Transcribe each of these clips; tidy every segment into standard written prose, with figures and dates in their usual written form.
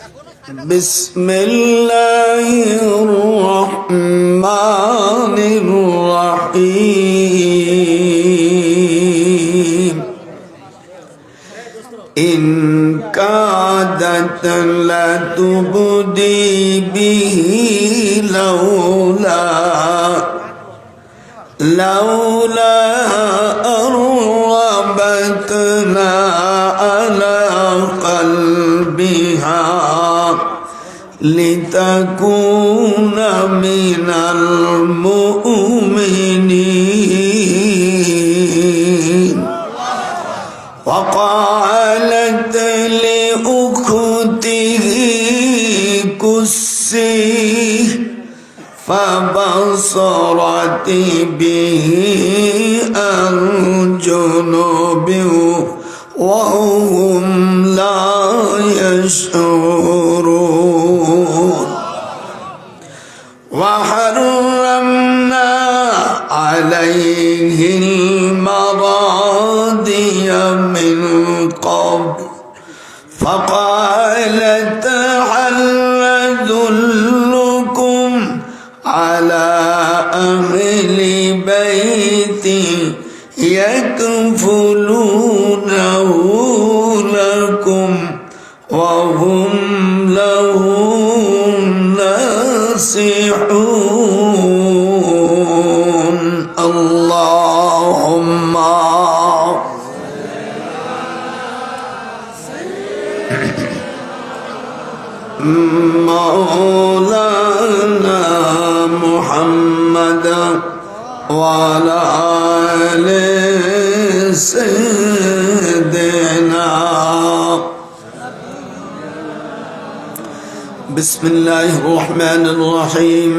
بسم الله الرحمن الرحيم إن كادت لتبدي به لولا أربتنا على قلبها لتكون من المؤمنين وقالت لأخته كسيه فبصرت به عن جنوب وهم لا يشعرون وحرمنا عليه المراضي من قبل فقالت هل أدلكم على أهل بيت يكفلونه لكم وهم له ناصحون اللهم مولانا محمد وعلى آل سيدنا بسم الله الرحمن الرحيم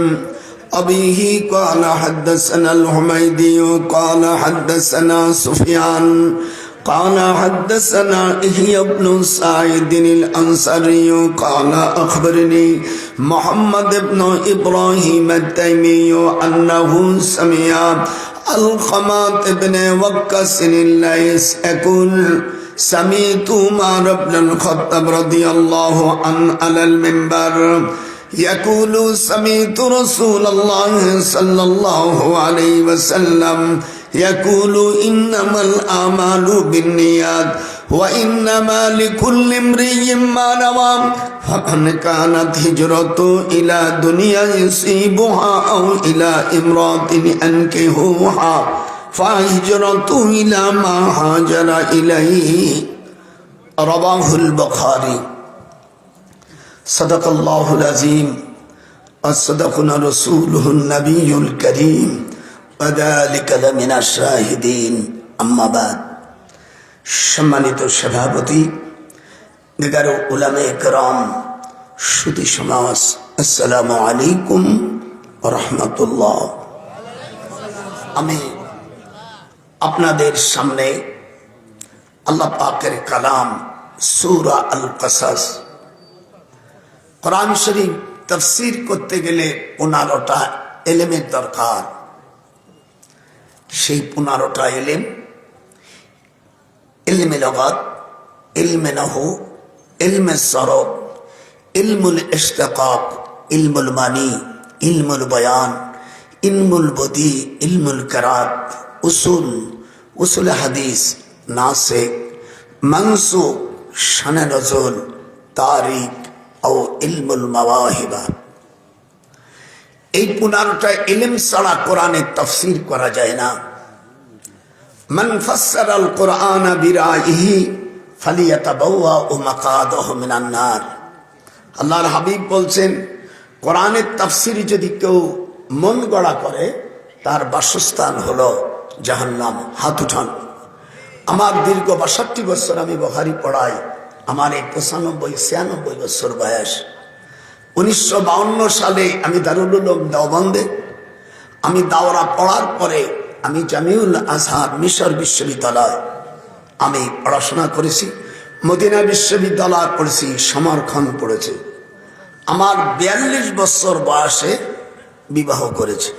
أبيه قال حدثنا الحميدي قال حدثنا سفيان قال حدثنا يحيى بن سعيد الأنصاري قال أخبرني محمد بن إبراهيم التيمي أنه سمع القمة بن وقاص الليث يقول سمعت عمر بن الخطاب رضي الله عنه على المنبر يقول سمعت رسول الله صلى الله عليه وسلم يقول إنما الأعمال بالنيات وإنما لكل امرئ ما نوى فمن كانت هجرته إلى دنيا يصيبها أو إلى امرأة ينكحها فهجرته إلى ما هاجر إليه رواه البخاري صدق الله العظيم وصدقنا رسوله النبي الكريم وذلك لمن الشاهدين أما بعد সম্মানিত সভাপতি দিগার উলামায়ে কেরাম সুধী সমাজ আসসালামু আলাইকুম ওয়া রাহমাতুল্লাহ। আমি আপনাদের সামনে আল্লাহ পাকের কালাম সূরা আল কাসাস কোরআন শরীফ তাফসীর করতে গেলে 15টা এলেমের দরকার। সেই 15টা এলেম ইলমে লগাত, ইলমে নাহু, ইলমে সরফ, ইলমুল ইশতিকাক, ইলমুল মানি, ইলমুল বয়ান, ইলমুল বদি, ইলমুল কিরাত, উসুল হাদিস, নাসিক, মানসুখ, শানে নজুল, তারিখ ও ইলমুল মাওয়াহিবা। এই 15টা ইলম ছাড়া কোরআনের তাফসীর করা যায় না। মান ফাসসারাল কোরআনা বিরাইহি ফালিয়াতাবাওয়া মাকাদাহু মিনান নার। আল্লাহর হাবিব বলছেন কোরআনের তাফসীর যদি কেউ মন গড়া করে তার বাসস্থান হলো জাহান্নাম। হাত উঠান। আমার দীর্ঘ 62 বছর আমি বুখারী পড়াই। আমার এই 95-96 বছর বয়স। 1952 সালে আমি দারুল উলুম দেওবন্দে আমি দাওরা পড়ার পরে আমি জামিউল আজহার মিশর বিশ্ববিদ্যালয় আমি পড়াশোনা করেছি। মদিনা বিশ্ববিদ্যালয় পড়েছি, সমরখান পড়েছি। আমার 42 বছর বয়সে বিবাহ করেছে।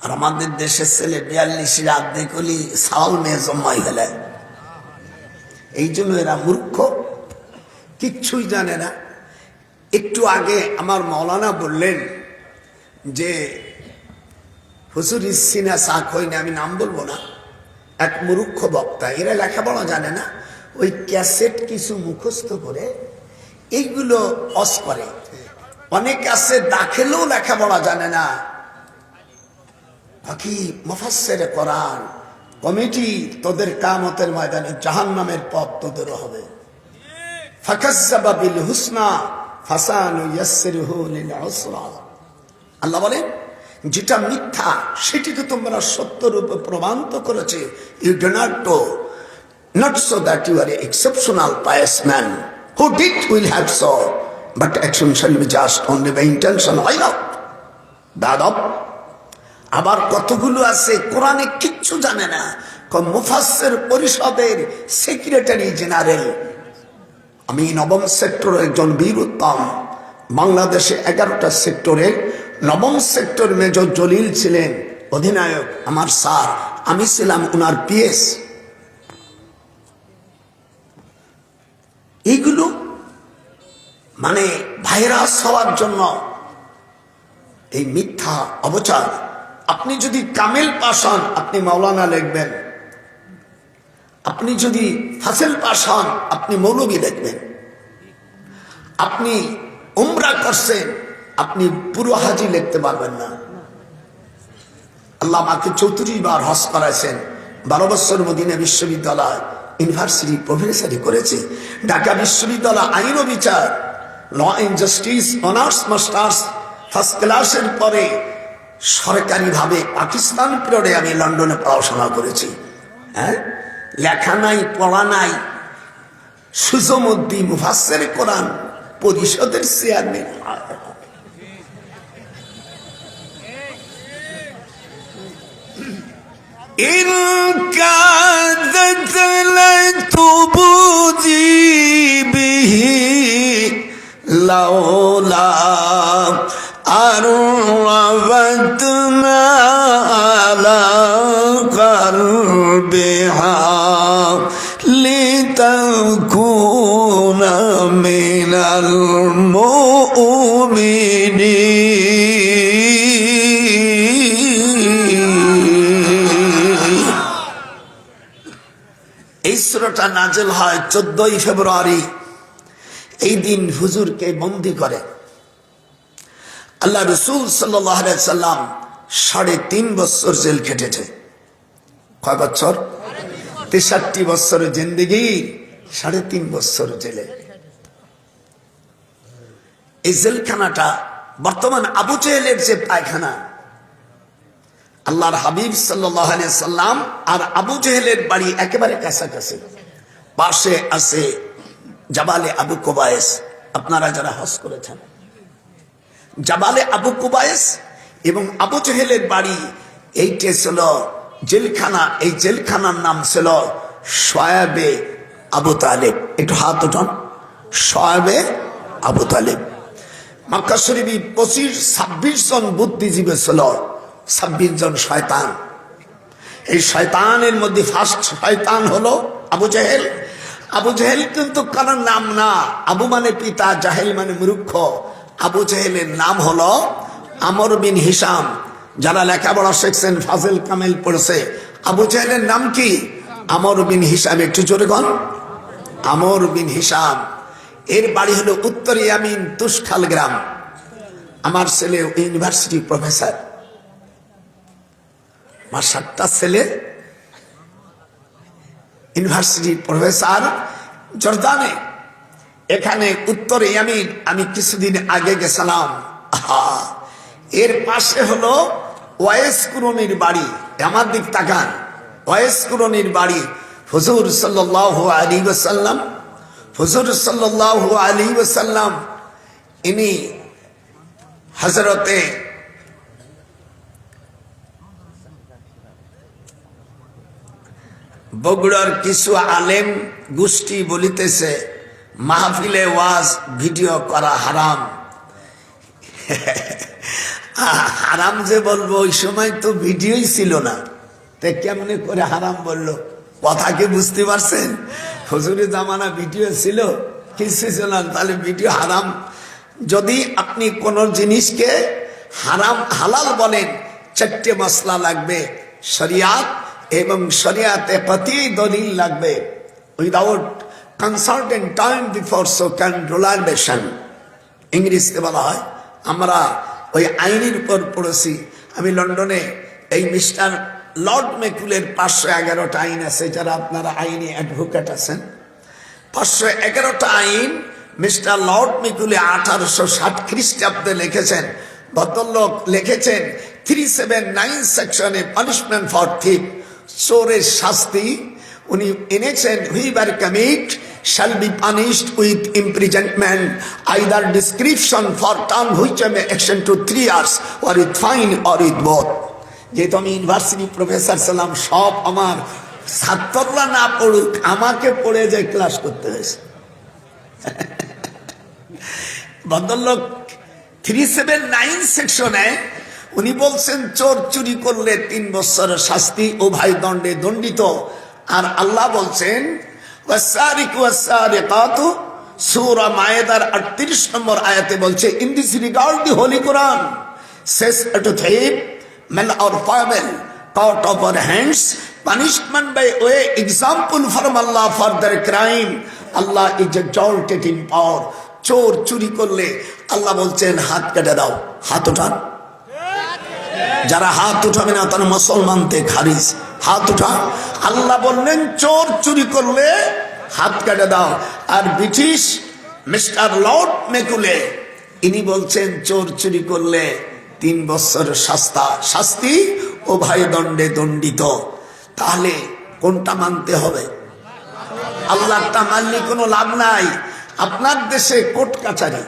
আর আমাদের দেশের ছেলে 42 রাত দেখলি সাল মেয়ে জম্মাই গেলে, এই জন্য এরা মূর্খ। কিচ্ছুই জানে না। একটু আগে আমার মৌলানা বললেন যে হুজুর ইসিনা সাক হয়নি, আমি নাম বলবো না, এক মূর্খ বক্তা, এরা লেখাপড়া জানে না, ওই ক্যাসেট কিছু মুখস্থ করে এইগুলো অস করে। অনেক আছে দাখিলেও লেখাপড়া জানে না। বাকি মুফাসসিরে কোরআন কমিটি, তোদের কিয়ামতের ময়দানে জাহান্নামের পথ তোদেরও হবে। ফাকাজ্জাবা বিল হুসনা ফাসানুয়াসসিরহু লিল উসরা। আল্লাহ বলেন যেটা মিথ্যা সেটিকে তোমরা সত্য রূপে প্রমাণিত করেছে। You do not know, not so that you are an exceptional pious man who did will have so, but action shall be just only by intention. Why not? দাদব। আবার কতগুলো আছে কোরআনে কিচ্ছু জানে না, মুফাসসির পরিষদের সেক্রেটারি জেনারেল। আমি নবম সেক্টরের একজন বীর উত্তম, বাংলাদেশে 11টা সেক্টরে নবম সেক্টর মেজর জলিল ছিলেন অধিনায়ক, আমার স্যার, আমি ছিলাম ওনার পিএস। এইগুলো মানে ভাইরাস হওয়ার জন্য এই মিথ্যা অবচার। আপনি যদি কামেল পাশ হন আপনি মাওলানা লিখবেন, আপনি যদি ফাসিল পাশ হন আপনি মৌলবী লিখবেন, আপনি উমরা করছেন আপনি পুরো হাজি লিখতে পারবেন না। আল্লাহ আমাকে 34 বার হজ করাইছেন, 12 বছর মদিনা বিশ্ববিদ্যালয় ইউনিভার্সিটি প্রফেসরি করেছে, ঢাকা বিশ্ববিদ্যালয় আইন ও বিচার law and justice honours masters first ক্লাসের পরে সরকারিভাবে পাকিস্তান পিরিয়ডে আমি লন্ডনে পড়াশোনা করেছি। হ্যাঁ, লেখা নাই, পড়া নাই। সুজমুদ্দিন মুফাসসির কোরআন পরিষদের চেয়ারম্যান। إن كادت لتبدي به لولا أن ربطنا على قلبها لتكون من المؤمنين। এই সূরাটা নাযিল হয় 14 ফেব্রুয়ারি। এই দিন হুজুরকে বন্দী করে আল্লাহ রাসূল সাল্লাল্লাহু আলাইহি সাল্লাম 3.5 বছর জেল খেটেছে। কয় বছর? 63 বছরের জিন্দেগি 3.5 বছর জেলে। এই জেলখানাটা বর্তমান আবু জেহেলের যে পায়খানা, আল্লাহর হাবিব সাল্লাল্লাহু আলাইহি সাল্লাম আর আবু জেহেলের বাড়ি একেবারে কাছাকাছি। পাশে আছে জাবালে আবু কুবাইস। আপনারা যারা হজ করেছেন, জাবালে আবু কুবাইস এবং আবু জেহেলের বাড়ি এইটা ছিল জেলখানা। এই জেলখানার নাম ছিল শোয়েবে আবু তালেব। একটু হাত উঠান। শোয়েবে আবু তালেব। মক্কা শরীফে 26 জন বুদ্ধিজীবী ছিল, 26 জন শয়তান। এই শয়তানের মধ্যে ফার্স্ট শয়তান হলো আবু জেহেল। আবু জেহেল কিন্তু কারোর নাম না। আবু মানে পিতা, জাহেল মানে মূর্খ। আবু জেহেলের নাম হলো আমর বিন হিশাম। যারা লেখাপড়া শিখছেন, ফাজিল কামেল পড়ছে, আবু জেহেলের নাম কি? আমর বিন হিশাম। একটু জোরে গন। আমর বিন হিশাম। এর বাড়ি হলো উত্তর ইয়ামিন তুষখাল গ্রাম। আমার ছেলে ইউনিভার্সিটি প্রফেসর, আমার 7টা ছেলে ইউনিভার্সিটি প্রফেসর জর্দানে। এখানে উত্তর ইয়ামিন আমি কিছুদিন আগে গেছিলাম। এর পাশে হলো ওয়াইস কুরনির বাড়ি। আমার দিক তাকান, ওয়াইস কুরনির বাড়ি। হুজুর সাল্লাল্লাহু আলাইহি ওয়াসাল্লাম, হুজুর সাল্লাল্লাহু আলাইহি ওয়াসাল্লাম ইনি হযরতে বগুড়ার কিছু আলেম গোষ্ঠী বলিতেছে মাহফিলে ওয়াজ ভিডিও করা হারাম। হারাম যে বলবো, ওই সময় তো ভিডিওই ছিল না, তে কেমনে করে হারাম বললো? কথা কি বুঝতে পারছেন? হুজুরের জামানা ভিডিও ছিল কিছু না, তাহলে ভিডিও হারাম। যদি আপনি কোন জিনিসকে হারাম হালাল বলেন, 4টে মশলা লাগবে, শরিয়াত এবং শরিয়াতে কতই দলিল লাগবে। Without consultant time before so can রোলারবেশন, ইংরেজিতে বলা হয়। আমরা ওই আইনের উপর পড়েছি। আমি লন্ডনে এই মিস্টার লর্ড মেকুলের 511টা আইন আছে, যারা আপনারা আইনে অ্যাডভোকেট আছেন। 511টা আইন মিস্টার লর্ড মেকুলে 1860 খ্রিস্টাব্দে লিখেছেন। ভদ্রলোক লিখেছেন 379 সেকশনে পানিশমেন্ট ফর থিপ, চোরের শাস্তি উনি এনেছেন। Whoever commit shall be punished with imprisonment, either description for term which may extend to 3 years, or with fine, or with both. যেহেতু আমি ইউনিভার্সিটি প্রফেসর ছিলাম, সব আমার ছাত্ররা না পড়ুক, আমাকে পড়ে যে ক্লাস করতে হয়েছে। ভদ্রলোক 379 সেকশনে উনি বলছেন চোর চুরি করলে 3 বছরের শাস্তি, ও ভাই দণ্ডে দণ্ডিত। আর আল্লাহ বলছেন ওয়াসারিকু ওয়াসারিকাতু, সূরা মায়েদার 38 নম্বর আয়াতে বলছে, in this regard the holy Quran says to thief, man or foul, caught of our hands, punishment by way example from Allah for their crime. Allah is exalted in power. চোর চুরি করলে আল্লাহ বলছেন হাত কেটে দাও, হাত উঠান। যারা হাত উঠাবে না তারা মুসলমান থেকে খারিজ, হাত উঠা। আল্লাহ বললেন চোর চুরি করলে হাত কেটে দাও। আর ব্রিটিশ মিস্টার লর্ড মেকুলে ইনি বলছেন চোর চুরি করলে 3 বছর শাস্তি, ও ভাই দণ্ডে দণ্ডিত। তাহলে কোনটা মানতে হবে? আল্লাহটা মানলে কোনো লাভ নাই। আপনার দেশে কোর্ট কাছারি,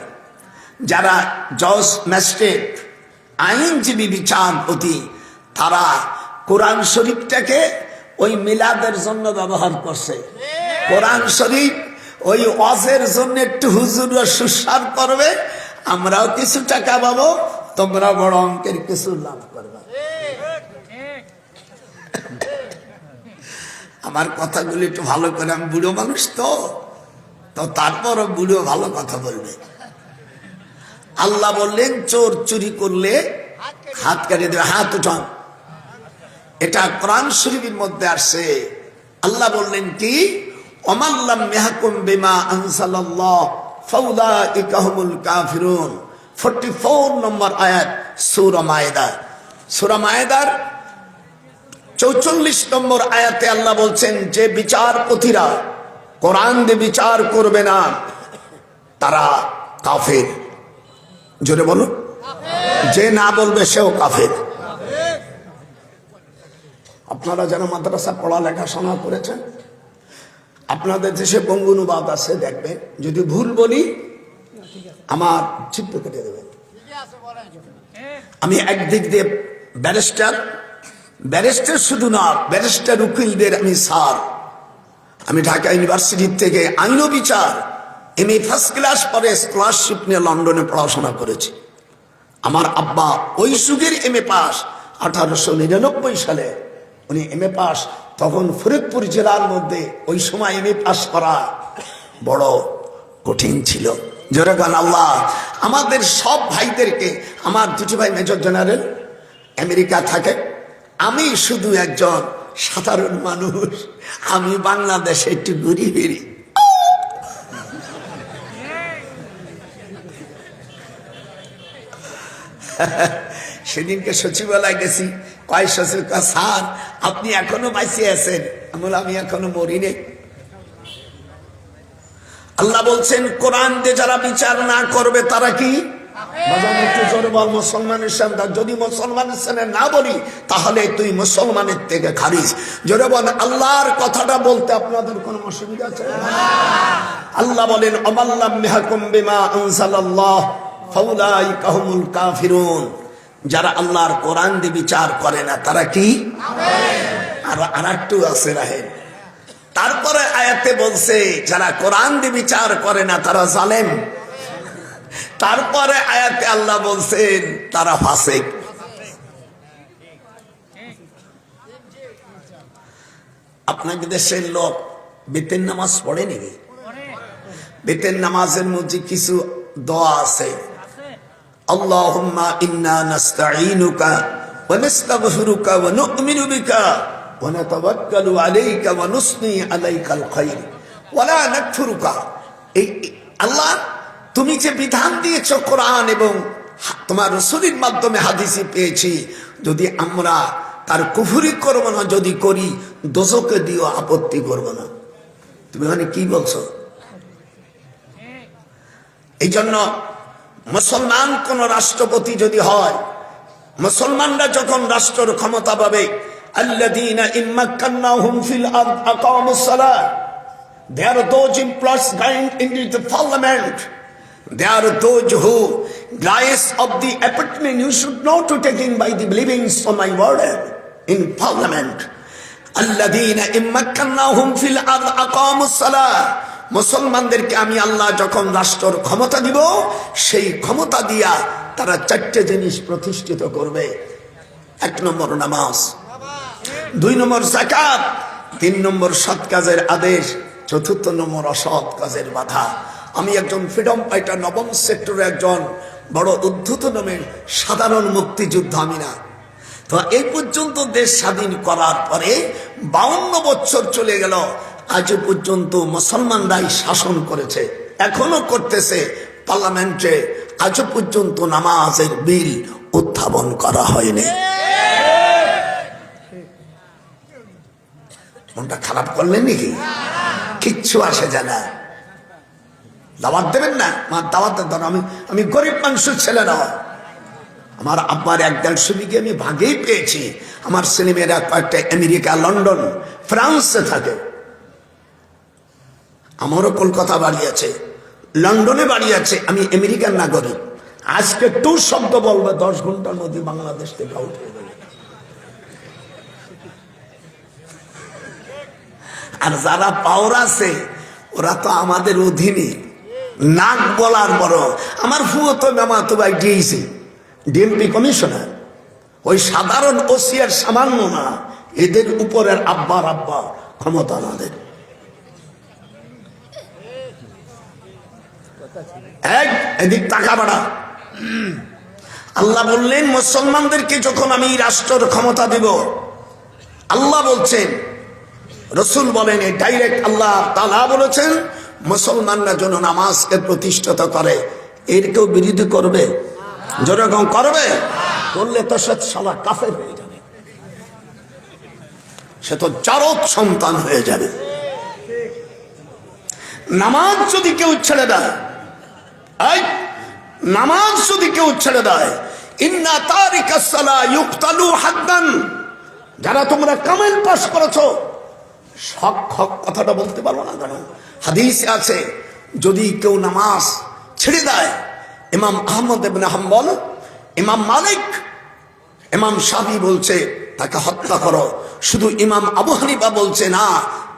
যারা জজ, ম্যাজিস্ট্রেট, আইনজীবী, বিচারপতি, তারা কোরআন শরীফটাকে ওই মিলাদের জন্য ব্যবহার করছে। কোরআন শরীফ ওই ওয়াজের জন্য একটু হুজুররা সুসার করবে, আমরাও কিছু টাকা পাবো, তোমরা বড় অঙ্কের কিছু লাভ করবে। আমার কথাগুলি একটু ভালো করে, আমি বুড়ো মানুষ তো তারপরও বুড়ো ভালো কথা বলবে। আল্লাহ বললেন চোর চুরি করলে হাত কেটে দেবে, হাত উঠান। এটা কোরআন শরীফের মধ্যে আসছে। আল্লাহ বললেন কি, ওমাল্লাম ইয়াহকুম বিমা আনজালাল্লাহ ফাউলাইকা হুমুল কাফিরুন, 44 নম্বর আয়াত সূরা মায়েদা। সূরা মায়েদার 44 নম্বর আয়াতে আল্লাহ বলছেন যে বিচারপতিরা কোরআন দিয়ে বিচার করবে না তারা কাফের। জোরে বলো, যে না বলবে সেও কাফের। আপনারা যারা মাদ্রাসা পড়ালেখা শোনা করেছেন, আপনাদের দেশে বঙ্গানুবাদ আছে, দেখবেন। যদি ভুল বলি আমার চিত্ত কেটে দেবেন। আমি একদিক দিয়ে ব্যারিস্টার শুধু না, ব্যারিস্টার উকিলদের আমি স্যার। আমি ঢাকা ইউনিভার্সিটি থেকে আইন ও বিচার এমএ ফার্স্ট ক্লাস পরে স্কলারশিপ নিয়ে লন্ডনে পড়াশোনা করেছি। আমার আব্বা ওই যুগের এমএ পাস, 1899 সালে উনি এমএ পাস। তখন ফরিদপুর জেলার মধ্যে ওই সময় এমএ পাস করা বড় কঠিন ছিল। জোরে গান আল্লাহ। আমাদের সব ভাইদেরকে, আমার 2টি ভাই মেজর জেনারেল আমেরিকা থাকে, আমি শুধু একজন সাধারণ মানুষ। আমি বাংলাদেশে একটু ঘুরি ফিরি। সেদিনকে সচিবালয় গেছি, কয় সচিব, স্যার আপনি এখনো বাঁচিয়ে আছেন? আমি এখনো মরিনি। আল্লাহ বলছেন কোরআন দিয়ে যারা বিচার না করবে তারা কি? মুসলমানের সামনে, যদি মুসলমানের সামনে না বলি তাহলে তুই মুসলমানের থেকে খারিজ। জোরে বল, আল্লাহর কথাটা বলতে আপনাদের কোনো অসুবিধা আছে? আল্লাহ বলেন ওমাল্লাম ইয়াহকুম বিমা আনজালাল্লাহ ফাউলাইকা হুমুল কাফিরুন, যারা আল্লাহর কোরআন দিয়ে বিচার করে না তারা কি? আর আরেকটু আছে রাহেন। তারপরে আয়াতে বলছে যারা কোরআন দিয়ে বিচার করে না তারা জালেম। তারপরে আয়াতে আল্লাহ বলছেন তারা ফাসিক। আপনাদের দেশের লোক বেতের নামাজ পড়ে নাকি? বেতের নামাজের মধ্যে কিছু দোয়া আছে। আল্লাহুম্মা ইন্না নাস্তাঈনুকা ওয়া নাস্তাগফিরুকা ওয়া নু'মিনু বিকা ওয়া নাতাওয়াক্কালু আলাইকা ওয়া নুসনি আলাইকাল খায়র ওয়া লা নাকফুরুকা। এই আল্লাহ, তুমি যে বিধান দিয়েছো কোরআন এবং তোমার রাসূলের মাধ্যমে হাদিসে পেয়েছি, যদি আমরা তার কুফরি করবো না, যদি করি দোজখে দিও, আপত্তি করবো না। তুমি মানে কি বলছো? এই জন্য মুসলমান কোন রাষ্ট্রপতি যদি হয়, মুসলমানরা যখন রাষ্ট্রের ক্ষমতা পাবে, আল্লাযীনা ইম্মাক্কান্নাহুম ফিল আরদ আকামুস সালাহ, they are those employees going into the parliament, they are those who rise of the appointment you should know to taken by the believings of my word in parliament. আল্লাযীনা ইম্মাক্কান্নাহুম ফিল আরদ আকামুস সালাহ, মুসলমানদেরকে আমি আল্লাহ যখন রাষ্ট্রের ক্ষমতা দিব, সেই ক্ষমতা দিয়া তারা চারটে জিনিস প্রতিষ্ঠিত করবে। 1 নম্বর নামাজ, 2 নম্বর যাকাত, 3 নম্বর সৎ কাজের আদেশ, 4 নম্বর অসৎ কাজের বাধা। আমি একজন ফ্রিডম ফাইটার, 9ম সেক্টরে একজন বড় উদ্ধত নামের সাধারণ মুক্তিযুদ্ধ আমি না। তো এই পর্যন্ত দেশ স্বাধীন করার পরে 52 বছর চলে গেল, আজ পর্যন্ত মুসলমানরাই শাসন করেছে, এখনো করতেছে পার্লামেন্টে। আজ পর্যন্ত নামাজের বিল উত্থাপন করা হয়নি। মনটা খারাপ করলেন নাকি? কিচ্ছু আসে যায় না। দাওয়াত দেবেন না? আমার দাওয়াতের ধর, আমি গরিব মানুষের ছেলে নয়। আমার আব্বার 1-1.5 বিঘে আমি ভাগেই পেয়েছি। আমার ছেলেমেয়েরা কয়েকটা আমেরিকা, লন্ডন, ফ্রান্সে থাকে। আমারও কলকাতা বাড়ি আছে, লন্ডনে বাড়ি আছে। আমি আমেরিকার নাগরিক। আজকে টু শব্দ বলবে, 10 ঘন্টার মধ্যে বাংলাদেশ থেকে আউট হয়ে যাবে। আর যারা পাওয়ার আছে ওরা তো আমাদের অধীনে, নাক বলার বড়। আমার ফুয়তো মামাতো ভাই ডিএসি, ডিএমপি কমিশনার, ওই সাধারণ ওসিয়ার সামান্য না, এদের উপরের আব্বার আব্বা ক্ষমতা আমাদের। এদিক টাকা বাড়া। আল্লাহ বললেন মুসলমানদেরকে যখন আমি রাষ্ট্রের ক্ষমতা দিব, আল্লাহ বলছেন, রসুল বলেন, ডাইরেক্ট আল্লাহ তাআলা বলেছেন মুসলমানরা যেন নামাজকে প্রতিষ্ঠিত করে। এর কেউ বিরোধী করবে? যেরকম করবে, করলে তো সে শালা কাফের হয়ে যাবে, সে তো জারদ সন্তান হয়ে যাবে। নামাজ যদি কেউ ছেড়ে দেয়, নামাজ যদি কেউ ছেড়ে দেয়, ইন্না তারিকাস সালাহ ইউকতালু হাদ্দান, যারা তোমরা কামেল পাস করেছো, হক হক কথাটা বলতে পারবো না কেন? হাদিসে আছে যদি কেউ নামাজ ছেড়ে দেয়, ইমাম আহমদ ইবনে হাম্বল, ইমাম মালিক, ইমাম শাফি বলছে তাকে হত্যা করো। শুধু ইমাম আবু হানিফা বলছে না,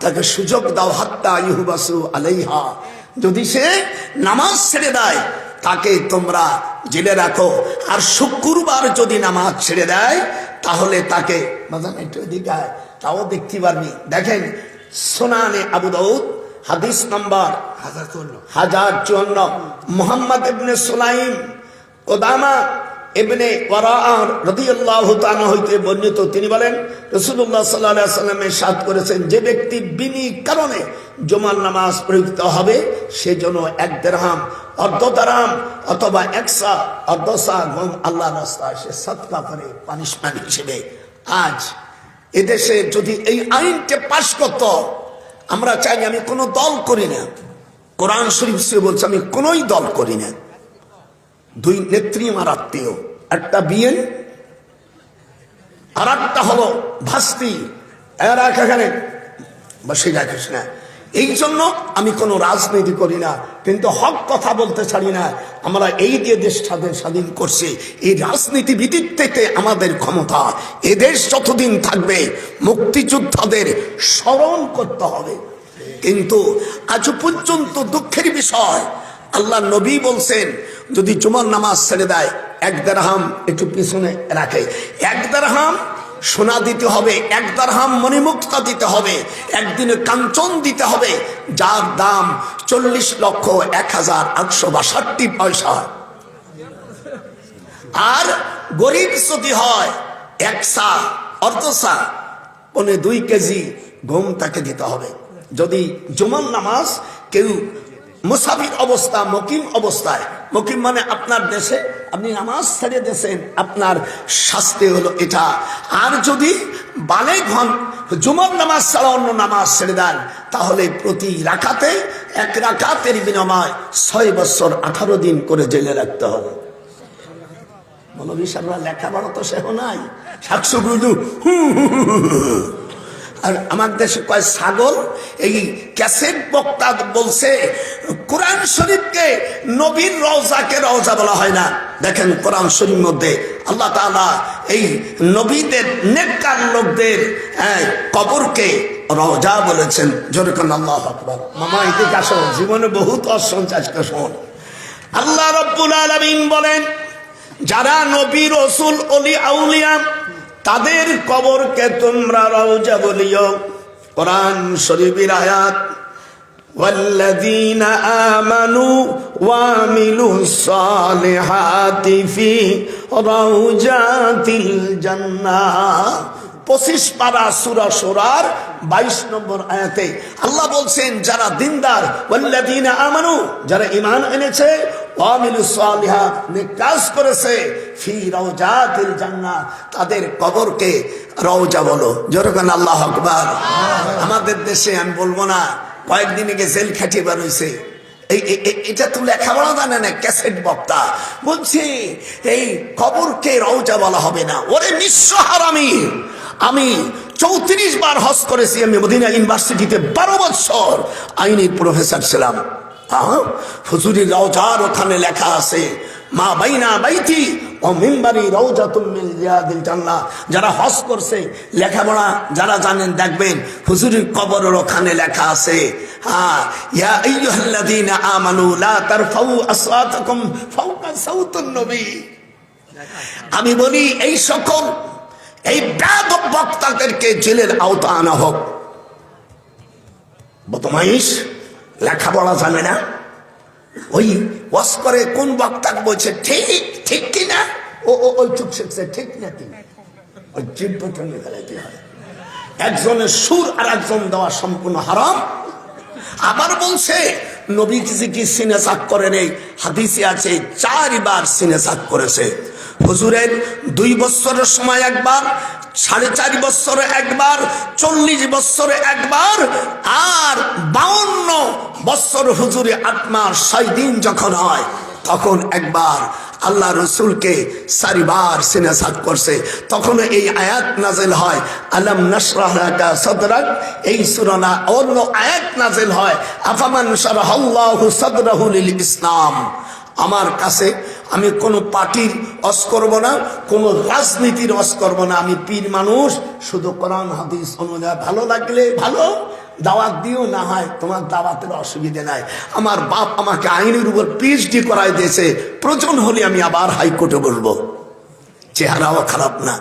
তাকে সুযোগ দাও, হাত্তা ইউহবাসু আলাইহা, যদি সে নামাজ ছেড়ে দেয় তাকে তোমরা জেলে রাখো। আর শুক্রবার যদি নামাজ ছেড়ে দেয় তাহলে তাকে একটু এদিকে তাও দেখতে পারবি। দেখেন সুনানে আবু দাউদ হাদিস নাম্বার 1054, মুহাম্মদ ইবনে সুলাইম কোদামা ইবনে ওয়ারাআ রাদিয়াল্লাহু তাআলা হইতে বর্ণিত, তিনি বলেন রাসূলুল্লাহ সাল্লাল্লাহু আলাইহি ওয়াসাল্লাম ইরশাদ করেছেন, যে ব্যক্তি বিনি কারণে জুমার নামাজ প্রযুক্ত হবে সে যেন 1 দিরহাম, অর্ধ দিরহাম অথবা 1 সা, অর্ধ সা গম আল্লাহর রাস্তায় সে সদকা করে পানিশমেন্ট হিসেবে। আজ এদেশে যদি এই আইনকে পাশ করত, আমরা চাই, আমি কোনো দল করি না, কোরআন শরীফ সে বলছে আমি কোনোই দল করি না। 2 নেত্রী আমার আত্মীয়, একটা বিএন আর একটা হলো ভাস্তি, এরা এখানে বসে রাখিস না। এই জন্য আমি কোনো রাজনীতি করি না, কিন্তু হক কথা বলতে ছাড়ি না। আমরা এই দিয়ে দেশ স্বাধীন করছি, এই রাজনীতিবিদের থেকে আমাদের ক্ষমতা। এদেশ যতদিন থাকবে মুক্তিযোদ্ধাদের স্মরণ করতে হবে। কিন্তু আজ পর্যন্ত দুঃখের বিষয়, আল্লাহ নবী বলছেন যদি জুমার নামাজ ছেড়ে দেয় 1 দিরহাম, একটু পিছনে রাখে, 1 দিরহাম সোনা দিতে হবে, 1 দিরহাম মণিমুক্তা দিতে হবে, একদিনে কাঞ্চন দিতে হবে, যার দাম 40,01,862 পয়সা। আর গরিব যদি হয় 1 সা অর্ধসা 2.25 কেজি গম তাকে দিতে হবে। যদি জুমার নামাজ কেউ মুসাফির অবস্থা, মুকিম অবস্থায়, মুকিম মানে আপনার দেশে আপনি নামাজ ছেড়ে দিয়েছেন, আপনার শাস্তি হলো এটা। আর যদি বালেগ হন, জুমার নামাজ ছাড়া অন্য নামাজ ছেড়ে দেন, তাহলে প্রতি রাকাতে 1 রাকাতের বিনিময়ে 6 বছর 18 দিন করে জেলে রাখতে হবে। মৌলভী সাহেবরা লেখাপড়া তো সেও নাই, সাতশো গুরু। আর আমার দেশে কয় ছাগল। এই ক্যাসেট বক্তা বলছে কোরআন শরীফকে নবীর রওজাকে রওজা বলা হয় না। দেখেন কোরআন শরীফের মধ্যে আল্লাহ তাআলা এই নবীদের নেককার লোকদের কবরকে রওজা বলেছেন। জোরে কোন আল্লাহু আকবার। মামা এদিকে আসো, জীবনে বহুত অসঞ্চার শোন। আল্লাহ রাব্বুল আলামিন বলেন, যারা নবী রাসূল ওলি আউলিয়া তাদের কবরকে তোমরা রওজা বলিও। কোরআন শরীফের আয়াত, ওয়াল্লাযীনা আমানু ওয়া আমিলুস সালিহাতি ফি রাউজাতিল জান্নাহ। 25 পারা সূরা সূরার 22 নম্বর আয়াতে আল্লাহ বলছেন, যারা দিনদার, ওয়াল্লাযীনা আমানু, যারা ঈমান এনেছে, ওয়া আমিলুস সালিহাত, নেক কাজ করেছে, ফি রাউজাতিল জান্নাহ, তাদের কবরকে রওজা বলো। জোরে বলেন আল্লাহু আকবার। আমাদের দেশে আমি বলবো না, কয়েকদিন আগে জেল খাটিয়ে বার হয়েছে, এটা তো লেখাপড়া জানে না, ক্যাসেট বক্তা বলছি এই কবরকে রওজা বলা হবে না। ওরে নিঃস্ব হারামি, আমি 34 বার হজ করেছি। আমি মদিনা ইউনিভার্সিটিতে 12 বছর আইনের প্রফেসর ছিলাম। হুজুরি রওজার ওখানে লেখা আছে, মা বাইনা বাইতি ও মিম্বারি রাউজাতুম মিন রিয়াদিল জান্নাহ। যারা হজ করছে, লেখাপড়া যারা জানেন দেখবেন হুজুরের কবরের ওখানে লেখা আছে, ইয়া আইয়ুহাল্লাযীনা আমানু লা তারফাউ আসওয়াতাকুম ফাওকা সাওতুন নবী। আমি বলি এই সকল এই বেয়াদব বক্তাদেরকে জেলের আওতা আনা হোক। বদমাইশ, লেখাপড়া জানে না, ওই ওয়াজ করে কোন বক্তাকে বলছে ঠিক ঠিক কিনা, ওই চুপ শিখছে ঠিক নাকি, ওই জিব্বটনে ফেলাইতে হয়। একজনের সুর আর একজন দেওয়া সম্পূর্ণ হারাম। আবার বলছে নবীজি কি সিনে সাক করে নেই, হাদিসে আছে 4 বার সিনে সাক করেছে। হুজুরের 2 বছরের সময় একবার, 4.5 বছরে একবার, 40 বছরে একবার, আর 52 বছর হুজুরে আত্মার 6 দিন যখন হয় তখন একবার আল্লাহ রসুলকে 4 বার সিনে সাক করছে। তখন এই আয়াত নাজিল হয়, আলাম নাশরাহ লাকা সাদরাক। এই সূরা না অন্য আয়াত নাজিল হয়, আফামান শারাহাল্লাহু সাদরাহু লিল ইসলাম। আমার কাছে আমি কোনো পার্টির অস করব না, কোনো রাজনীতির অস করব না। আমি পীর মানুষ, শুধু কোরআন হাদিস অনুযায়ী ভালো লাগলে ভালো, দাওয়াত দিও, না হয় তোমার দাওয়াতের অসুবিধে নাই। আমার বাপ আমাকে আইনের উপর পিএইচডি করাই দিয়েছে, প্রয়োজন হলে আমি আবার হাইকোর্টে বলবো। চেহারাও খারাপ না।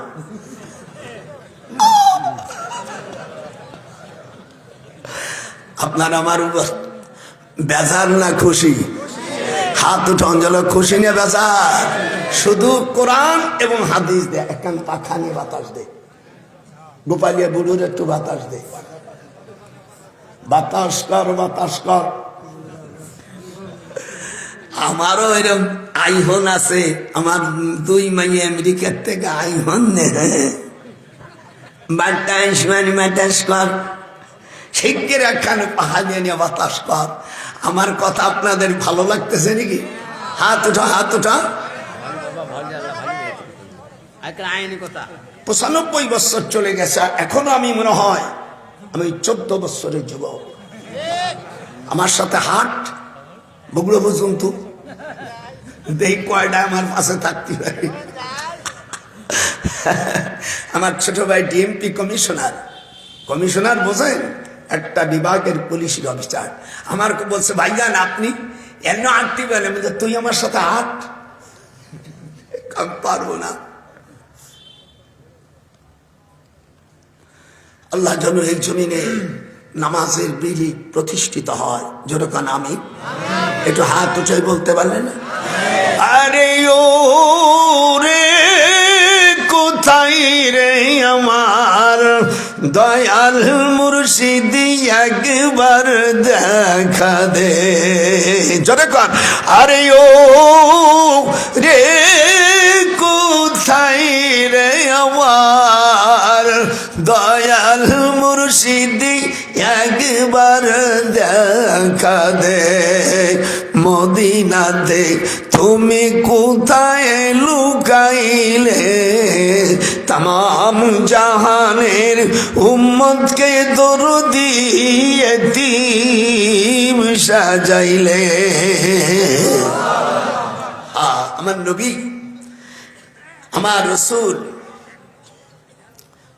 আপনার আমার উপর বেজার না খুশি? হাত উঠে অঞ্জল, খুশি নিয়ে বেজার? শুধু কোরআন এবং হাদিস দে, একখান পাখা নিয়ে বাতাস দে, গোপালিয়া বুড়ুর একটু বাতাস দে, বাতাস কর, বাতাস কর। আমারও এরকম আইফোন আছে, আমার 2 মাইয়া আমেরিকার থেকে আইফোন নে, বাতাস মানে বাতাস কর, শিখের একখান পাখা নিয়ে বাতাস কর। আমার কথা আপনাদের ভালো লাগতেছে নাকি? হাত উঠা, হাত উঠা। 95 বছর চলে গেছে, এখনো আমি মনে হয় আমি 14 বছরের যুবক। আমার সাথে হাট বগুড়ো পর্যন্ত দেখ কয়টা আমার পাশে থাকতে পারি। আমার ছোট ভাই ডিএমপি কমিশনার, কমিশনার বোঝেন, একটা বিভাগের পুলিশের অফিসার। আমার বলছে, ভাইজান আপনি এমন আটটি বলে, তুই আমার সাথে হাট। পারবো না। আল্লাহ যেন এই জমিনে নামাজের বিলি প্রতিষ্ঠিত হয়। যেরকম আমি একটু হাত উঁচাই বলতে পারলেন? আরে ও রে কোথায় রে আমার দয়াল মুর্শিদি একবার দেখা দে। যেরকম আরে ও রে কোথায় রে আমার দয়াল মুর্শিদি একবার দেখা দে। মদিনাতে তুমি কোথায় লুকাইলে तमाम জাহানের উম্মতকে দরদি এতিম সাজাইলে। আমার নবী আমার রাসূল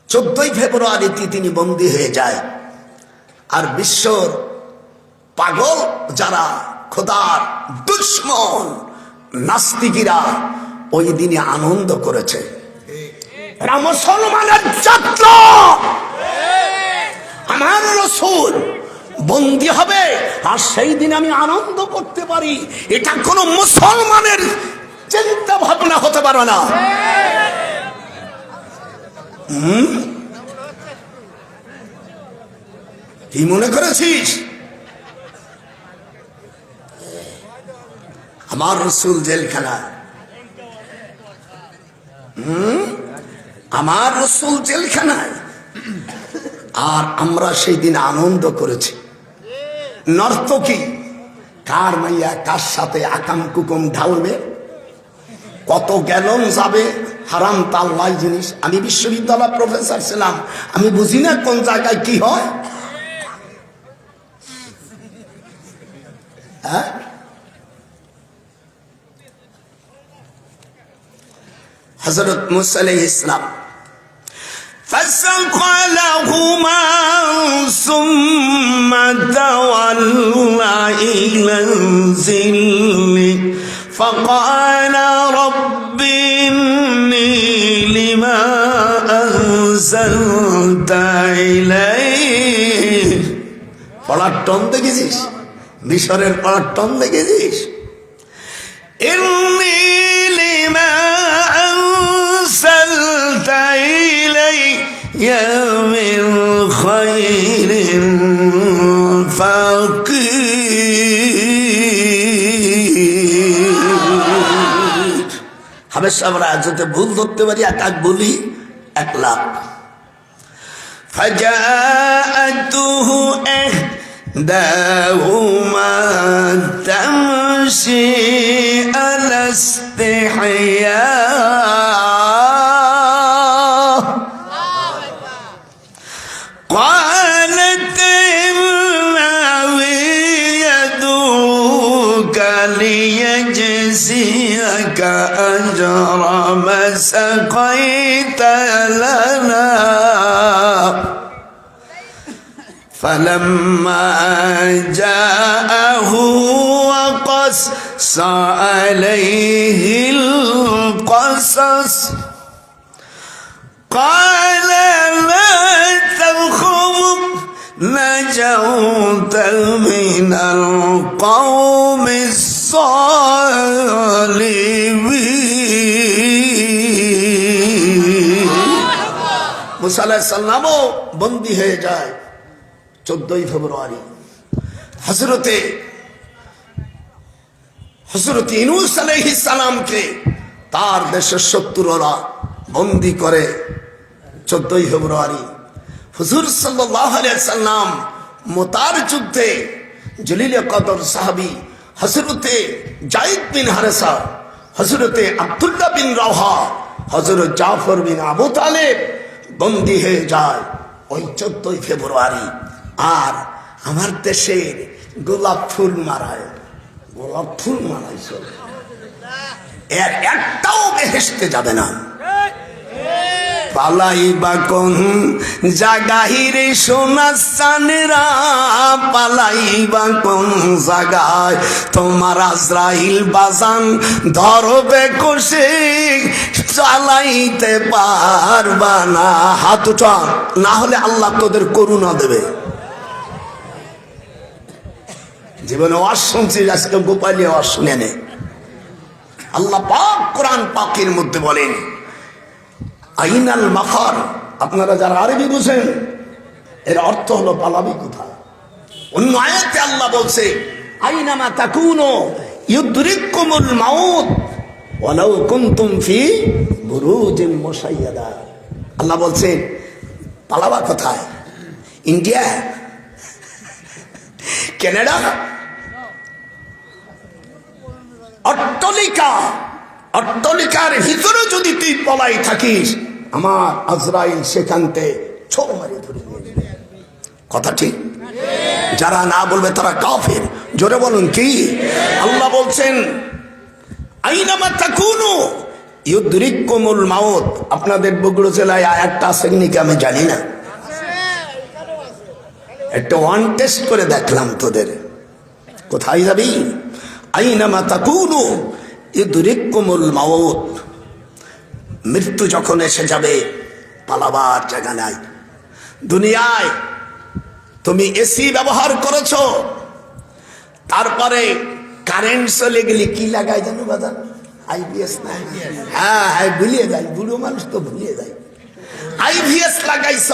14ই ফেব্রুয়ারিতে তিনি বন্দী হয়ে যায়। আর বিশ্বর পাগল যারা খোদার দুশ্মন নাস্তিকিরা ওই দিনে আনন্দ করেছে। এরা মুসলমানের যাত্রা, আমার রাসূল বন্দী হবে আর সেই দিন আমি আনন্দ করতে পারি, এটা কোনো মুসলমানের চিন্তা ভাবনা হতে পারে না। কি মনে করেছিস? আমার রাসূল জেলখানায়, আমার রাসূল জেলখানায়, আর আমরা সেই দিন আনন্দ করেছি। নর্তকী কার মাইয়া কার সাথে আকাম কুকুম ঢালবে, কত গ্যালন যাবে, হারাম তাল্লাই জিনিস। আমি বিশ্ববিদ্যালয় প্রফেসর ছিলাম, আমি বুঝি না কোন জায়গায় কি হয়। হ্যাঁ, হযরত মুসা আলাইহিস সালাম فسقى لهما ثم تولى إلى الظل فقال رب إني لما أنزلت إلي। পড়ার টন দেখেছিস? মিশরের পড়ার টন দেখেছিস? إني لما أنزلت إلي من خير فقير। হামেশা আমরা যদি ভুল ধরতে পারি একাক বলি 1 লাখ। فجاءته إحداهما تمشي على استحياء قالت إني يدعوك ليجزيك أجر ما سقيت لنا فلما جاءه وقص عليه القصص قال لا تخف نجوت من القوم الظالمين। মুসা আলাইহিস সালামও বন্দী হয়ে যায় 14ই ফেব্রুয়ারি। হযরত ইউনূস আলাইহিস সালামকে তার দেশের শত্রুরা বন্দী করে 14ই ফেব্রুয়ারি। হুজুর সাল্লাল্লাহু আলাইহি সাল্লাম মুতার যুদ্ধে জলিলে কদর সাহাবী হযরতে যায়েদ বিন হারেসা, হযরতে আব্দুল্লাহ বিন রাওহা, হযরত জাফর বিন আবু তালেব বন্দী হয়ে যায় ওই 14ই ফেব্রুয়ারি। আর আমার দেশের গোলাপ ফুল মারায়, গোলাপ ফুল মারাইছ, এর একটাও বেহেশতে যাবে না। পালাইবা কোন জাগাহিরে সোনা চানেরা, পালাইবা কোন জাগায় তোমার আজরাইল বাজান ধরবে কষে, চালাইতে পারবা না। হাত উঠা, না হলে আল্লাহ তোদের করুণা দেবে। জীবনে ওয়াজ শুনছিস, আজকে গোপালী ওয়াজ শুনে নে। আল্লাহ পাক কোরআন পাকের মধ্যে বলেন আইনাল মাফার। আপনারা যারা আরবি বুঝেন এর অর্থ হলো পালাবি কোথায়। অন্য আয়াতে আল্লাহ বলছে আইনামা তাকুনু ইউদরিকুমুল মাউত ওয়ালাউ কুনতুম ফি বুরুজিন মুশাইয়াদা। আল্লাহ বলছে পালাবা কোথায়? ইন্ডিয়া, কানাডা, অট্টালিকা, অট্টালিকার ভিতরে যদি তুই পলাই থাকিস, আমার আজরাইল সেখানতে ছো মারি ধরে নিয়ে যাবে। কথা ঠিক? যারা না বলবে তারা কাফের। জোরে বলুন কি? আল্লাহ বলছেন আইনামা তাকুনু ইউদরিকুমুল মাউত। আপনাদের বগুড়া জেলায় আয়াতটা আছে নাকি আমি জানি না, একটা ওয়ান টেস্ট করে দেখলাম তোদের। কোথায় যাবি? আইনামা তাকুনু ইউদরিকুমুল মাউত। মৃত্যু যখন এসে যাবে পালাবার জায়গা নাই। দুনিয়ায় তুমি এসি ব্যবহার করেছো, তারপরে কারেন্ট চলে গেলে কি লাগাই জানো বাজান? আইপিএস না? হ্যাঁ, ভুলিয়ে যায়, বুড়ো মানুষ তো ভুলিয়ে যায়। আইপিএস লাগাইছ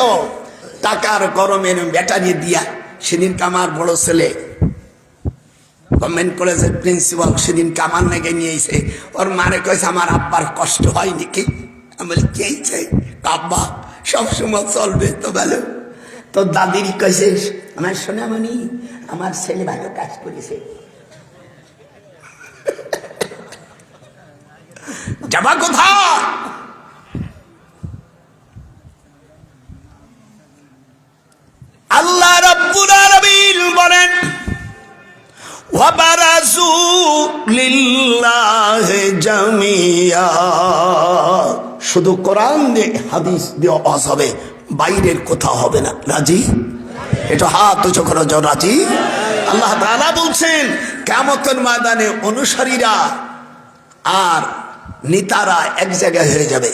টাকার গরমের ব্যাটারি দিয়া। সেদিন কামার বড় ছেলে গভর্নমেন্ট কলেজের প্রিন্সিপাল সেদিন কামার নাকি নিয়েছে, ওর মারে কয়েছে আমার আব্বার কষ্ট হয় নাকি। আমি বলি কে চাই? আব্বা সবসময় চলবে তো ভালো। তো দাদির কয়েছে আমার সোনামণি আমার ছেলে ভালো কাজ করেছে। যাবা কোথা? আল্লাহ রাব্বুল আলামিন বলেন ওয়াবারাজু লিল্লাহি জামিয়া। শুধু কোরআন দিয়ে হাদিস দিয়ে ওয়াজ হবে, বাইরের কোথাও হবে না। রাজি? এটা হাত উঁচু করো, রাজি? আল্লাহ তাআলা বলছেন কিয়ামতের ময়দানে অনুসারীরা আর নেতারা এক জায়গায় হয়ে যাবে।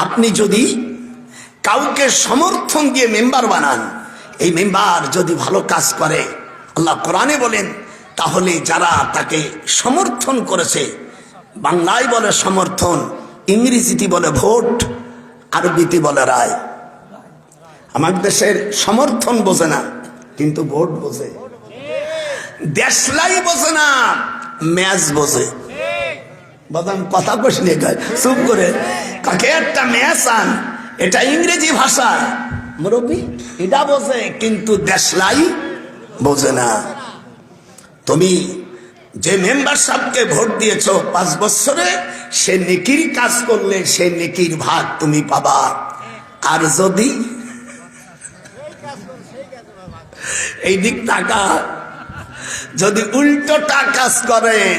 আপনি যদি কাউকে সমর্থন দিয়ে মেম্বার বানান, এই মেম্বার যদি ভালো কাজ করে, আল্লাহ কোরআনে বলেন, তাহলে যারা তাকে সমর্থন করেছে, বাংলায় বলে সমর্থন, ইংরেজিতে বলে ভোট, আরবিতে বলে রায়। আমার দেশের সমর্থন বোঝে না, কিন্তু ভোট বোঝে। দেশলাই বোঝে না, ম্যাচ বোঝে। বাদাম কথা কষলে চুপ করে কাকে একটা ম্যাচ আন, এটা ইংরেজি ভাষা, মুরব্বী এটা বোঝে, কিন্তু দেশলাই বোঝে না। তুমি যে মেম্বার সাহেবকে ভোট দিয়েছ 5 বছরে, সে নেকির কাজ করলে সে নেকির ভাগ তুমি পাবা। আর যদি এই দিক টাকা যদি উল্টোটা কাজ করেন,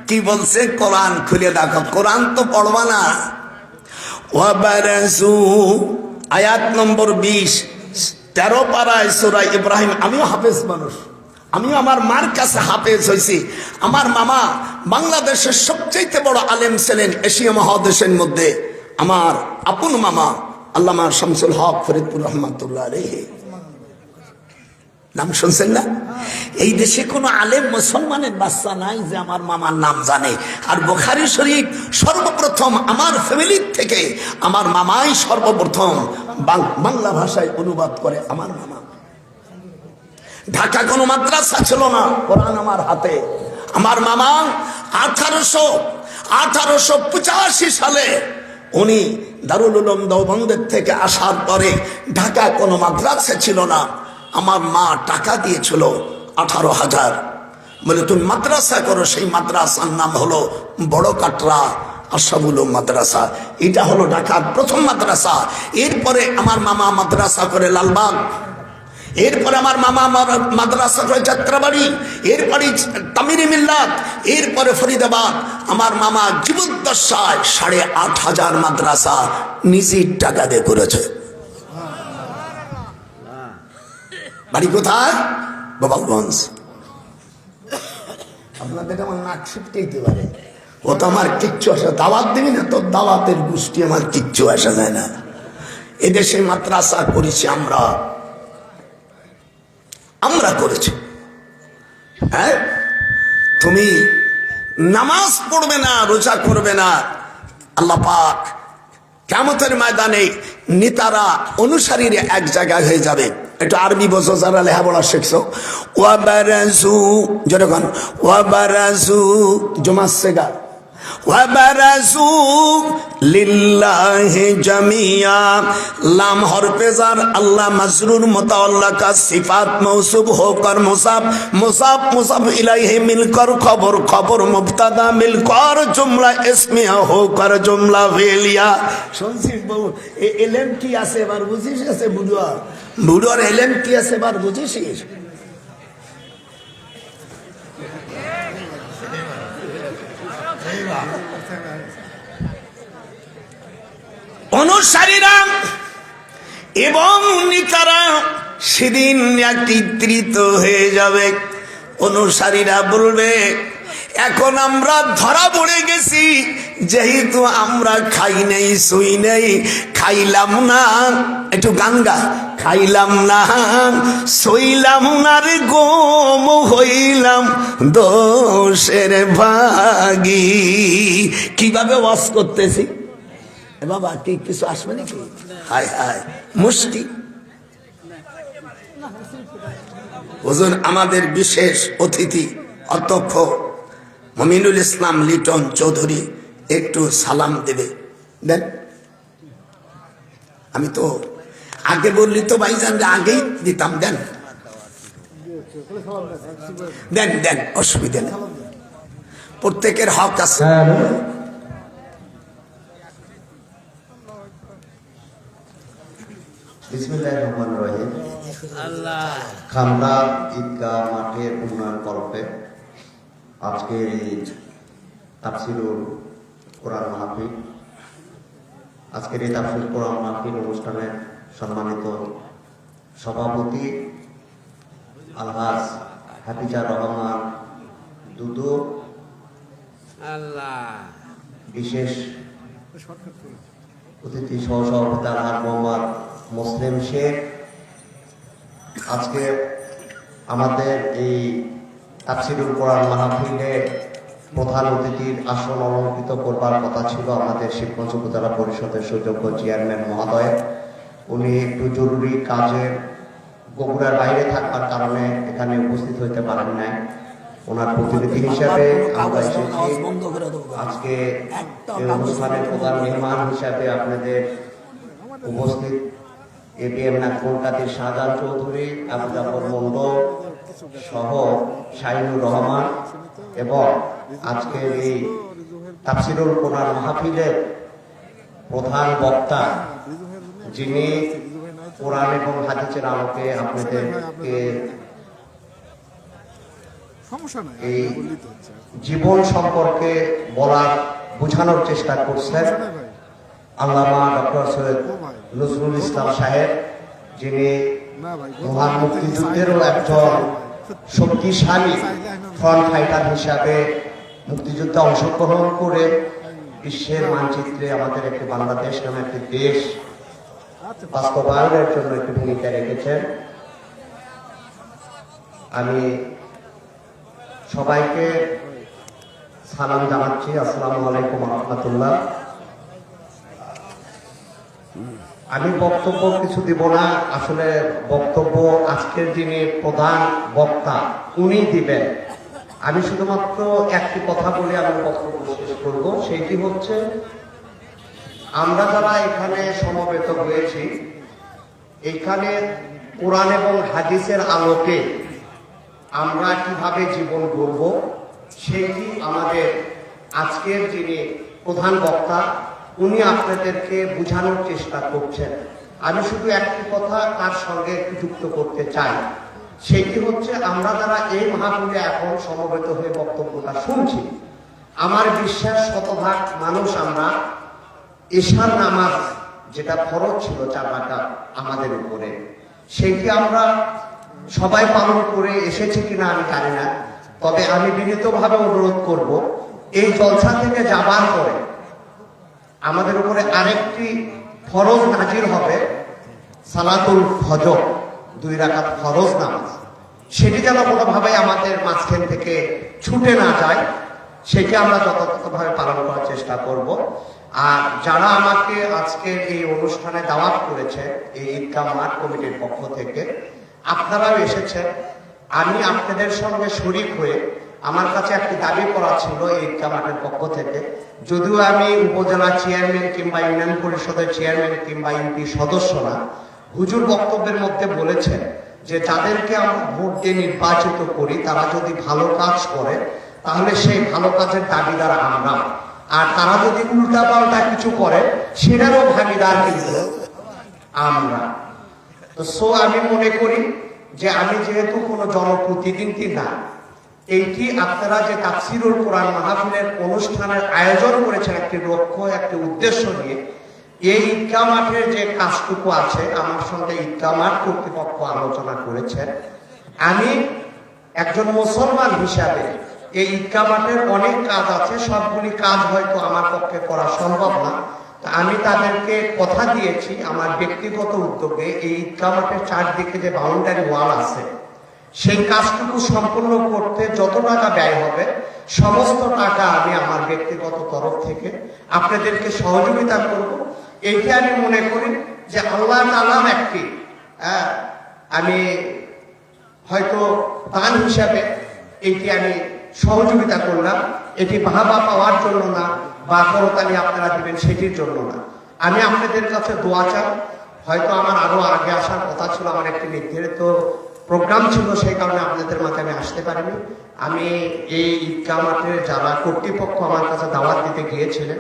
কি বলছে কোরআন খুলে দেখো, কোরআন তো পড়বা না। ওয়াবারাজু আয়াত নম্বর 20, 13 পারায় সূরা ইব্রাহিম। আমিও হাফেজ মানুষ, আমিও আমার মার কাছে হাফেজ হয়েছি। আমার মামা বাংলাদেশের সবচেয়ে বড় আলেম ছিলেন এশিয়া মহাদেশের মধ্যে। আমার আপন মামা আল্লামা শামসুল হক ফরিদপুর রহমাতুল্লাহ আলাইহি, নাম শুনছেন না? এই দেশে কোনো আলেম মুসলমানের বাচ্চা নাই যে আমার মামার নাম জানে। আর বুখারী শরীফ সর্বপ্রথম আমার ফ্যামিলির থেকে আমার মামাই সর্বপ্রথম বাংলা ভাষায় অনুবাদ করে। আমার মামা, ঢাকা কোনো মাদ্রাসা ছিল না, কোরআন আমার হাতে। আমার মামা 1885 সালে উনি দারুল উলুম দেওবন্দের থেকে আসার পরে ঢাকা কোনো মাদ্রাসা ছিল না। আমার মা টাকা দিয়েছিল 18,000, বলে তুমি মাদ্রাসা করো। সেই মাদ্রাসার নাম হলো বড় কাটরা আশরাফুল মাদ্রাসা। এটা হলো ঢাকার প্রথম মাদ্রাসা। এরপরে আমার মামা মাদ্রাসা করে লালবাগ, এরপরে আমার মামা মাদ্রাসা যাত্রাবাড়ি, এরপরে তামিরি মিল্লাত, এরপরে ফরিদাবাদ। আমার মামা জীবদ্দশায় 8,500 মাদ্রাসা নিজের টাকা দিয়ে করেছে। বাড়ি কোথায়? গোপালগঞ্জ। আপনাদের আমার নাক ছিটতে পারে, ও তো আমার কিচ্ছু আসে, দাওয়াত দিবি না তোর দাওয়াতের গোষ্ঠী আমার কিচ্ছু আসা যায় না। এদেশে মাদ্রাসা করেছি আমরা করেছি। হ্যাঁ, তুমি নামাজ পড়বে না, রোজা করবে না, আল্লাহ পাক কিয়ামতের ময়দানে নেতারা অনুসারীরা এক জায়গায় হয়ে যাবে। একটু আরবি বোঝো যারা লেখাপড়া শিখছো। ওয়াবারাজু, যেরকম ওয়াবারাজু জমাসেগা, ওয়াবারাজু লিল্লাহি জামিয়া। লাম হরফে জার, আল্লাহ মাজরুর মুতাআল্লিক কা সিফাত মৌসুফ হোকর মুসাফ, মুসাফ মুসাফ ইলাইহি মিলকর খবর, খবর মুবতাদা মিলকর জুমলা ইসমিয়া হোকর জুমলা ফেলিয়া। শুনছিস বউ এলেন কি আছে এবার বুঝিস? আছে বুড়ার বুড়ার এলেন কি আছে এবার বুঝিস? অনুসারীরা এবং নেতারা সেদিন একত্রিত হয়ে যাবে। অনুসারীরা বলবে, এখন আমরা ধরা পড়ে গেছি, যেহেতু আমরা খাই নেই, শুই নেই, খাইলাম না, একটু গান গা, খাইলাম না, সইলাম না রে গোম হইলাম দোষের ভাগী। কিভাবে ওয়াজ করতেছি এ বাবা, কি কিছু আসবে নাকি? হায় হায় মুশকিল। হুজুর আমাদের বিশেষ অতিথি অধ্যক্ষ মমিনুল ইসলাম লিটন চৌধুরী একটু সালাম দেবে, দেন। আমি তো আগে বললি তো ভাইজান, আগেই দিতাম, দেন দেন দেন, অসুবিধা নেই, প্রত্যেকের হক আছে। বিসমিল্লাহির রহমানির রহিম। খান্দা ঈদগাহ মাঠের উন্নয়ন কল্পে আজকের এই তাফসীরুল কোরআন মাহফিল, আজকের এই তাফসীরুল কোরআন মাহফিল অনুষ্ঠানের সম্মানিত সভাপতি আলহাজ হাফিজার রহমান দুদু, বিশেষ অতিথি সহসভাপতি আলহাজ মোহাম্মদ মুসলিম শেখ, আজকে আমাদের এই তাফসীরুল কোরআন মাহফিলে প্রধান অতিথির আসন অলঙ্কৃত করবার কথা ছিল আমাদের শিবগঞ্জ উপজেলা পরিষদের সুযোগ্য চেয়ারম্যান মহোদয়। উনি একটু জরুরি কাজে বগুড়ার বাইরে থাকার কারণে এখানে উপস্থিত হইতে পারেন নাই। ওনার প্রতিনিধি হিসাবে আমরা এসেছি। আজকে এই অনুষ্ঠানের প্রধান মেহমান হিসাবে আপনাদের উপস্থিত এবিএম নাজমুল কাদের শাহজাহান চৌধুরী, আবু জাফর মন্ডল সহ শাহিনুর রহমান, এবং আজকের এই তাফসীরুল কোরআন মাহফিলের প্রধান বক্তা, যিনি কোরআন এবং হাদিসের আলোকে আপনাদেরকে এই জীবন সম্পর্কে বলার বোঝানোর চেষ্টা করছেন, আল্লামা ডক্টর সৈয়দ নজরুল ইসলাম সাহেব, যিনি মহান মুক্তিযুদ্ধেরও একজন শক্তিশালী ফ্রন্ট ফাইটার হিসাবে মুক্তিযুদ্ধে অংশগ্রহণ করে বিশ্বের মানচিত্রে আমাদের একটি বাংলাদেশ নামে একটি দেশ বাস্তবায়নের জন্য একটি ভূমিকা রেখেছেন। আমি সবাইকে সালাম জানাচ্ছি, আসসালামু আলাইকুম ওয়া রাহমাতুল্লাহ। আমি বক্তব্য কিছু দিব না, আসলে বক্তব্য আজকের যিনি প্রধান বক্তা উনি দিবেন। আমি শুধুমাত্র একটি কথা বলে আমি বক্তব্য শেষ করব, সেইটি হচ্ছে আমরা যারা এখানে সমবেত হয়েছি, এখানে কোরআন এবং হাদিসের আলোকে আমরা কিভাবে জীবন গড়ব সেটি আমাদের আজকের যিনি প্রধান বক্তা উনি আপনাদেরকে বোঝানোর চেষ্টা করছেন। আমি শুধু একটি কথা তার সঙ্গে একটু যুক্ত করতে চাই, সেটি হচ্ছে আমরা যারা এই মাহফিলে এখন সমবেত হয়ে বক্তব্যটা শুনছি, আমার বিশ্বাস শতভাগ মানুষ আমরা ঈশার নামাজ যেটা ফরজ ছিল 4 রাকাত আমাদের উপরে, সেটি আমরা সবাই পালন করে এসেছি কিনা আমি জানি না। তবে আমি বিনীতভাবে অনুরোধ করব, এই জলসা থেকে যাবার পরে আমাদের উপরে আরেকটি ফরজ নাজির হবে, সালাতুল ফজর 2 রাকাত ফরজ নামাজ। সেটি যেন কোনোভাবে আমাদের মাঝখান থেকে ছুটে না যায়, সেটি আমরা যথাযথভাবে পালন করার চেষ্টা করব। আর যারা আমাকে আজকে এই অনুষ্ঠানে দাওয়াত করেছে এই ঈদগাহ মাঠ কমিটির পক্ষ থেকে, আপনারাও এসেছেন, আমি আপনাদের সঙ্গে শরীক হয়ে আমার কাছে একটি দাবি করা ছিল এই ঈদগাহ মাঠের পক্ষ থেকে। যদিও আমি উপজেলা চেয়ারম্যান কিংবা ইউনিয়ন পরিষদের চেয়ারম্যান কিংবা ইউপি সদস্য না, হুজুর বক্তব্যের মধ্যে বলেছেন যে যাদেরকে আমরা ভোট দিয়ে নির্বাচিত করি তারা যদি ভালো কাজ করে তাহলে সেই ভালো কাজের দাবিদার আমরা, আর তারা যদি উল্টাপাল্টা কিছু করে সেটারও ভাগিদার কিন্তু আমরা। তো আমি মনে করি যে আমি যেহেতু কোনো জনপ্রতিনিধি না, এইটি আপনারা যে তাফসীরুল কোরআন মাহফিলের অনুষ্ঠানের আয়োজন করেছেন একটি লক্ষ্য একটি উদ্দেশ্য নিয়ে, এই ঈদগাহ মাঠের যে কাজটুকু আছে আমার সঙ্গে ঈদগাহ মাঠ কর্তৃপক্ষ আলোচনা করেছেন। আমি একজন মুসলমান হিসাবে এই ঈদগাহ মাঠের অনেক কাজ আছে, সবগুলি কাজ হয়তো আমার পক্ষে করা সম্ভব না। আমি তাদেরকে কথা দিয়েছি আমার ব্যক্তিগত উদ্যোগে এই ঈদগাহ মাঠের চারদিকে যে বাউন্ডারি ওয়াল আছে সেই কাজটুকু সম্পূর্ণ করতে যত টাকা ব্যয় হবে সমস্ত টাকা আমি আমার ব্যক্তিগত তরফ থেকে আপনাদেরকে সহযোগিতা করব। এইটি আমি মনে করি যে আল্লাহ তাআলার একটি আমি হয়তো দান হিসাবে এইটি আমি সহযোগিতা করলাম। এটি বাহবা পাওয়ার জন্য না বা করতালি আপনারা দিবেন সেটির জন্য না। আমি আপনাদের কাছে দোয়া চাই। হয়তো আমার আরো আগে আসার কথা ছিল, আমার একটি নির্ধারিত প্রোগ্রাম ছিল, সেই কারণে আপনাদের মাঝে আমি আসতে পারিনি। আমি এই ঈদগাহ মাঠের যারা কর্তৃপক্ষ আমার কাছে দাওয়াত দিতে গিয়েছিলেন,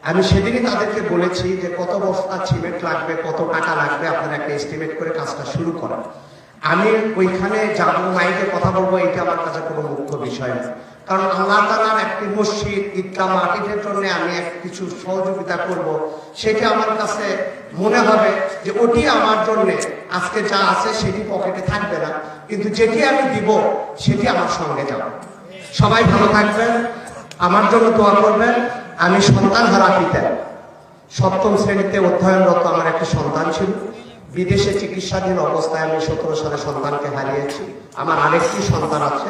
আমি সেদিনই তাদেরকে বলেছি যে কত বস্তা সিমেন্ট লাগবে, কত টাকা লাগবে, আপনারা একটা এস্টিমেট করে কাজটা শুরু করেন। আমি ওইখানে যাবো, মাইকে কথা বলবো, এটা আমার কাছে কোনো মুখ্য বিষয় না। কারণ আল্লাহ তাআলার একটি মসজিদ ঈদগাহ মাঠের জন্য আমি কিছু সহযোগিতা করব, সেটা আমার কাছে মনে হবে যে ওটি আমার জন্য আজকে যা আছে সেটি পকেটে থাকবে না, কিন্তু যেটি আমি দিব সেটি আমার সঙ্গে যাবে। সবাই ভালো থাকবেন, আমার জন্য দোয়া করবেন। আমি সন্তান হারা পিতা, 7ম শ্রেণীতে অধ্যয়নরত আমার একটা সন্তান ছিল। বিদেশে চিকিৎসাধীন অবস্থায় আমি 17 সালে সন্তানকে হারিয়েছি। আমার আরেকটি সন্তান আছে,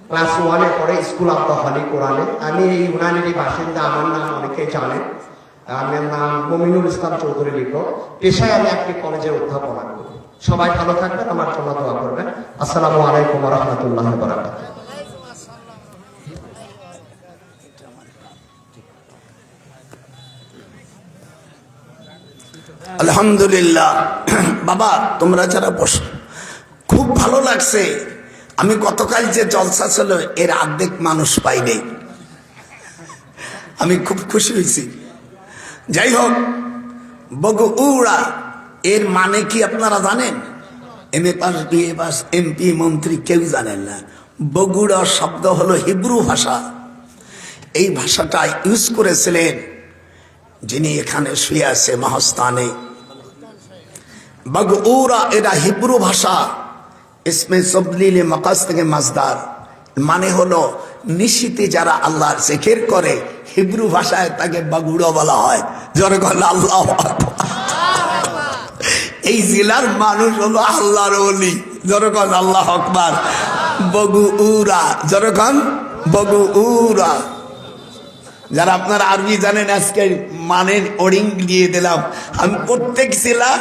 ক্লাস 1-এ পড়ে, স্কুল অফ দ্য হলি কোরআনে। আমি এই ইউনানিরই বাসিন্দা, আমার নাম অনেকেই জানেন। আমার নাম মমিনুল ইসলাম চৌধুরী লিখো। পেশায় আমি একটি কলেজে অধ্যাপনা করি। সবাই ভালো থাকবেন, আমার জন্য দোয়া করবেন। আসসালামু আলাইকুম ওয়া রাহমাতুল্লাহি ওয়া বারাকাতুহু। আলহামদুলিল্লাহ। বাবা তোমরা যারা বসো, খুব ভালো লাগছে। আমি গতকাল যে জলসা ছিল এর অর্ধেক মানুষ পাইনি, আমি খুব খুশি হয়েছি। যাই হোক, বগুড়া এর মানে কি আপনারা জানেন? MA pass, BA pass, MP, মন্ত্রী কেউ জানেন না। বগুড়া শব্দ হলো হিব্রু ভাষা। এই ভাষাটা ইউজ করেছিলেন যিনি এখানে শুয়ে আছে মহাস্থানে। বগুড়া এটা হিব্রু ভাষা, ইসমে তবদীলে মাকাস থেকে মাজদার, মানে হলো নিশিতে যারা আল্লাহর জিকির করে হিব্রু ভাষায় তাকে বগুড়া বলা হয়। জোরে বলেন আল্লাহু আকবার। এই জেলার মানুষ হলো আল্লাহর ওলি। জোরে বলেন আল্লাহু আকবার। বগুড়া, জোরে বলেন বগুড়া। যারা আপনারা আরবি জানেন আজকে মানের ওডিং দিয়ে দিলাম। আমি প্রত্যেক জেলা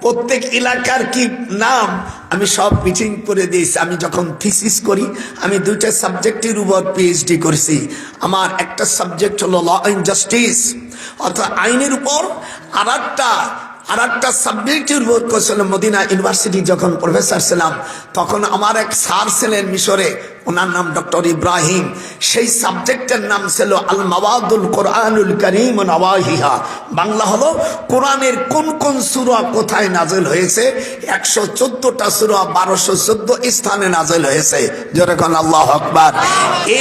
প্রত্যেক এলাকার কি নাম আমি সব মিটিং করে দিয়েছি। আমি যখন থিসিস করি আমি 2টা সাবজেক্টের উপর PhD করেছি। আমার একটা সাবজেক্ট হলো ল অ্যান্ড জাস্টিস, অর্থাৎ আইনের উপর। আর একটা সাবজেক্টের উপর করেছিলাম মদিনা ইউনিভার্সিটি। যখন প্রফেসর ছিলাম তখন আমার এক স্যার ছিলেন মিশরে, ওনার নাম ডক্টর ইব্রাহিম। সেই সাবজেক্টের নাম ছিল আল মাওয়াদুল কোরআনুল কারীম ওয়া নওয়াহিহা। বাংলা হলো কোরআনের কোন কোন সূরা কোথায় নাযিল হয়েছে। 114টা সূরা 1214 স্থানে নাযিল হয়েছে। জোরে কোন আল্লাহু আকবার।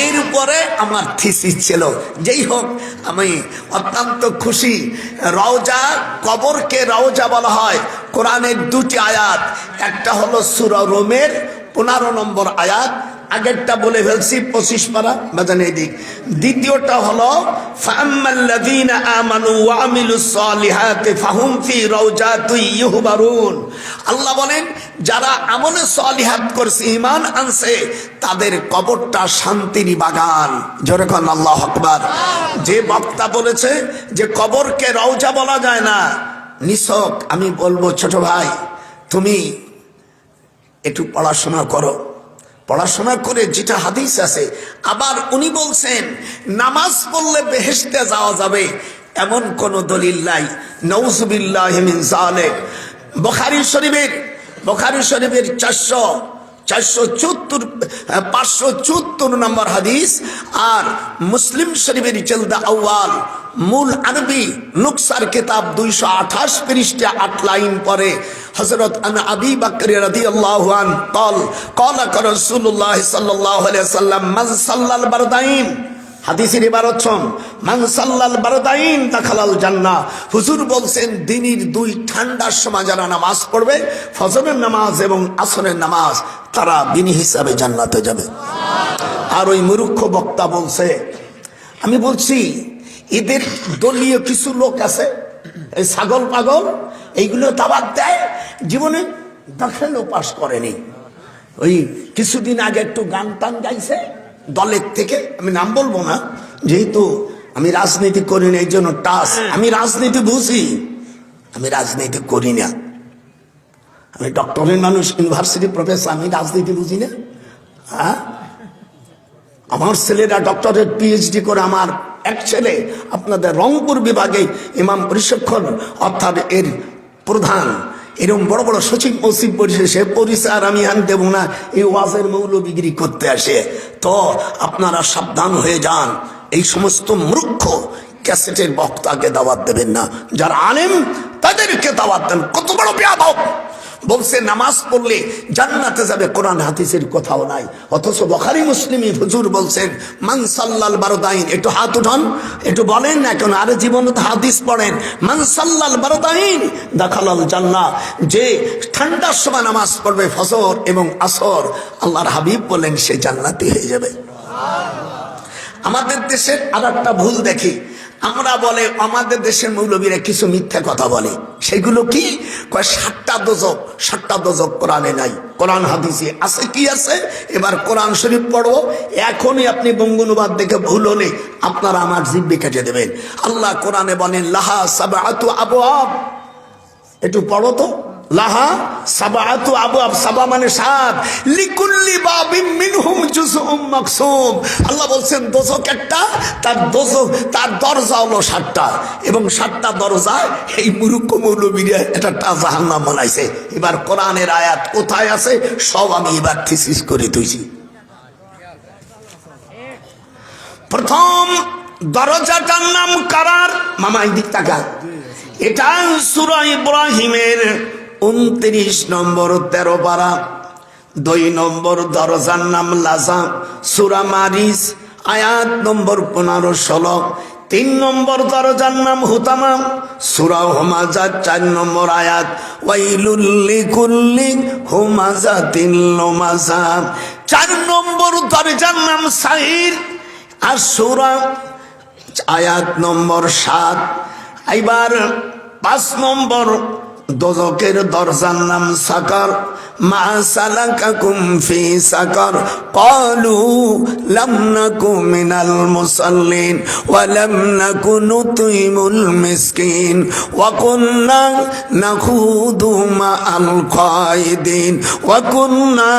এর উপরে আমার থিসিস ছিল। যেই হোক, আমি অত্যন্ত খুশি। রওজা, কবরকে রওজা বলা হয়। কোরআনের দুটি আয়াত, একটা হলো সূরা রুমের 15 নম্বর আয়াত, আগেরটা বলে ফেলছি 25 পারা বাজান এদিক। দ্বিতীয়টা হলো ফাআম্মাল্লাযীনা আমানু ওয়া আমিলুস সালিহাতি ফাহুম ফি রাওজাতি ইউহবারুন। আল্লাহ বলেন, যারা আমলে সালিহাত করছে, ঈমান আনছে, তাদের কবরটা শান্তির বাগান। জোরে কোন আল্লাহু আকবার। যে বক্তা বলেছে যে কবরকে রওজা বলা যায় না, নিছক আমি বলবো, ছোট ভাই, তুমি একটু পড়াশোনা করো। পড়াশোনা করে যেটা হাদিস আছে, আবার উনি বলছেন নামাজ পড়লে বেহেশতে যাওয়া যাবে, এমন কোন দলিল নাই। নাউযুবিল্লাহি মিন যালিক। বুখারী শরীফের 574 নম্বর হাদিস, আর মুসলিম শরীফের জলদা আউয়াল মূল আরবি নুকসার কিতাব 228 পৃষ্ঠা 8 লাইন পরে হযরত আবি বকর রাদিয়াল্লাহু আন قال রাসূলুল্লাহ সাল্লাল্লাহু আলাইহি ওয়াসাল্লাম মান সাল্লাল বারদাইন। হাদিসের ইবারত শোন, মান সাল্লাল বারদাইন দাখালাল জান্নাহ। হুজুর বলছেন, দিনের দুই ঠান্ডার সময় যারা নামাজ পড়বে, ফজরের নামাজ এবং আসরের নামাজ, তারা বিনি হিসাবে জান্নাতে যাবে। আর ওই মূর্খ বক্তা বলছে, আমি বলছি এদের দলীয় কিছু লোক আছে, এই ছাগল পাগল, এইগুলো দাওয়াত দেয়, জীবনে দাখিলও পাস করেনি। ওই কিছুদিন আগে একটু গান টান গাইছে দলের থেকে, আমি নাম বলবো না, যেহেতু আমি রাজনীতি করি না, এই জন্য টাস। আমি রাজনীতি বুঝি, আমি রাজনীতি করি না। আমি ডক্টরের মানুষ, ইউনিভার্সিটি প্রফেসর, আমি রাজনীতি বুঝি না। হ্যাঁ, আমার ছেলেরা ডক্টরেট পিএইচডি করে, আমার এক ছেলে আপনাদের রংপুর বিভাগে ইমাম পরিষদ অর্থাৎ এর প্রধান, এরকম বড় বড় সচিব মসজিদ পরিষদ, সে পরিচয় আর আমি আন দেব না, এই ওয়াজের মৌলবিগিরি করতে আসে। তো আপনারা সাবধান হয়ে যান, এই সমস্ত মূর্খ ক্যাসেটের বক্তাকে দাওয়াত দেবেন না, যারা আলেম তাদেরকে দাওয়াত দেন। কত বড় বেয়াদব! বলছে নামাজ পড়লে জান্নাতে যাবে, কোরআন হাদিসের কথাও নাই, অথচ বুখারী মুসলিমে হুজুর বলছেন মান সাল্লাল বারদাইন। একটু হাত উঠান, একটু বলেন না কেন, আরে জীবনে তো হাদিস পড়েন। মান সাল্লাল বারদাইন দাখালাল জান্নাহ। যে ঠান্ডার সময় নামাজ পড়বে, ফজর এবং আসর, আল্লাহর হাবিব বলেন সে জান্নাতি হয়ে যাবে। আমাদের দেশের আর একটা ভুল দেখি আমরা, বলে আমাদের দেশের মৌলবীরা কিছু মিথ্যা কথা বলে। সেগুলো কি? 7টা দোজক কোরআনে নাই, কোরআন হাদিসে আছে। কি আছে? এবার কোরআন শরীফ পড়বো, এখনই আপনি বঙ্গানুবাদ দেখে ভুল হলে আপনারা আমার জিহ্বা কেটে দেবেন। আল্লাহ কোরআনে বলেন লাহা সাবআতু আবওয়াব। একটু পড়ো তো, লাহা সাবআতু আবওয়াব। সাবা মানে 7, লিকুল্লি বাবিন মিনহুম জুজউম মাকসুম। আল্লাহ বলছেন দোজক একটা, তার দরজা হলো 7টা, এবং 7টা দরজা এই মূর্খ মৌলবীরা একটা জাহান্নাম বানাইছে। এবার কোরআনের আয়াত কোথায় আছে সব আমি এবার থিসিস করে তুইছি। প্রথম দরজাটার নাম কারার। মামা এই দিক তাকা, এটা সূরা ইব্রাহিমের 29 নম্বর 13 পারা। 2 নম্বর দরজার নাম লাজা, সূরা মারিস আয়াত নম্বর 15-16। 3 নম্বর দরজার নাম হুতামা, সূরা হুমাজা 4 নম্বর আয়াত। ওয়াইলুল লিকুল্লি হুমাজাতিন লুমাজা। 4 নম্বর দরজার নাম সাইর, আর সূরা আয়াত নম্বর 7। এবার 5 নম্বর দোজকের দরজার নাম সাকার। মা সালাকাকুম ফি সাকার, ক্বালু লাম নাকু মিনাল মুসাল্লিন ওয়া লাম নাকু নুতইমুল মিসকিন ওয়া কুন্না নাখুদু মা'আল খায়দিন ওয়া কুন্না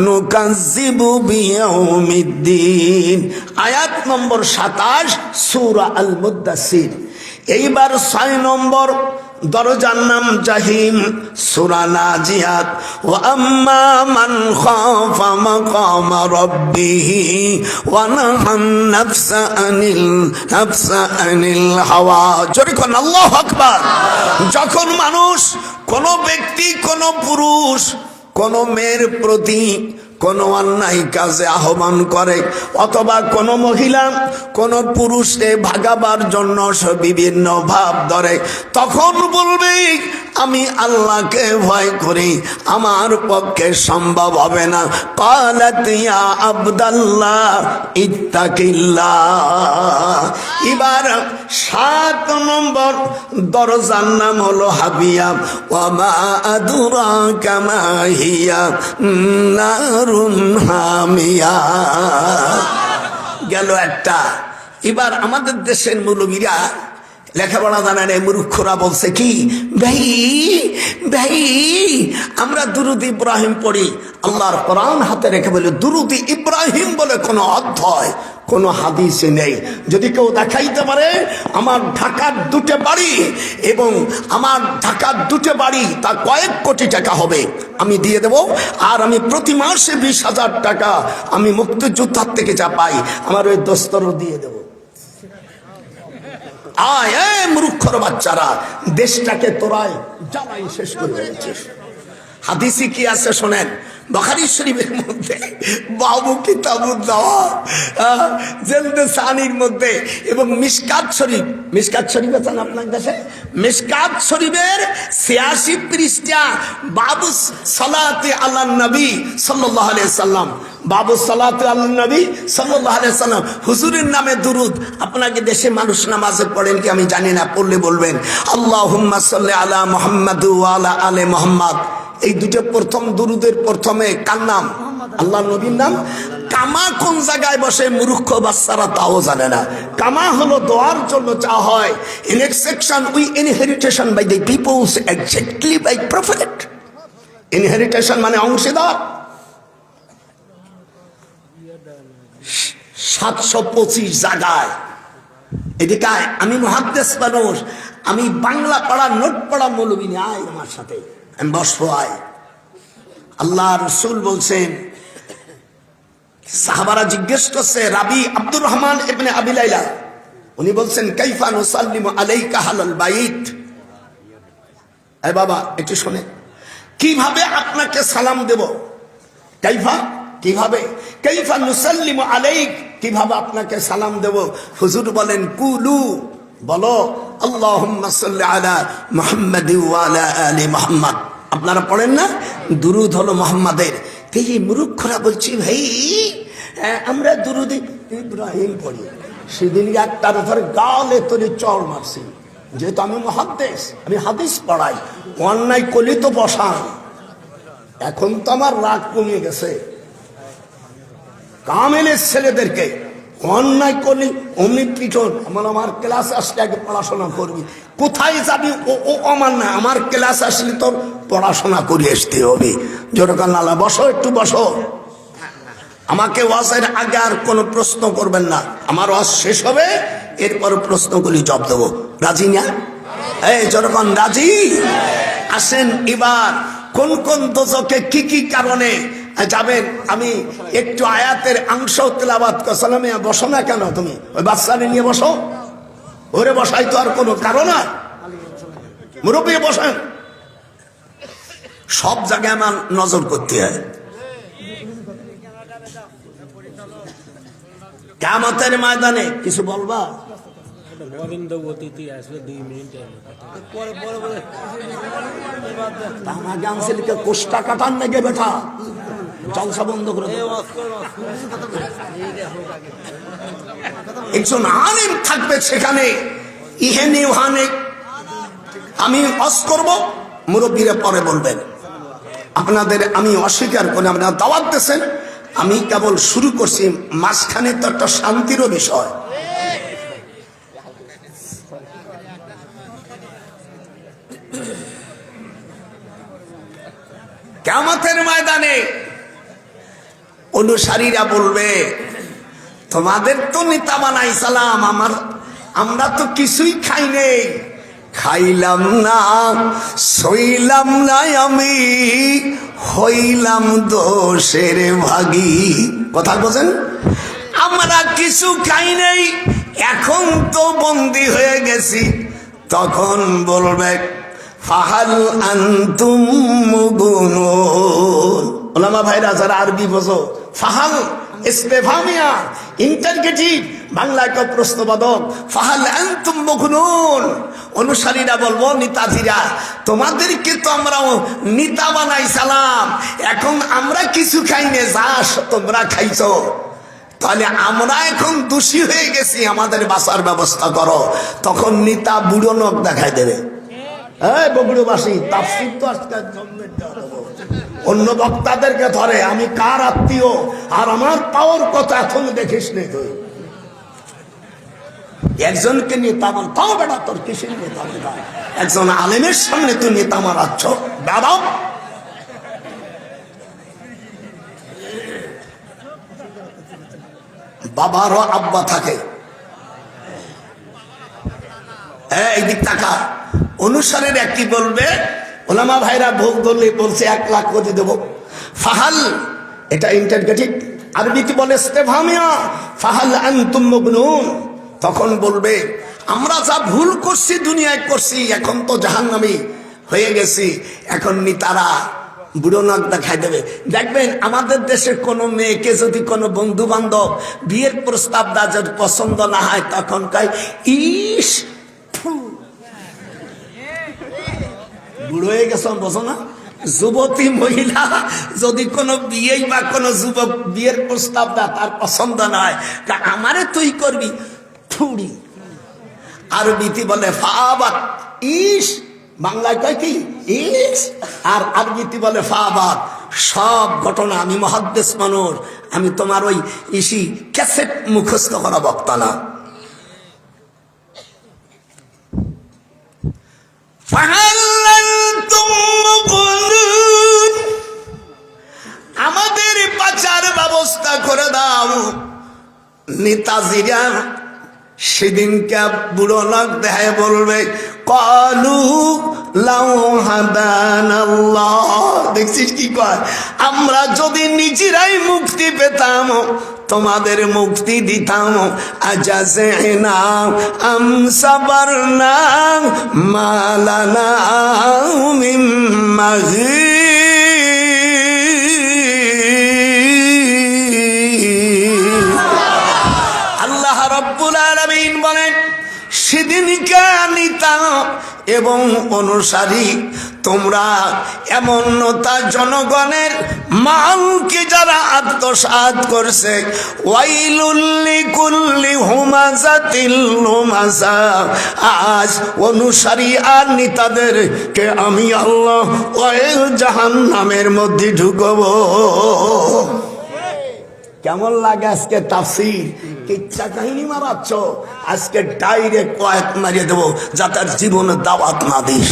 নুকাজ্জিবু বিয়াউমিদ্দিন। আয়াত নম্বর 27 সূরা আল মুদ্দাসির। এইবার 6 নম্বর দরজার নাম জাহিম, সূরা নাজিয়াত। ওয়া আম্মা মান খাফা মাকাম রাব্বিহি ওয়া নাহান নাফসা আনিল হাওয়া। জোরে কোন আল্লাহু আকবার। যখন মানুষ, কোন ব্যক্তি, কোন পুরুষ কোন মেয়ের প্রতি কোন অন্যায় কাজে আহ্বান করে, অথবা কোন মহিলা কোন পুরুষে ভাগাবার জন্য বিভিন্ন ভাব ধরে, তখন বলবে আমি আল্লাহকে ভয় করি, আমার পক্ষে সম্ভব হবে না। ক্বালাত ইয়া আবদাল্লাহ ইত্তাকিল্লাহ। এবার 7 নম্বর দরজার নাম হলো হাবিয়া। ওয়া মা আদরাকা মা হিয়া নারুন হামিয়া। গেল একটা। এবার আমাদের দেশের মুলুবীরা লেখাপড়া জানে না, মূর্খরা বলছে কি, ভাই ভাই আমরা দুরুদ ইব্রাহিম পড়ি। আল্লাহর কোরআন হাতে রেখে বলে দুরুদ ইব্রাহিম বলে কোনো অধ্যায়, কোনো হাদিসে নেই। যদি কেউ দেখাইতে পারে আমার ঢাকার 2টে বাড়ি এবং আমার ঢাকার 2টে বাড়ি তা কয়েক কোটি টাকা হবে, আমি দিয়ে দেব। আর আমি প্রতি মাসে 20,000 টাকা আমি মুক্তিযোদ্ধার থেকে যা পাই আমার ওই দস্তরও দিয়ে দেব। আয় মূর্খর বাচ্চারা, দেশটাকে তোরাই জ্বালাই শেষ করে দিয়েছিস। হাদিসে কি আছে শোনেন, বুখারী শরীফের মধ্যে বাবু কিতাবুদ দাওয়াত জেলদে সানির মধ্যে এবং মিশকাত শরীফ, মিশকাত শরীফ আছেন আপনার দেশে, মিশকাত শরীফের 86 পৃষ্ঠা বাবু সালাতে আলান নবী সাল্লাল্লাহু আলাইহি সাল্লাম, বাবু সালাতে আলান নবী সাল্লাল্লাহু আলাইহি সাল্লাম, হুজুরের নামে দুরুদ। আপনাকে দেশে মানুষ নামাজে পড়েন কি আমি জানি না, পড়লে বলবেন আল্লাহুম্মা সাল্লি আলা মুহাম্মাদ ওয়া আলা আলি মুহাম্মাদ। এই দুটো প্রথম দুরুদের প্রথমে কার নাম? আল্লাহ নবীর নাম। কামা কোন জায়গায় বসে মূর্খ বাচ্চারা তাও জানে না। কামা হলো দোয়ার জন্য চা হয়। In exception we inheritance by the peoples exactly by prophet. Inheritance মানে অংশীদার। 725 জায়গায় এদিকে আয়। আমি মুহাদ্দিস মানুষ, আমি বাংলা পড়া নোট পড়া মৌলবী নিয়ে আয় আমার সাথে, আমি বসবো আয়। আল্লাহ রসুল বলছেন, সাহাবারা জিজ্ঞেস করছে রাবি আব্দুর রহমান ইবনে আবি লাইলা, উনি বলছেন কাইফা নুসাল্লিমু আলাইকা হালাল বাইত। এই বাবা একটু শুনে, কিভাবে আপনাকে সালাম দেব? কাইফা কিভাবে, কাইফা নুসাল্লিমু আলাইক কিভাবে আপনাকে সালাম দেব? হুজুর বলেন কুলু বলো আল্লাহুম্মা সাল্লি আলা মুহাম্মাদ ওয়া আলা আলি মুহাম্মাদ। আপনারা পড়েন না দুরুদ হলো মুহাম্মাদের। এই মূর্খরা বলছি ভাই আমরা দুরুদ ইব্রাহিম পড়ি। সেদিন একটার উপরে গালে তরি চড় মারছি, যেহেতু আমি মুহাদ্দিস, আমি হাদিস পড়াই, অন্যায় কলি তো বসান। এখন তো আমার রাগ কমে গেছে। কামেলের ছেলেদেরকে অন্যায় করলি অমনি পিঠন, আমার ক্লাস আসলে আগে পড়াশোনা করবি। কোথায় যাবি ও আমার না, আমার ক্লাস আসলে তোর পড়াশোনা করে আসতে হবে। জোরকান নালা বসো, একটু বসো। আমাকে ওয়াজের আগে আর কোনো প্রশ্ন করবেন না, আমার ওয়াজ শেষ হবে এরপর প্রশ্নগুলি জবাব দেবো। রাজি না? এই জোরকান রাজি? আসেন এবার কোন কোন দোজকে কি কি কারণে যাবেন আমি একটু আয়াতের অংশ তেলাওয়াত করলাম। বসো না কেন তুমি? ওই বাচ্চারে নিয়ে বসো, ওরে বসাই তো আর কোনো কারণ না, মুরব্বী বসেন। সব জায়গায় আমার নজর করতে হয়। কিয়ামতের ময়দানে কিছু বলবা? কোষ্টা কাটার নাকি বেটা, জলসা বন্ধ করে একজন আলেম থাকবে সেখানে, ইহেনে ওহানে আমি অস করব, মুরব্বীরা পরে বলবেন। আপনাদের আমি অস্বীকার করে আপনারা দাওয়াত দিয়েছেন, আমি কেবল শুরু করছি, মাঝখানে তো একটা শান্তিরও বিষয়। কিয়ামতের ময়দানে অনুসারীরা বলবে তোমাদের তো নেতা বানাইছিলাম, আমরা তো কিছুই খাই নেই, খাইলাম না সইলাম না আমি হইলাম দোষের ভাগী। কথা বলেন, আমরা কিছু খাই নাই, এখন তো বন্দী হয়ে গেছি। তখন বলবে ফাহাল আনতুম মুগুনুন। ওলামা ভাইরা যারা আরবি বোঝো, ফাহাল ইস্তেফামিয়া ইন্টারগেটিভ, বাংলায় কেউ প্রশ্নবোধক। ফাহাল আনতুম মুগুনুন, অনুসারীরা বলবো নেতাজিরা, তোমাদেরকে তো আমরা নেতা বানাই সালাম, এখন আমরা কিছু খাইনে, যা তোমরা খাইছো, তাহলে আমরা এখন দোষী হয়ে গেছি, আমাদের বাঁচার ব্যবস্থা করো। তখন নেতা বুড়ো নখ দেখাই দেবে, বগুড়োবাসী তাফসীর তো আজকে অন্য বক্তাদেরকে ধরে, আমি কার আত্মীয় আর আমার পাওয়ার কথা এখন দেখিস নি তুই। একজনকে নেতা মান, তাও বেটা তোর কিসের নেতা? একজন আলেমের সামনে তুই নেতা মারাচ্ছ, দাদা। বাবারও আব্বা থাকে, এই দিক টাকা অনুসারের একটি বলবে, ওলামা ভাইরা ভোগ ধরলে বলছে 1 লাখ করে দেবো। ফাহাল, এটা ইন্টারগেটিভ, আরবিতে বলে ইস্তেফহামিয়া, ফাহাল আনতুম মুগনুন। তখন বলবে আমরা যা ভুল করছি দুনিয়ায় করছি, এখন তো জাহান্নামী হয়ে গেছি, এখন নেতারা বুড়ো নাক দেখাই দেবে। দেখবেন আমাদের দেশের কোনো মেয়েকে যদি কোনো বন্ধু বান্ধব বিয়ের প্রস্তাব দেয়, যদি পছন্দ না হয়, তখন কয় ইস বুড়ো হয়ে গেছ, বোঝো না? যুবতী মহিলা যদি কোনো বিয়েই বা কোনো যুবক বিয়ের প্রস্তাব দেয়, তার পছন্দ নয়, তা আমারে তুই করবি থুড়ি। আরবিতে বলে ফাবাত ইস, বাংলায় কয় কি ইস, আর আরবিতে বলে ফাবাত। সব ঘটনা, আমি মুহাদ্দিস মানুষ, আমি তোমার ওই ইসি ক্যাসেট মুখস্থ করা বক্তা না। আমাদের বাঁচার ব্যবস্থা করে দাও। নেতাজিরা সেদিনকে বুড়ো লোক দেখায় বলবে কালু লাউ হাদানাল্লাহ। দেখছিস কি কয়, আমরা যদি নিজেরাই মুক্তি পেতাম, তোমাদের মুক্তি দিতাম। আজাজেনা আম সাবারনা মালানা মিন মাগীস। আল্লাহ রাব্বুল আলামিন বলেন, সেদিনকে নিতা এবং অনুসারী তোমরা এমন নেতা জনগণের মালকে যারা আত্মসাৎ করছে, ওয়াইলুল লিকুল্লি হুমাযাতিল লুমাযা। আজ অনুসারী আর নেতাদেরকে আমি আল্লাহ ওয়াইল জাহান্নামের মধ্যে ঢুকবো। কেমন লাগে আজকে তাফসীর? কিচ্ছা কাহিনী মারাচ্ছ, আজকে ডাইরেক্ট কয়েক মারিয়ে দেবো, যাতে জীবনে দাওয়াত না দিস।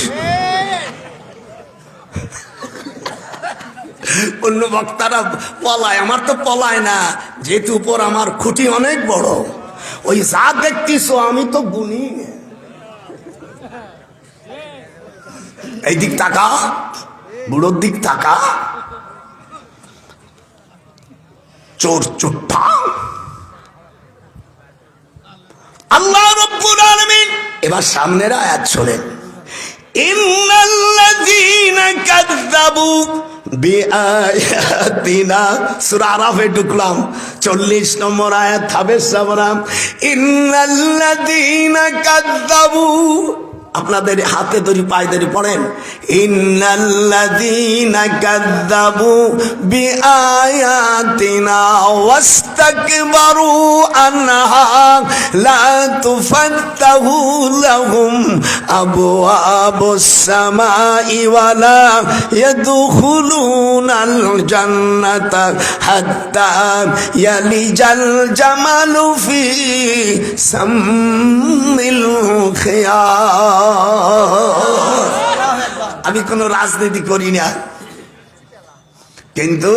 অন্য বক্তারা পলায়, আমার তো পলায় না, যেহেতু উপর আমার খুঁটি অনেক বড়। ওই যা দেখতিস আমি তো গুনি। এই দিক তাকা, বুড়োর দিক তাকা, চোর চুপ্পা। আল্লাহ রাব্বুল আলামিন এবার সামনের আয়াত শোনেন, ইন্নাল্লাযীনা কাযযাবু বিআয়াতিনা। সূরা আরাফে ঢুকলাম, 40 নম্বর আয়াত হবে সাবরাম। ইন্নাল্লাযীনা কাযযাবু, আপনাদের হাতে ধরি পায়ে ধরি পড়েন, ইন্নাল্লাযীনা কাযযাবু বিআয়াতিনা ওয়াস্তাকবারু আনহা লা তুফাত্তাহু লাহুম আবওয়াবুস সামাই ওয়া লা ইয়াদখুলুনাল জান্নাতা হাত্তা ইয়ালিজাল জামালু ফি সাম্মিল খিয়ার। আমি কোনো রাজনীতি করি না, কিন্তু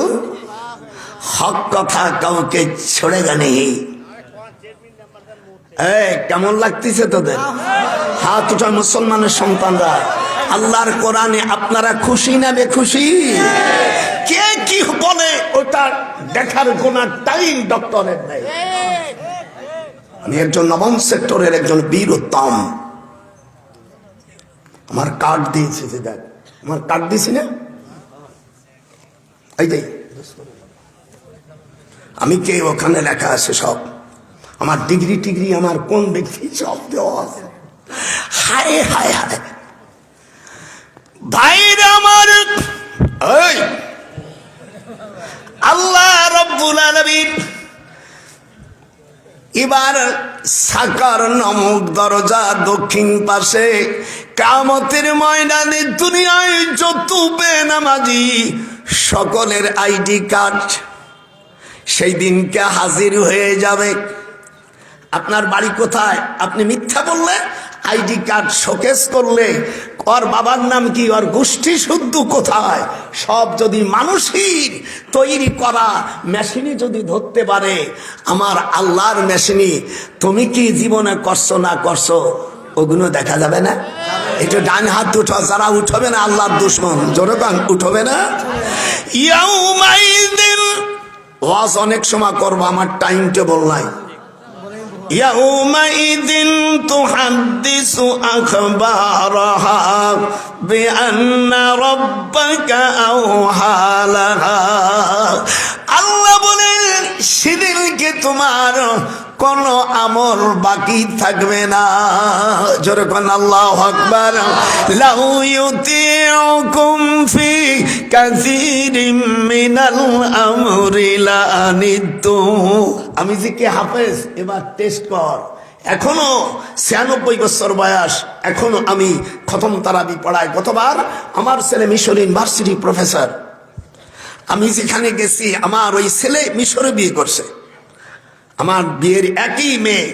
হক কথা কাউকে ছোড়েগা নেই। কেমন লাগতেছে তোদের? হাত উঠা মুসলমানের সন্তানরা, আল্লাহর কোরআনে আপনারা খুশি না বেখুশি? কে কি বলে ওটা দেখার কোন টাইম ডক্টরের নেই। আমি একজন নবম সেক্টরের একজন বীর উত্তম, আমার কার্ড দিয়েছে, যে দেখ আমার কার্ড দিয়েছি না, এই যে আমি কে, ওখানে লেখা আছে সব, আমার ডিগ্রি টিগ্রি আমার কোন ব্যক্তি সব দেওয়া আছে। হায় হায় হায় ভাইরা আমার, ওই আল্লাহ রব্বুল আলামিন এবার সাকার নামক দরজা দক্ষিণ পাশে কিয়ামতের ময়দানে দুনিয়ায় যত বেনামাজি সকলের আইডি কার্ড সেই দিনকে হাজির হয়ে যাবে। আপনার বাড়ি কোথায়? আপনি মিথ্যা বললে আইডি কার্ড শোকেস করলে ওর বাবার নাম কি, ওর গোষ্ঠী শুদ্ধ কোথায়, সব যদি মানুষই তৈরি করা মেশিনই যদি ধরতে পারে, আমার আল্লাহর মেশিনই তুমি কি জীবনে করছো না করছো ওগুলো দেখা যাবে না? একটু ডান হাত উঠো, যারা উঠবে না আল্লাহর দুশ্মন, জোরে গান উঠবে না। ইয়াউমাইদিন ওয়াজ অনেক সময় করবো, আমার টাইম টেবল নাই। ইয়াউমাইদিন তুহাদ্দিসু আখবারাহা বিআন্না রাব্বাকা আওহা লাহা। আল্লাহ বলেন সেদিনকে তোমার কোন আমল বাকি থাকবে না। জোরে কোন আল্লাহু আকবার। লাউ ইউতিউকুম ফি কাসীরিম মিনাল আমরি লানিতু। আমি যে কে হাফেজ, এবার টেস্ট কর। এখনো 96 বছর বয়স, এখনো আমি খতম তারাবি পড়াই। গতবার আমার ছেলে মিশর ইউনিভার্সিটি প্রফেসর, আমি যেখানে গেছি আমার ওই ছেলে মিশরে বিয়ে করছে। আমার বিয়ের একই মেয়ে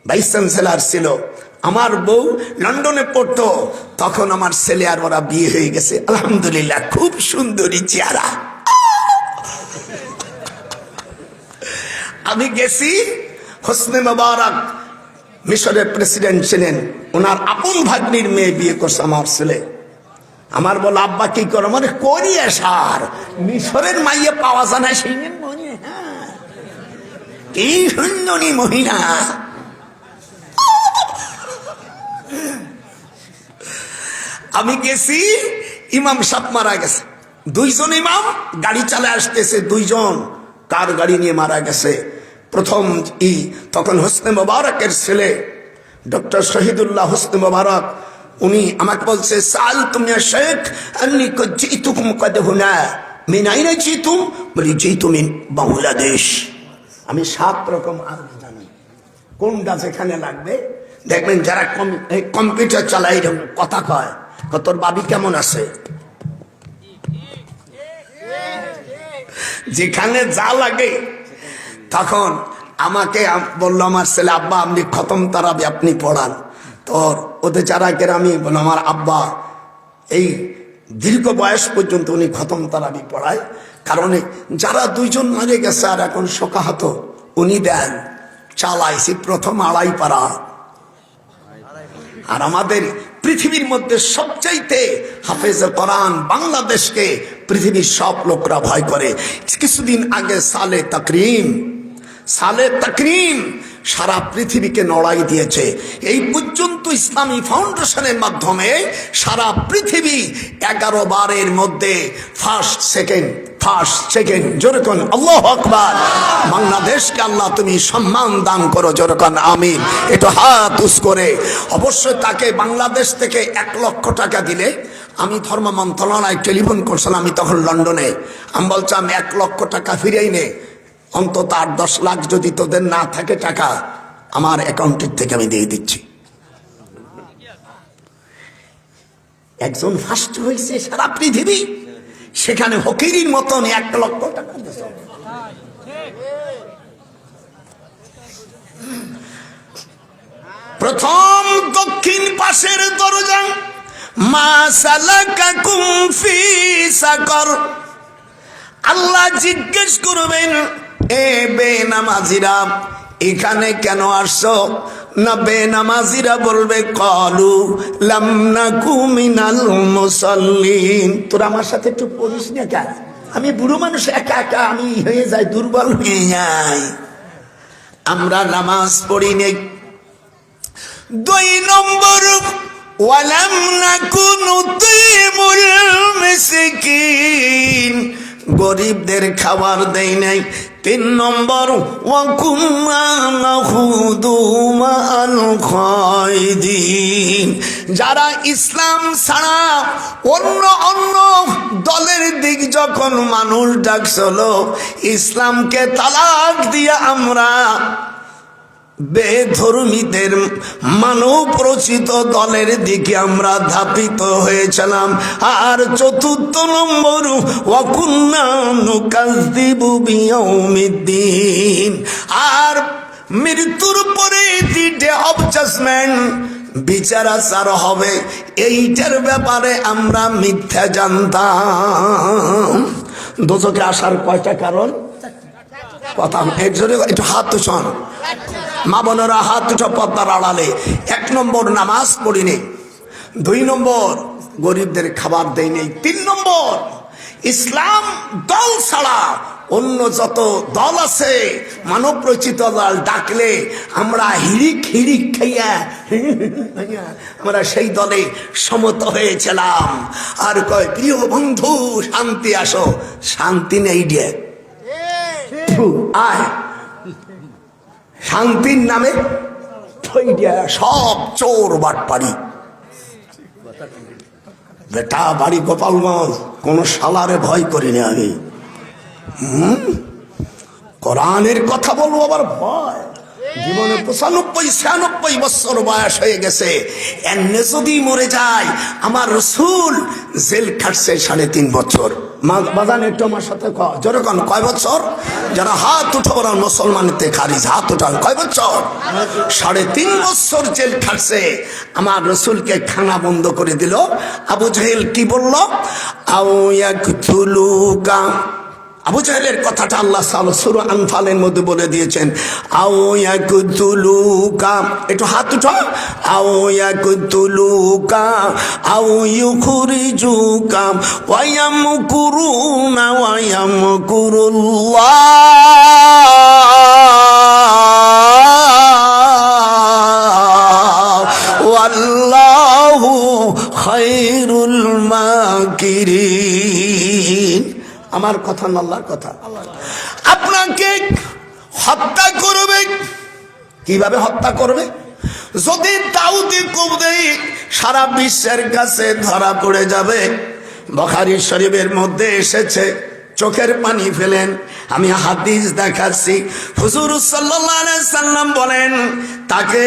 ভাইস চ্যান্সেলর ছিল, আমার বউ লন্ডনে পড়তো, তখন আমার ছেলে আর ওরা বিয়ে হয়ে গেছে। আলহামদুলিল্লাহ, খুব সুন্দরী চেহারা। আমি গেছি, হোসনে মোবারক মিশরের প্রেসিডেন্ট ছিলেন, ওনার আপন ভাগ্নির মেয়ে বিয়ে করছে আমার ছেলে। আমার বল আব্বা কি করো, মানে করিয়া সার মিশরের মাইয়ে পাওয়া যায় না, সেই মনে কি সুন্দরী মহিলা। আমি গেছি, ইমাম সাহেব মারা গেছে, দুইজন ইমাম গাড়ি চালায় আসতেছে, দুইজন কার গাড়ি নিয়ে মারা গেছে। প্রথম তখন হোসনে মোবারকের ছেলে ডক্টর শহীদুল্লাহ হোসনে মোবারক, উনি আমাকে বলছে সাল তুমি শেখ আন্নি জিতুকুম কদহুনা মিন আইনা জিতুম, বলি জিতু মিন বাংলাদেশ। আমি 7 রকম আরবি জানি, কোনটা যেখানে লাগবে দেখবেন। যারা কম্পিউটার চালায় কথা কয়, তোর বাবি কেমন আছে, যেখানে যা লাগে। তখন আমাকে বললো আমার ছেলে, আব্বা আপনি খতম তারাবি আপনি পড়ান। তোর ওদের যারা গ্রামে বললো আমার আব্বা এই দীর্ঘ বয়স পর্যন্ত উনি খতম তারাবি পড়ায়, কারণ যারা দুইজন মারে গেছে আর এখন শোকাহত উনি দেন চালাইছি প্রথম 2.5 পারা। আর আমাদের পৃথিবীর মধ্যে সবচাইতে হাফেজে কোরআন বাংলাদেশকে পৃথিবীর সব লোকরা ভয় করে। কিছুদিন আগে সালে তাকরিম সারা পৃথিবীকে নড়াই দিয়েছে। এই পর্যন্ত ইসলামী ফাউন্ডেশনের মাধ্যমে সারা পৃথিবী 11 বারের মধ্যে ফার্স্ট সেকেন্ড জোরে কোন আল্লাহু আকবার। বাংলাদেশকে আল্লাহ তুমি সম্মান দান করো, জোরে কোন আমিন। একটু হাত উঁচ করে অবশ্যই তাকে বাংলাদেশ থেকে 1 লক্ষ টাকা দিলে, আমি ধর্ম মন্ত্রণালয়ে টেলিফোন করছিলাম, আমি তখন লন্ডনে, আমি বলছিলাম 1 লক্ষ টাকা ফিরেই নে, অন্তত 8-10 লাখ যদি তোদের না থাকে টাকা আমার অ্যাকাউন্টের থেকে আমি দিয়ে দিচ্ছি। একজন ফার্স্ট হয়েছে সারা পৃথিবী, সেখানে হকিরির মতন 1 লক্ষ টাকা দিয়েছে। প্রথম দক্ষিণ পাশের দরজা, মা সালাকাকুম ফি সাকর। আল্লাহ জিজ্ঞেস করবেন, এ বেনামাজিরা এখানে কেন আসছো? না বেনামাজিরা বলবে কলু লাম নাকু মিনাল মুসাল্লিন। তোরা আমার সাথে একটু পড়িস না কেন? আমি বুড়ো মানুষ, একা একা আমি হয়ে যাই, দুর্বল হয়ে যাই, আমরা নামাজ পড়ি নেই। 2 নম্বর ওয়ালাম নাকু নুতিমুল মিসকিন, গরিবদের খাবার দেই নাই। 3 নম্বর ওয়াকুন্না নাখুদু মা'আল খায়দিন, যারা ইসলাম ছাড়া অন্য দলের দিক যখন মানুষ ডাকছিল, ইসলামকে তালাক দিয়ে আমরা বেধর্মীদের মানব রচিত দলের দিকে আমরা ধাপিত হয়েছিলাম। আর 4 নম্বর ওয়াকুন্না নুকাযযিবু বিয়াউমিদ্দিন, আর মৃত্যুর পরে দি ডে অফ জাজমেন্ট, বিচার আচার হবে, এইটার ব্যাপারে আমরা মিথ্যা জানতাম। দোজখে আসার কয়টা কারণ? কথা একটু হাত শোন, মা বোনেরা হাত উঠা পদ্মার আড়ালে। 1 নম্বর নামাজ পড়িনি, 2 নম্বর গরিবদের খাবার দেয়নি, 3 নম্বর ইসলাম দল ছাড়া অন্য যত দল আছে মানব রচিত দল ডাকলে আমরা হিড়িক খাইয়া আমরা সেই দলে সমত হয়েছিলাম। আর কয় প্রিয় বন্ধু শান্তি আসো, শান্তি নেই ডে আয়, শান্তির নামে সব চোর বাটপাড়ি। বেটা বাড়ি গোপালগঞ্জ, কোন শালারে ভয় করিনি আমি। কোরআনের কথা বলবো আবার ভয়? জীবনে 95-96 বছর বয়স হয়ে গেছে, এমনি যদি মরে যায়। আমার রসুল জেল খাটছে 3.5 বছর। বাজান একটু আমার সাথে জোরে কন, কয় বছর? যারা হাত উঠো ওরা মুসলমানতে খারিজ, হাত উঠান, কয় বছর? 3.5 বছর জেল খাটছে। আমার রসুলকে খানা বন্ধ করে দিল। আবু জাহেল কি বলল? আউ ইয়াকতুলুকা, আবু জাহেলের কথাটা আল্লাহ সূরা আনফালের মধ্যে বলে দিয়েছেন। আউ ইয়াকতুলুকা, একটু হাত উঠো। আউ ইয়াকতুলুকা আউ ইউখরিজুকা ওয়া ইয়ামকুরুনা ওয়া ইয়ামকুরুল্লাহ ওয়াল্লাহু খায়রুল মাকিরিন। আমার কথা না আল্লাহর কথা। আপনাকে হত্যা করবে, কিভাবে হত্যা করবে? যদি দাউদি কুবদি সারা বিশ্বের কাছে ধরা পড়ে যাবে। বুখারী শরীফের মধ্যে এসেছে, চোখের পানি ফেলেন, আমি হাদিস দেখাচ্ছি। হুজুর সাল্লাল্লাহু আলাইহি সাল্লাম বলেন তাকে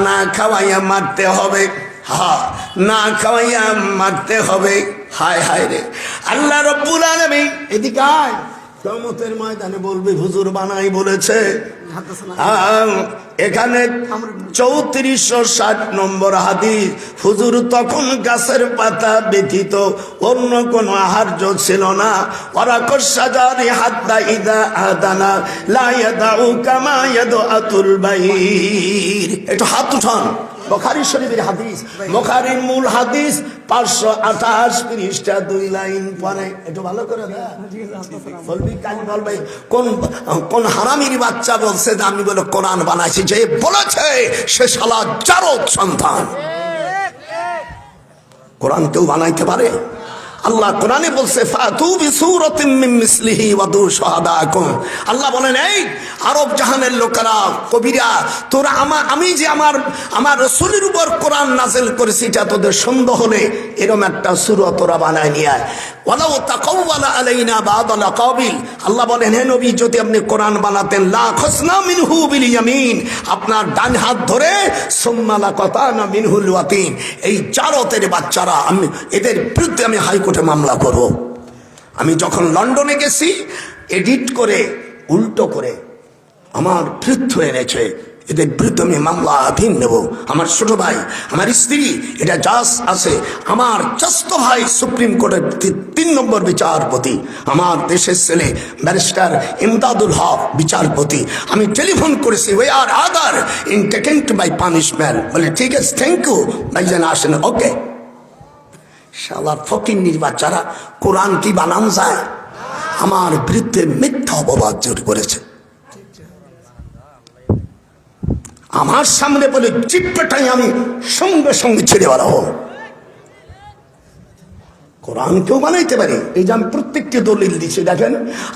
না খাওয়াইয়া মারতে হবে। না খাওয়াইয়া মারতে হবে। হায় হায় রে, আল্লাহ রাব্বুল আলামিন এদিকে আয়, কিয়ামতের ময়দানে বলবে হুজুর বানাই বলেছে। এখানে 3460 নম্বর হাদিস। হুজুর তখন গাছের পাতা ব্যতীত অন্য কোন আহার্য ছিল না। ওরা কসাজারি হাত্তা ইদা আদানা লা ইয়াদাউ কামা ইয়াদুল বাইর। একটু হাত উঠান। বুখারী শরীফের হাদিস, বুখারীর মূল হাদিস 528 পৃষ্ঠা 2 লাইন পরে। একটু ভালো করে বলবি, কাল বলবে কোন হারামির বাচ্চা বলছে যে আমি বলে কোরআন বানাইছি। যে বলেছে সে শালা জারদ সন্তান। কোরআন কেউ বানাইতে পারে? আল্লাহ কোরআনে বলছে ফাতু বিসূরাতিন মিন মিসলিহি ওয়াদু শুহাদাকুম। আল্লাহ বলেন এই আরব জাহানের লোকেরা, কবিরা, তোরা আমি যে আমার রাসূলের উপর কোরআন নাযিল করেছি এটা তোদের সন্দেহ হলে এরকম একটা সূরা তোরা বানায় নিয়ে আয়। ওয়ালাউ তাকাওয়ালা আলাইনা বা'দাল আকাবিল। আল্লাহ বলেন হে নবী যদি আপনি কোরআন বানাতেন লা খাসনা মিনহু বিল ইয়ামিন, আপনার ডান হাত ধরে সুম্মা লাকাতানা মিনহুল ওয়াতিন। এই জারতের বাচ্চারা, আমি এদের বিরুদ্ধে আমি হাইকোর্টে মামলা করব। আমি যখন লন্ডনে গেছি এডিট করে উল্টো করে আমার বিরুদ্ধে এনেছে এদের বিরুদ্ধে আমি মামলা আধীন নেব। আমার ছোট ভাই, আমার স্ত্রী, এটা জাজ আছে। আমার চাস্ত ভাই সুপ্রিম কোর্টের 3 নম্বর বিচারপতি, আমার দেশের ছেলে ব্যারিস্টার ইমদাদুল হক বিচারপতি। আমি টেলিফোন করেছি, ওই আর other in taken to by punishment. বলে ঠিক আছে, থ্যাংক ইউ ভাইজান, আসেন। ওকে। শালা ফকিন্নির বাচ্চারা কোরআন কি বানান যায়? আমার বিরুদ্ধে মিথ্যা অপবাদ জোর করেছে। আমার সামনে বলে জিপ্পাটাই আমি সঙ্গে সঙ্গে ছেড়ে বেড়াবো। কোরআন কেউ বানাইতে পারে? এই যে আমি প্রত্যেকটি দলিল দিচ্ছি, দেখেন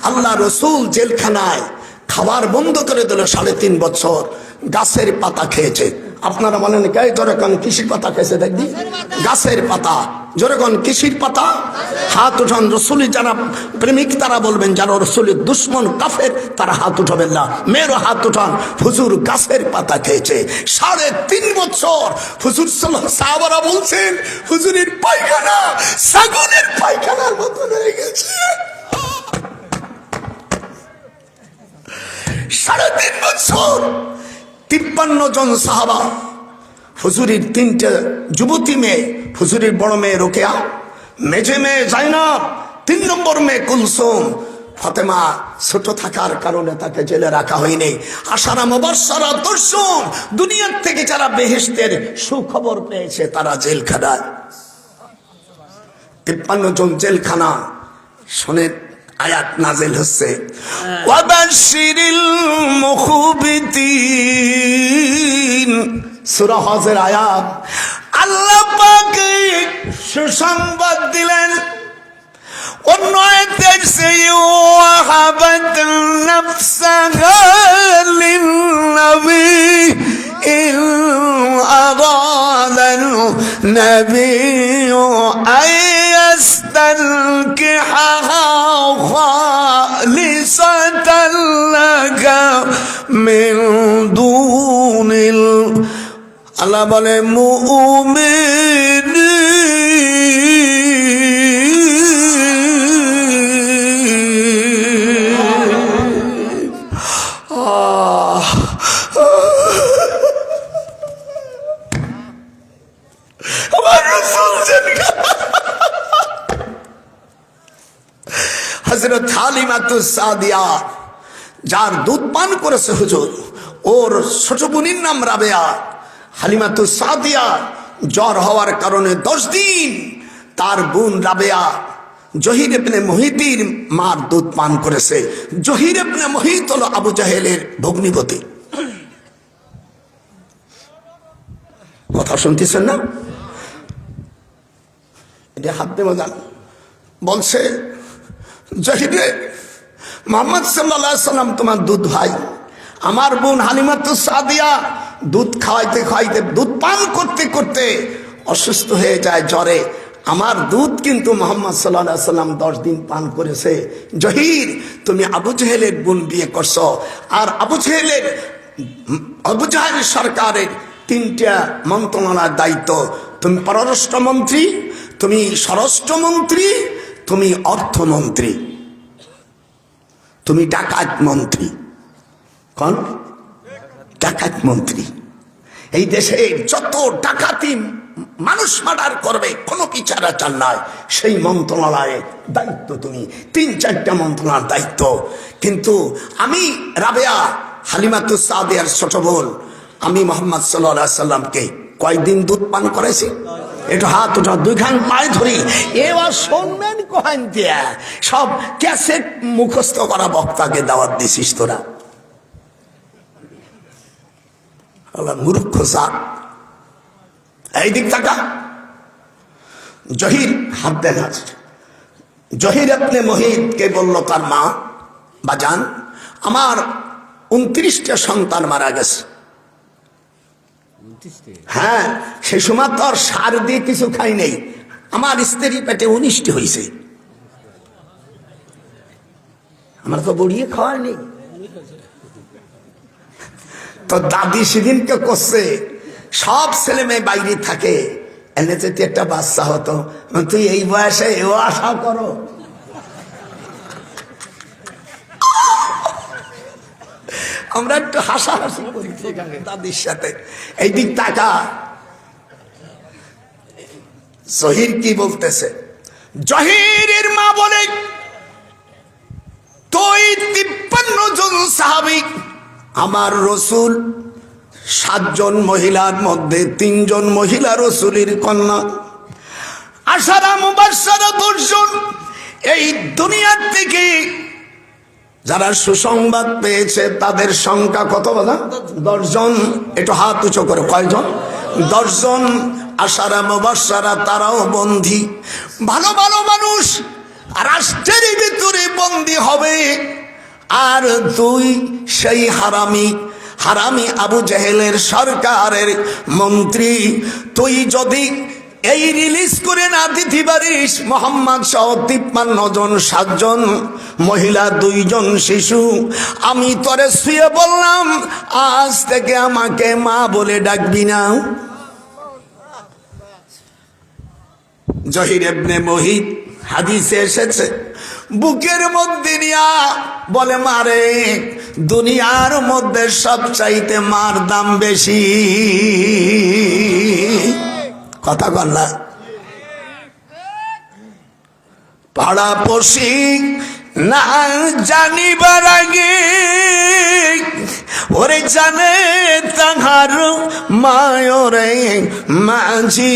আল্লাহ রসুল জেলখানায় খাবার বন্ধ করে দিল 3.5 বছর, গাছের পাতা খেয়েছে। আপনারা বলেন কে জোরেকন কৃষির পাতা খেয়েছে? দেখবি গাছের পাতা। জোরেকন কৃষির পাতা। হাত উঠান। রসুলের যারা প্রেমিক তারা বলবেন, যারা রসুলের দুশ্মন কাফের তারা হাত উঠাবেন না। মেয়েরও হাত উঠান। হুজুর গাছের পাতা খেয়েছে 3.5 বছর। হুজুর সাহাবারা বলছেন হুজুরের পায়খানা ছাগলের পায়খানার মতন হয়ে গেছে। 3.5 বছর। 53 জন সাহাবা, হুজুরের 3টে যুবতী মেয়ে, হুজুরের বড় মেয়ে রোকেয়া, মেঝে মেয়ে জাইনাব, 3 নম্বর মেয়ে কুলসুম। ফাতেমা ছোট থাকার কারণে তাকে জেলে রাখা হয়নি। আশারা মুবাশশারা 10 জন, দুনিয়ার থেকে যারা বেহেশতের সুখবর পেয়েছে তারা জেলখানায়। 53 জন জেলখানা। শোনেন আয়াত নাজিল হচ্ছে, ওয়াবাশশিরিল মুখবিতিন। সূরা হজের আয়াত। আল্লাহ পাক সুসংবাদ দিলেন। অন্য আয়াতে এসেছে, ওয়াহাবাত নাফসাহা লিন-নবী ইন আরাদান নাবিয়্যু আইয়াস্তানকিহাহা খালিসাতান লাকা মিন দুনিল। আল্লাহ বলে মুমিনিন। আমার রাসূল হযরত হালিমাতুস সাদিয়া যার দুধ পান করেছে হুজুর, ওর ছোট বোনের নাম রাবেয়া। হালিমাতুস সাদিয়া জ্বর হওয়ার কারণে 10 দিন তার বোন রাবেয়া জহির ইবনে মুহিতের মার দুধ পান করেছে। জহির ইবনে মুহিত হলো আবু জাহেলের ভগ্নিপতি। কথা শুনতেছেন না? এটা হাত দিয়ে মজান বলছে, জহিরে মুহাম্মদ সাল্লাল্লাহু আলাইহি সাল্লাম তোমার দুধ ভাই। আমার বোন হালিমাতুস সাদিয়া দুধ খাওয়াইতে খাওয়াইতে, দুধ পান করতে করতে অসুস্থ হয়ে যায় জ্বরে। আমার দুধ কিন্তু মুহাম্মদ সাল্লাল্লাহু আলাইহি সাল্লাম 10 দিন পান করেছে। জহির তুমি আবু জাহেলের বোন বিয়ে করছো, আর আবু জাহেল সরকারের 3টা মন্ত্রণালয়ের দায়িত্ব। তুমি পররাষ্ট্রমন্ত্রী, তুমি স্বরাষ্ট্রমন্ত্রী, তুমি অর্থমন্ত্রী, তুমি ডাকাত মন্ত্রী। কোন ডাকাত মন্ত্রী? এই দেশে যত ডাকাতি মানুষ মার্ডার করবে কোনো বিচার আচার নাই, সেই মন্ত্রণালয়ে দায়িত্ব তুমি। 3-4টা মন্ত্রণালয়ের দায়িত্ব। কিন্তু আমি রাবেয়া হালিমাতুস সাদিয়ার ছোট বোন, আমি মুহাম্মদ সাল্লাল্লাহু আলাইহি সাল্লামকে কয়দিন দুধ পান করাইছি? একটু হাত উঠা, 2 খান পায়ে ধরি। এবার শুনবেন কোহান দিয়া সব ক্যাসেট মুখস্থ করা বক্তাকে দাওয়াত দিছিস তোরা। মূর্খ সাপ। এই দিক তাকা। জহির হাত দেন। জহির ইবনে মুহিতকে বলল তার মা, বাজান আমার 29টা সন্তান মারা গেছে। হ্যাঁ, সে সময় তো আর সার দিয়ে কিছু খাই নেই। আমার স্ত্রী পেটে 19টি হয়েছে। আমার তো বড়িয়ে খাওয়ার নেই। তো দাদি সেদিনকে করছে, সব ছেলে মেয়ে বাইরে থাকে, এনে যদি একটা বাচ্চা হতো, তুই এই বয়সে এও আশা করো। আমরা একটু হাসাহাসি করি দাদির সাথে। এই দিক তাকা, জহির কি বলতেছে? জহিরের মা বলে, তুই 53 জন সাহাবী, আমার রসুল 7 জন মহিলার মধ্যে 3 জন মহিলা রসুলের কন্যা, আশারা মুবাশশারা 10 জন। এই দুনিয়ার থেকে যারা সুসংবাদ পেয়েছে তাদের সংখ্যা কত বলা? 10 জন। একটু হাত উঁচু করে, কয়জন? 10 জন। আশারা মুবাশশারা তারাও বন্দী। ভালো ভালো মানুষ রাষ্ট্রের ভিতরে বন্দী হবে, আর তুই সেই হারামি আবু জেহেলের সরকারের মন্ত্রী, তুই যদি এই রিলিজ করে না দিতে পারিস মোহাম্মদ সহ 53 জন, 7 জন মহিলা, 2 জন শিশু, আমি তোরে শুয়ে বললাম আজ থেকে আমাকে মা বলে ডাকবি না। জহির ইবনে মুহিত হাদিসে এসেছে, বুকের মধ্যে নিয়া বলে, মারে দুনিয়ার মধ্যে সবচাইতে মার দাম বেশি। কথা বল না। পাড়া পড়শি না জানিবার আগে ওরে জানে তাহার মায়রে মাঝি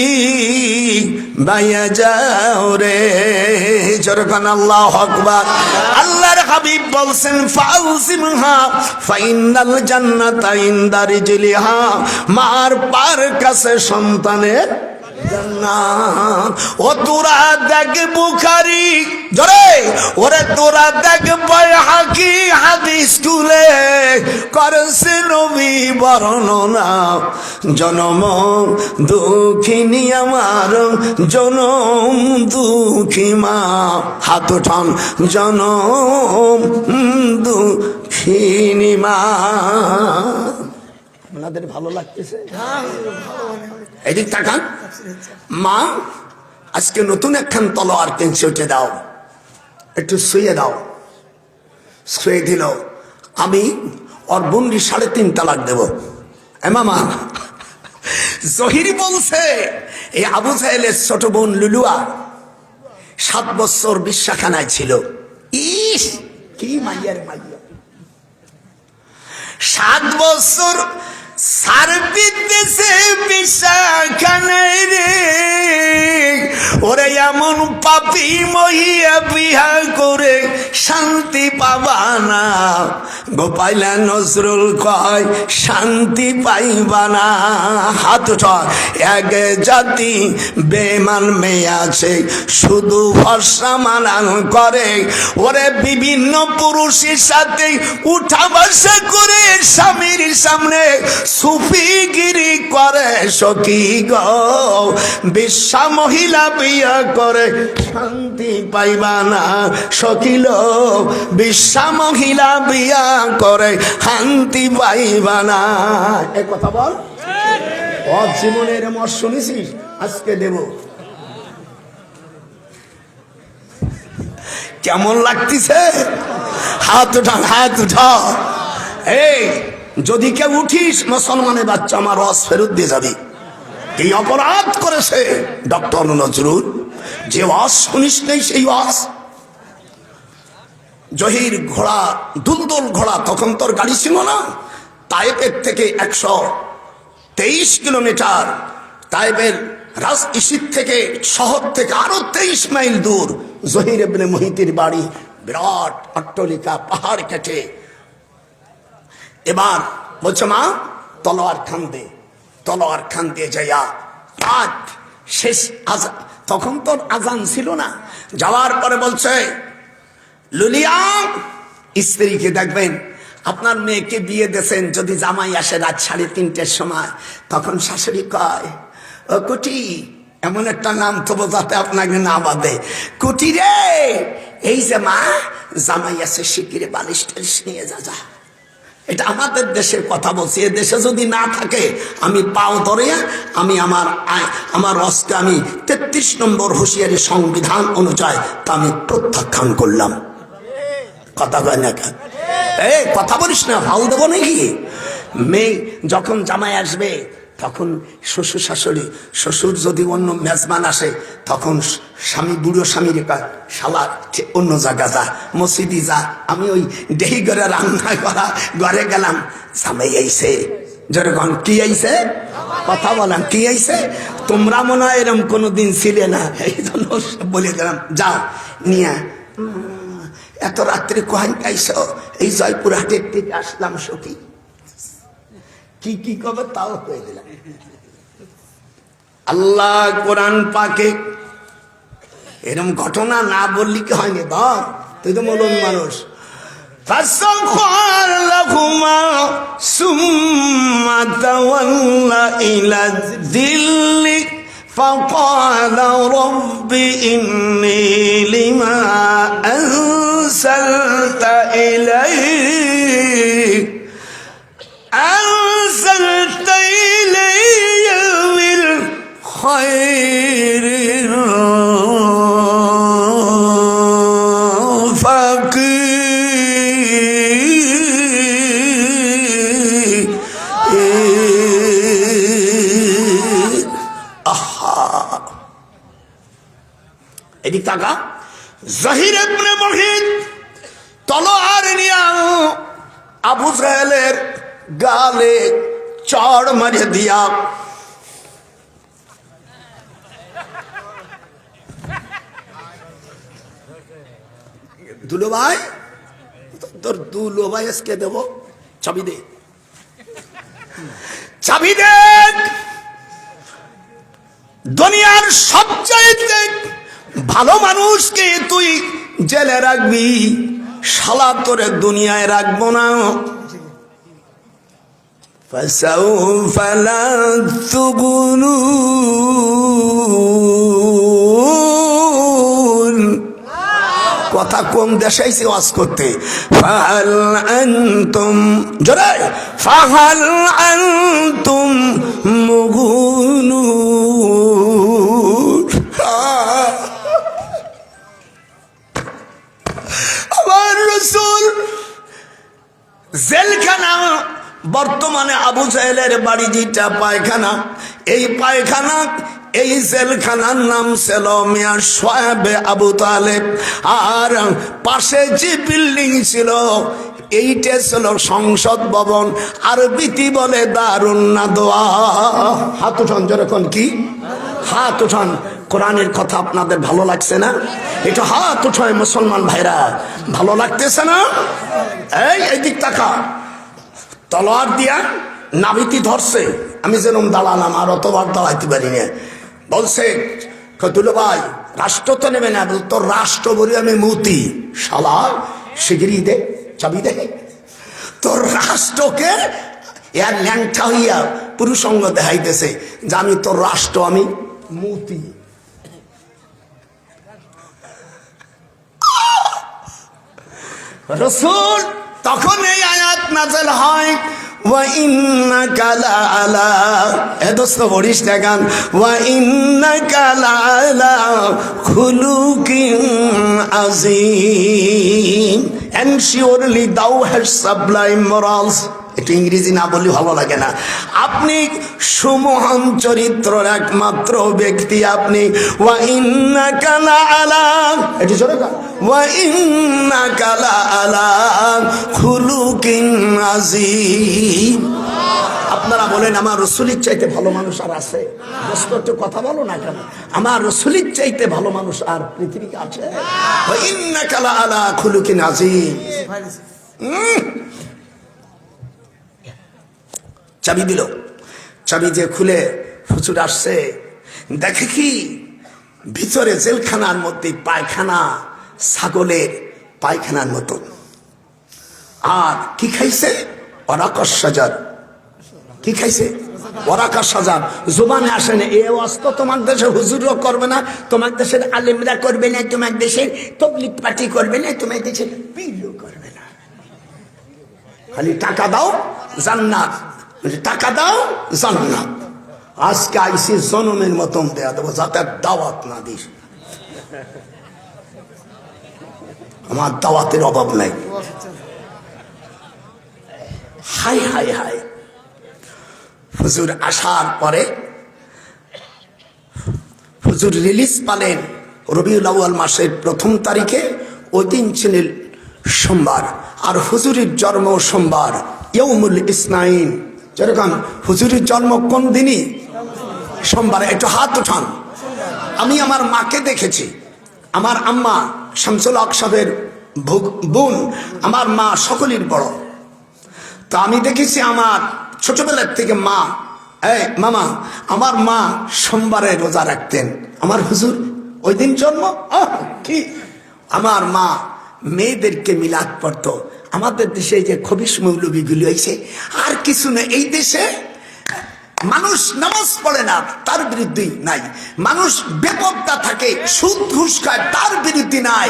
বাইয়া যাও রে। যখন আল্লাহু আকবার। আল্লাহর হাবিব বলছেন, ফাউজিমহা ফাইনাল জান্নাতা ইনদা রিজলিহা, মার পার কাছে সন্তানের জান্নাত। ও তোরা দেখ বুখারী, জোরে ওরে তোরা দেখ বাইহাকি হাদিস তুলে করেছে নবী বর্ণনা, জনম দুঃখিনী আমার জনম দুঃখী মা। হাত উঠান, জনম দুঃখিনী মা। আপনাদের ভালো লাগতেছে? এদিক তাকান। মা আজকে নতুন একখান তলোয়ার কিনছে, উঠে দাও, একটু শুয়ে দাও। শুয়ে দিল। আমি ওর বুন্ডি 3.5 তালাক দেব। মামা জহিরি বলছে, এই আবু জাহেলের ছোট বোন লুলুয়া 7 বছর বিশ্বাখানায় ছিল। ইস কি মাইয়ার মাইয়া, 7 বছর সার্ভিস দিছে বিশ্বাখানায় রে। ওরে এমন পাপী মহিয়া বিহা করে শান্তি পাবা না। গোপাইলা নজরুল কয় শান্তি পাইবা না। হাত উঠায়। এক জাতি বেমান মেয়ে আছে, শুধু ভরসা মানান করে। ওরে বিভিন্ন পুরুষের সাথে উঠা বসা করে স্বামীর সামনে সুফিগিরি করে। সখী গো বিশ্বা মহিলা বিয়া করে শান্তি পাইবা না। সখিল বিশ্বা মহিলা বিয়া করে শান্তি পাইবা না। এ কথা বল। ও জীবনের মত শুনেছিস? আজকে দেব। কেমন লাগতেছে? হাত উঠা, হাত উঠা। এই যদি কেউ উঠিস মুসলমানের বাচ্চা, আমার রস ফেরত দিয়ে যাবি। এই অপরাধ করেছে ডক্টর নজরুল। যে ওয়াজ শুনিস নেই সেই ওয়াজ। জহির ঘোড়া, দুলদুল ঘোড়া, তখন তোর গাড়ি ছিল না। তায়েফের থেকে 123 কিলোমিটার, তায়েফের রাজ ইসিদ থেকে, শহর থেকে আরো 23 মাইল দূর জহির ইবনে মুহিতের বাড়ি। বিরাট অট্টালিকা, পাহাড় কেটে। এবার বলছে, মা তলোয়ার খান দে। তলোয়ার খান দিয়ে যাইয়া আজ শেষ আজান, তখন তোর আজান ছিল না। যাওয়ার পরে বলছে, লুলিয়া স্ত্রীকে দেখবেন, আপনার মেয়েকে বিয়ে দিয়েছেন, যদি জামাই আসে রাত 3:30টার সময়, তখন শাশুড়ি কয়, ও কুটি, এমন একটা নাম তো বোঝাতে আপনাকে না বাদে, কুটি রে, এই যে মা জামাই আসে, শিগগিরি বালিশ টালিশ নিয়ে যা। এটা আমাদের দেশের কথা বলছি। এ দেশে যদি না থাকে আমি পাও ধরে আমি আমার রসকে আমি 33 নম্বর হুঁশিয়ারি সংবিধান অনুযায়ী তা আমি প্রত্যাখ্যান করলাম। কথা কয় না কেন? এই কথা বলিস না, ফাল দেবো নাকি? মেয়ে যখন জামাই আসবে তখন শ্বশুর শাশুড়ি, শ্বশুর যদি অন্য মেজবান আসে তখন স্বামী, বুড়ো স্বামীর শালা অন্য জায়গা যা, মসজিদি যা, আমি ওই দেহি ঘরে রান্না করা ঘরে গেলাম, জামাই আইছে, যেরকম কি আইছে, কথা বলেন কি আইছে? তোমরা মনে হয় এরকম কোনোদিন ছিলে না, এই জন্য বলে দিলাম যাও নিয়ে। এত রাত্রে কোহান পাইছ? এই জয়পুরহাটের থেকে আসলাম সখী। কি কি কবে তাও হয়ে দিলাম। আল্লাহ কোরআন পাকে এরকম ঘটনা না বললি কি হয়নি? ধর তুই তো মলম মানুষ। فاستغفر لهما ثم تولى إلى الذل فقال رب إني لما أنزلت إلي من خير এদিক তাকা। জহির ইবনে মুহিত তলোয়ার নিয়ে আবু জাহেলের গালে চড় মারিয়ে দিয়া দুলো ভাই, তোর দুলো ভাই আজকে দেব, চাবি দে, চাবি দে। দুনিয়ার সবচাইতে ভালো মানুষকে তুই জেলে রাখবি, শালা তোরে দুনিয়ায় রাখবো না। فسوف لا تغنون কথা কম দেশাইছে ওয়াজ করতে। ফাহাল আনতুম জোরে, ফাহাল আনতুম মুগুনুন। আমার রাসূল জেলখানা, বর্তমানে আবু জাহেলের বাড়ি যেটা পায়খানা, এই পায়খানা, এই জেলখানার নাম ছিল মিয়া সোহেবে আবু তালেব। আর পাশে যে বিল্ডিং ছিল এইটা ছিল সংসদ ভবন, আরবিতে বলে দারুন নাদওয়া। হাত উঠান যেরকম, কি হাত উঠান। কোরআনের কথা আপনাদের ভালো লাগছে না? এটা হাত উঠায় মুসলমান ভাইরা, ভালো লাগতেছে না? এই দিক তাকা। তলোয়ার দিয়া নাভিতি ধরছে, আমি যেরকম দাঁড়ালাম আর অতবার দাঁড়াইতে পারি না। বলছে দুলো ভাই রাষ্ট্র তো নেবে না, তোর রাষ্ট্র বলি আমি মতি, শালা শিগগিরি দে, চাবি দে। তোর রাষ্ট্রকে এর ল্যাংটা হইয়া পুরুষঙ্গ দেখাইতেছে যে আমি তোর রাষ্ট্র, আমি মতি। রাসূল তখন এই আয়াত নাযিল হয়, ওয়া ইন্নাকা লাআলা, এ দোস্ত বলিস না গান, ওয়া ইন্নাকা লাআলা খুলুকিন আযীম, and surely thou hast sublime morals। একটু ইংরেজি না বললে ভালো লাগে না। আপনি সুমহান চরিত্রের একমাত্র ব্যক্তি আপনি। ওয়া ইন্নাকা লাআলা, এটি জোরে গান, ওয়া ইন্নাকা লাআলা খুলুকিন আযীম। আপনারা বলেন আমার রাসূলের চাইতে ভালো মানুষ আর আছে? দোস্ত একটু কথা বলো না কেন? আমার রাসূলের চাইতে ভালো মানুষ আর পৃথিবীতে আছে? ওয়া ইন্নাকা লাআলা খুলুকিন আযীম। চাবি দিল, চাবি দিয়ে খুলে হুজুর আসছে, দেখে কি ভিতরে জেলখানার মধ্যে পায়খানা, ছাগলের পায়খানার মতন। আর কি খাইছে? ওরাকাস সাজার। কি খাইছে? ওরাকাস সাজার। জুবানে আসে না। এ অস্ত তোমার দেশে হুজুরও করবে না, তোমার দেশের আলেমরা করবে না, তোমার দেশের তবলিগ পার্টি করবে না, তোমার দেশের পীরও করবে না। খালি টাকা দাও জান্নাত, টাকা দাও জান্নাত। আজকে আইসি জনমের মতন দেয়া দেবো, যাতে দাওয়াত না দিস। আমার দাওয়াতের অভাব নাই। High high high. হুজুর আসার পরে হুজুর রিলিজ পালেন রবিউল আউয়াল মাসের 1ম তারিখে। ওই দিন ছিল সোমবার, আর হুজুরের জন্ম সোমবার, ইয়ৌমুল ইসনাইন। যেরকম হুজুরের জন্ম কোন দিনই? সোমবার। একটু হাত উঠান। আমি আমার মাকে দেখেছি, আমার আম্মা শামসুল হক সাহেবের বোন, আমার মা সকলের বড়। তো আমি দেখেছি আমার ছোটবেলার থেকে মা, এই মামা, আমার মা সোমবারে রোজা রাখতেন। আমার হুজুর ওই দিন জন্ম। কি আমার মা মেয়েদেরকে মিলাদ পড়তো। আমাদের দেশে যে খবিশ মৌলবীগুলো হয়েছে, আর কিছু নেই এই দেশে। মানুষ নামাজ পড়ে না, তার বিরুদ্ধে নাই। মানুষ বেপরদা থাকে, সুদ ঘুষ খায়, তার বিরুদ্ধে নাই।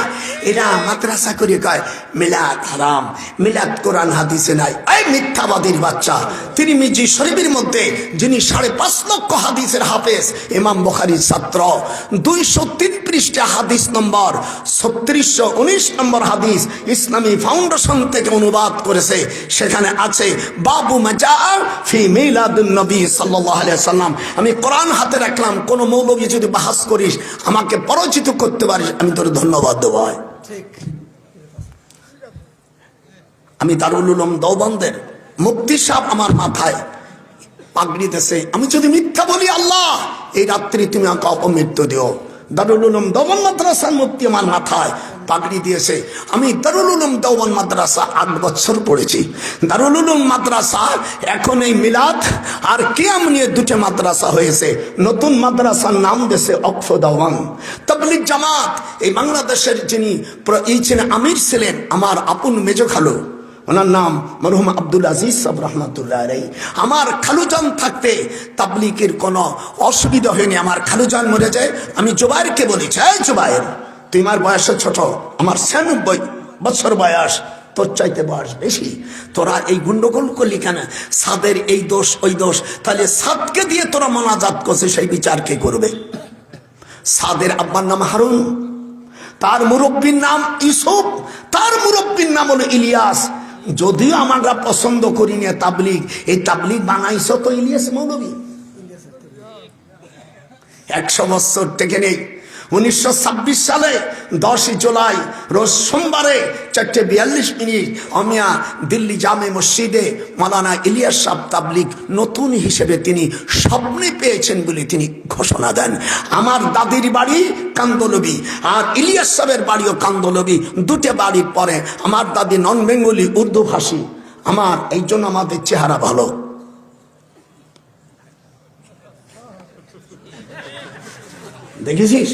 এরা মাদ্রাসা করে কয় মিলাদ হারাম, মিলাদ কোরআন হাদিসে নাই। এই মিথ্যাবাদীর বাচ্চা। তিরমিজি শরীফের মধ্যে যিনি 5.5 লক্ষ হাদিসের হাফেজ, ইমাম বুখারীর ছাত্র, 203 পৃষ্ঠা হাদিস নম্বর 3619 নম্বর হাদিস ইসলামী ফাউন্ডেশন থেকে অনুবাদ করেছে। সেখানে আছে বাবু মাজা ফি মিলাদুন নবী সাল্লাল্লাহু আলাইহি সাল্লাম। আমি কোরআন হাতে রাখলাম, কোন মৌলবী যদি বাহাস করিস, আমাকে পরিচিত করতে পারিস, আমি তোর ধন্যবাদ দেব। আমি দারুল উলুম দেওবন্দের মুফতি সাহেব আমার মাথায় পাগড়ি দিয়েছে। আমি যদি মিথ্যা বলি, আল্লাহ এই রাত্রি তুমি আমাকে অপমৃত্যু দিও। দারুল উলুম দেওবন্দ মাদ্রাসার মুফতি আমার মাথায় পাগড়ি দিয়েছে। আমি দারুল উলুম দেওবন্দ মাদ্রাসা 8 বছর পড়েছি। দারুল উলুম মাদ্রাসা এখন এই মিলাদ আর কিয়াম নিয়ে 2টে মাদ্রাসা হয়েছে। নতুন মাদ্রাসার নাম দিয়েছে ওয়াকফ দেওবন্দ। তাবলীগ জামাত এই বাংলাদেশের যিনি আমির ছিলেন, আমার আপন মেজ খালু, ওনার নাম মরহুম আব্দুল আজিজ সাহেব রহমতুল্লাহ আলাইহি। আমার খালুজান থাকতে তাবলীগের কোনো অসুবিধা হয়নি। আমার খালুজান মরে যায়, আমি জুবাইরকে বলেছি, এই জুবাইর, তুই আমার বয়সে ছোট, আমার 96 বছর বয়স, তোর চাইতে বয়স বেশি, তোরা এই গুন্ডগোল করলি কেন? সাদের এই দোষ ওই দোষ, তাহলে সাদকে দিয়ে তোরা মোনাজাত করছিস, সেই বিচার কে করবে? সাদের আব্বার নাম হারুন, তার মুরব্বীর নাম ইউসুফ, তার মুরব্বীর নাম হলো ইলিয়াস। যদিও আমরা পছন্দ করি না তাবলীগ, এই তাবলীগ বানাইছ তো ইলিয়াস মৌলবী। 100 বছর থেকে নেই। 1926 সালে 10 জুলাই রোজ সোমবারে 4:42 অমিয়া দিল্লি জামে মসজিদে মাওলানা ইলিয়াস সাহেব তাবলীগ নতুন হিসেবে তিনি স্বপ্নে পেয়েছেন বলে তিনি ঘোষণা দেন। আমার দাদির বাড়ি কান্দলবি, আর ইলিয়াস সাহেবের বাড়িও কান্দলবি। 2টে বাড়ির পরে আমার দাদি নন বেঙ্গলি, উর্দু ভাষী। আমার এই জন্য আমাদের চেহারা ভালো। দেখেছিস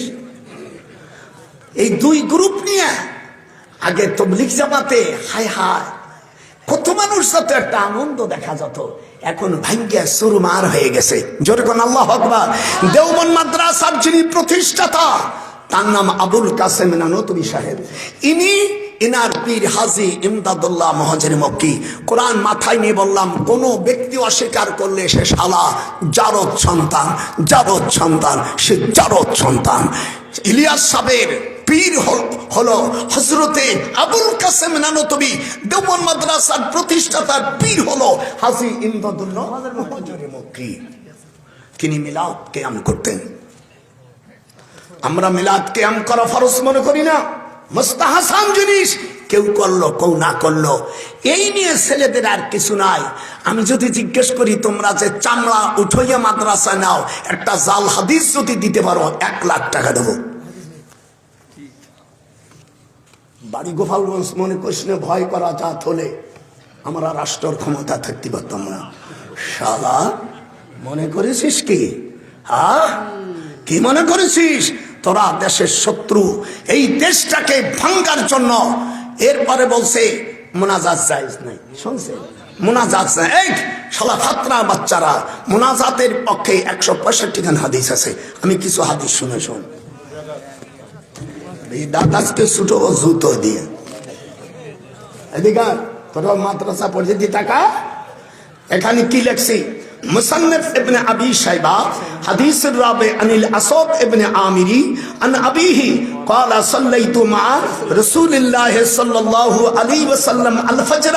এই 2 গ্রুপ নিয়ে আগে তাবলীগ জামাতে হায় হায় কত মানুষ যত একটা আনন্দ দেখা যেত, এখন ভাঙ্গে সুরমার হয়ে গেছে। জোরে কোন আল্লাহু আকবার। দেওবন্দ মাদ্রাসার যিনি প্রতিষ্ঠাতা, তার নাম আবুল কাসেম নানতুবি সাহেব। ইনার পীর হাজী ইমদাদুল্লাহ মহাজির মক্কি। কোরআন মাথায় নিয়ে বললাম, কোন ব্যক্তি অস্বীকার করলে সে শালা জারদ সন্তান, জারদ সন্তান, সে জারদ সন্তান। ইলিয়াস সাহেবের পীর হলো হযরতে আবুল কাসেম নানতুবি। দেওবন্দ মাদ্রাসার প্রতিষ্ঠাতার পীর হলো হাজী ইমদাদুল্লাহ মহাজির মক্কি। তিনি মিলাদ কিয়াম করতেন। আমরা মিলাদ কিয়াম করা ফরজ মনে করি না, মুস্তাহাসান জিনিস। কেউ করলো কেউ না করলো, এই নিয়ে ছেলেদের আর কিছু নাই। আমি যদি জিজ্ঞেস করি, তোমরা যে চামড়া উঠাইয়া মাদ্রাসা নাও, একটা জাল হাদিস যদি দিতে পারো 1 লাখ টাকা দেবো। বাড়ি গোপালগঞ্জ মনে করিস না, ভয় করা জাত হলে আমরা রাষ্ট্রের ক্ষমতা থাকতে পারতাম না। শালা মনে করেছিস কি? হ্যাঁ, কি মনে করেছিস তোরা দেশের শত্রু? এই দেশটাকে ভাঙার জন্য। এরপরে বলছে মোনাজাত জায়েজ নাই। শুনছে মোনাজাত নাই? এই শালা ফাতরা বাচ্চারা, মোনাজাতের পক্ষে 165 খান হাদিস আছে। আমি কিছু হাদিস শুনে শোন। দাদাজকে ছুটো জুতো দিয়ে এদিকে তোরা মাদ্রাসা পড়ে টাকা। এখানে কি লেখছি? মুসান্নিফ ইবনে আবি শাইবা হাদিস রাবে আনিল আসদ ইবনে আমিরি আন আবিহি قال صليت مع رسول الله صلى الله عليه وسلم الفجر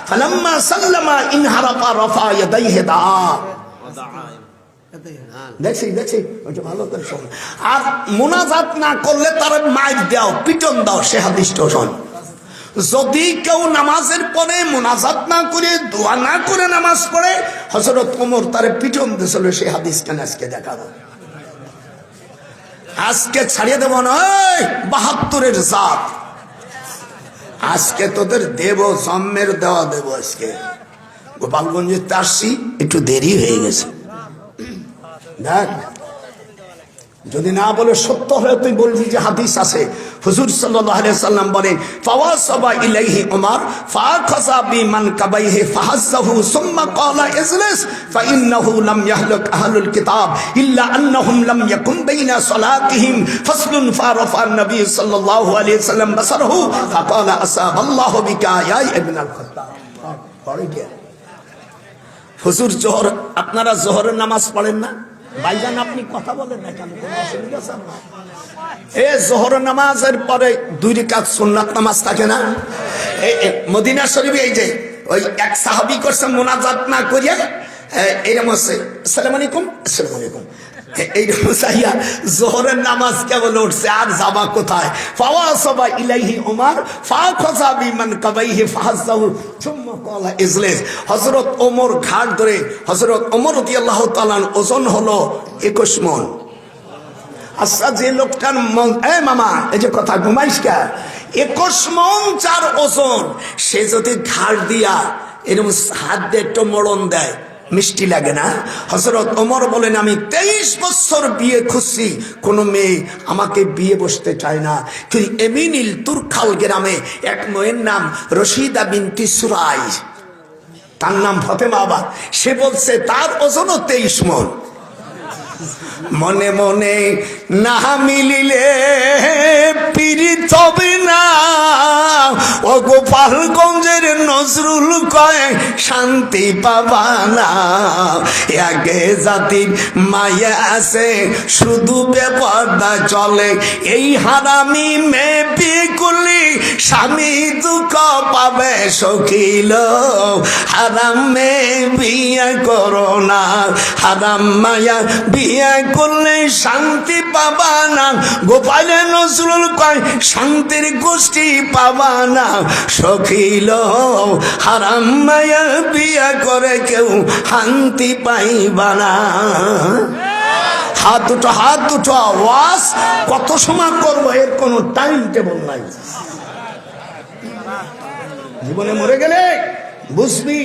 فلما سلم انحرف رفع يديه دعا দেখছি ভালো করে শোন। আর মুনাজাত না করলে তার মাইর দাও, পিটন দাও, সে হাদিসটা শোন। যদি কেউ নামাজের পরে মুনাজাত না করে দোয়া না করে নামাজ পড়ে, হযরত ওমর তারে পিটন দিয়েছিল, সে হাদিস কেন আজকে দেখাবো, আজকে ছাড়িয়ে দেব না। ৭২-এর জাত আজকে তোদের দেব, জন্মের দেওয়া দেব। আজকে গোপালগঞ্জে আসছি, একটু দেরি হয়ে গেছে। দেখ, যদি না বলে সত্য হয়ে তুই বলবি যে হাদিস আছে। হুজুর সাল্লাল্লাহু আলাইহি সাল্লাম বলেন, ফাওয়াসাবা ইলাইহি উমর ফাখাযা বিমানকাবাইহি ফাহাজ্জাহু সুম্মা ক্বালা ইজলিস ফাইন্নাহু লাম ইয়াহলুক আহলুল কিতাব ইল্লা আন্নাহুম লাম ইয়াকুন বাইনা সালাতিহিম ফাসলুন ফারাফা নবী সাল্লাল্লাহু আলাইহি সাল্লাম বাসারহু ফাকালা আসাবাল্লাহু বিকা ইয়া ইবনুল খাত্তাব। হুজুর জোহর, আপনারা জোহরের নামাজ পড়েন না? ভাইজান আপনি কথা বলেন না কেন, কোনো অসুবিধা আছে না? জোহরের নামাজের পরে 2 রাকাত সুন্নাত নামাজ থাকে না? মদিনা শরীফে এই যে ওই এক সাহাবী করছে মুনাজাত না করিয়া এরকম আছে, আসসালামু আলাইকুম, আসসালামু আলাইকুম, এইরকম চাইয়া জোহরের নামাজ কেবল উঠছে, আর যাবা কোথায়? ফাওয়াসাবা ইলাইহি উমর ফাখাযা বিমানকাবাইহি ফাহাজ্জাহু সুম্মা ক্বালা ইজলিস। হযরত ওমর ঘাট ধরে, হযরত ওমর রাদিয়াল্লাহু তাআলা ওজন হলো 21 মণ। আচ্ছা, যে লোকটার মামা এই যে কথা ঘুমাইস কা, 21 মণ যার ওজন, সে যদি ঘাট দিয়া এরকম হাত দিয়ে একটু মরণ দেয়, মিষ্টি লাগে না? হযরত ওমর বলেন, আমি 23 বছর বিয়ে খুঁজছি, কোনো মেয়ে আমাকে বিয়ে বসতে চায় না। কিন্তু এমিনিল তুরখাল গ্রামে এক মেয়ের নাম রশিদা বিনতি সুরাই, তার নাম ফতেমা আবার, সে বলছে তার ওজনও 23 মণ। মনে মনে না মিলিলে পীড়িত হবে না, ও গোপালগঞ্জের নজরুল কয় শান্তি পাবা না। আগে জাতির মায়া আছে, শুধু বেপরদা চলে, এই হারামি মেয়ে বিয়ে করলি স্বামী দুঃখ পাবে সখিল। হারাম মেয়ে বিয়ে করো না, হারাম মায়া বিয়ে করলে শান্তি পাবা না। গোপালের নজরুল কয় শান্তির গোষ্ঠী পাবা না সখিল। হারাম মায়া বিয়ে করে কেউ শান্তি পাইবা না। হাত দুটো আওয়াজ কত সময় করবো, এর কোনো টাইম টেবল নাই। জীবনে মরে গেলে বুঝবি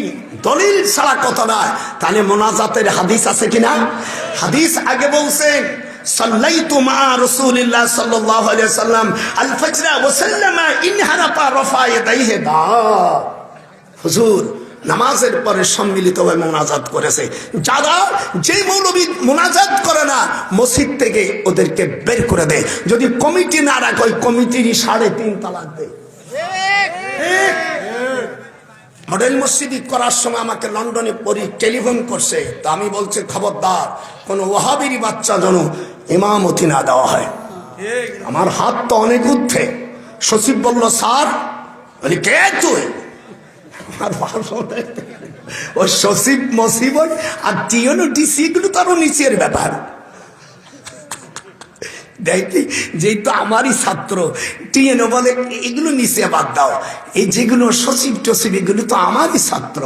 দলিল ছাড়া কথা না। তাহলে মোনাজাতের হাদিস আছে কিনা? হাদিস আগে বলছেন, সাল্লাইতু মা রাসূলিল্লাহ সাল্লাল্লাহু আলাইহি ওয়াসাল্লাম আল ফজর ওয়া সাল্লামা ইনহারাফা রাফা ইয়াদাইহি দা। হুজুর নামাজের পরে সম্মিলিতভাবে মোনাজাত করেছে। যারা যে মৌলবী মোনাজাত করে না, মসজিদ থেকে ওদেরকে বের করে দেয়। যদি কমিটি না রাখে, ওই কমিটিরই 3.5 তালাক দেয়। মডেল মসজিদ করার সময় আমাকে লন্ডনে টেলিফোন করছে, তা আমি বলছি খবরদার কোন ওয়াহাবির বাচ্চা যেন ইমামতি না দেওয়া হয়। আমার হাত তো অনেক উঠে। সচিব বলল, স্যার, বলি কে তুই? ওই সচিব মসিব আর টিএনও ডিসি এগুলো তো আরো নিচের ব্যাপার। দেখি যেই তো আমারই ছাত্র, টিএনও বলে এগুলো নিচে বাদ দাও, এই যেগুলো সচিব টসিব এগুলো তো আমারই ছাত্র।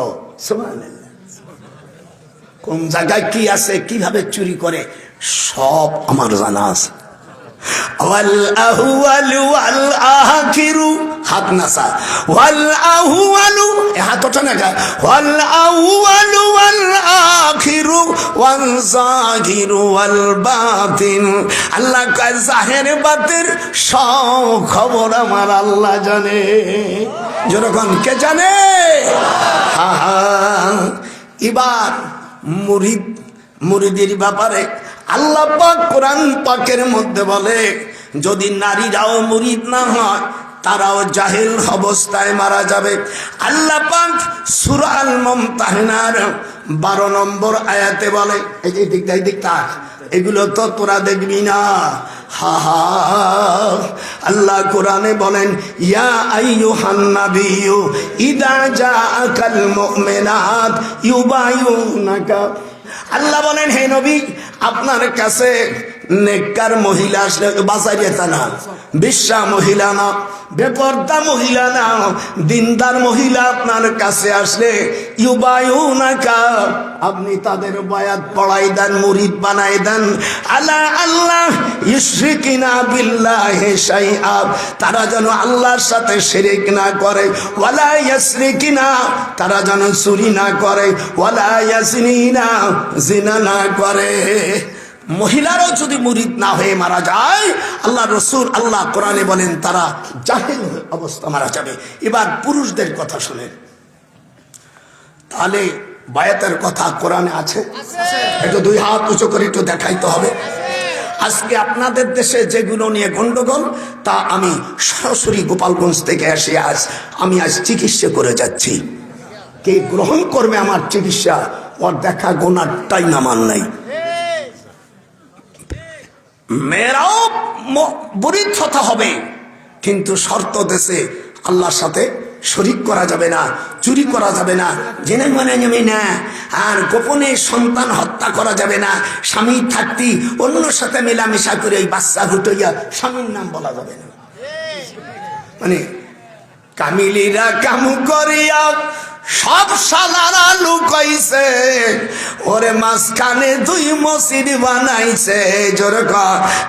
কোন জায়গায় কি আছে, কিভাবে চুরি করে, সব আমার জানা আছে। ওয়াল আহওয়ালু ওয়াল আখিরু, হাত নাসা, ওয়াল আহওয়ালু, হাত ওঠে না, ওয়াল আহওয়ালু ওয়াল আখিরু ওয়াল যাহিরু ওয়াল বাতিন। আল্লাহ কয় জাহের বাতের সব খবর আমার আল্লাহ জানে। যখন কে জানে? এবার মুরিদের ব্যাপারে আল্লাহ পাক কোরআন পাকের মধ্যে বলে, যদি নারীরাও মুরিদ না হয় তারাও জাহিল অবস্থায় মারা যাবে। আল্লাহ পাক সূরা আল মুমতাহিনার 12 নম্বর আয়াতে বলে, এই যে দিকটা এগুলো তো তোরা দেখবি না। হা হা, আল্লাহ কোরআনে বলেন ইয়া আইয়ুহান নাবিয়্যু ইযা জাআকাল মুমিনাত ইউবাইয়ুনাকা। আল্লাহ বলেন হে নবী, আপনার কাছে নেককার মহিলা আসলে, বাঁচাইয়া না, বিশ্বা মহিলা না, বেপর্দা মহিলা না, দিনদার মহিলা আপনার কাছে আসলে ইউবাইউনাকা, আপনি তাদের বায়াত পড়াই দেন, মুরিদ বানাই দেন। আলা আল্লাহ ইউশরিকিনা বিল্লাহি শাইআ, তারা যেন আল্লাহর সাথে শিরক না করে, ওয়ালা ইয়াসরিকিনা, তারা যেন চুরি না করে, ওয়ালা ইয়াজনিনা, জিনা না করে। মহিলারাও যদি মুরিদ না হয়ে মারা যায়, আল্লাহ রসুল আল্লাহ কোরআনে বলেন তারা জাহেল অবস্থা মারা যাবে। এবার পুরুষদের কথা শুনেন, তাহলে বায়াতের কথা কোরআনে আছে, একটু দুই হাত উঁচু করে একটু দেখাইতে হবে। আজকে আপনাদের দেশে যেগুলো নিয়ে গন্ডগোল, তা আমি সরাসরি গোপালগঞ্জ থেকে এসে আমি আজ চিকিৎসা করে যাচ্ছি। কে গ্রহণ করবে আমার চিকিৎসা, ওর দেখা গোনারটাই নামান নাই। মেয়েরাও মুরিদ হতে হবে, কিন্তু শর্ত দেশে আল্লাহর সাথে শরিক করা যাবে না, চুরি করা যাবে না, জেনে মনে যাবে না, আর গোপনে সন্তান হত্যা করা যাবে না, স্বামী থাকতি অন্যর সাথে মেলামেশা করে ওই বাচ্চা ঘুটাইয়া স্বামীর নাম বলা যাবে না। মানে কামিলিরা কাম করিয়া সব শালারা লুকাইছে, ওরে মাঝখানে দুই মসজিদ বানাইছে। জোরে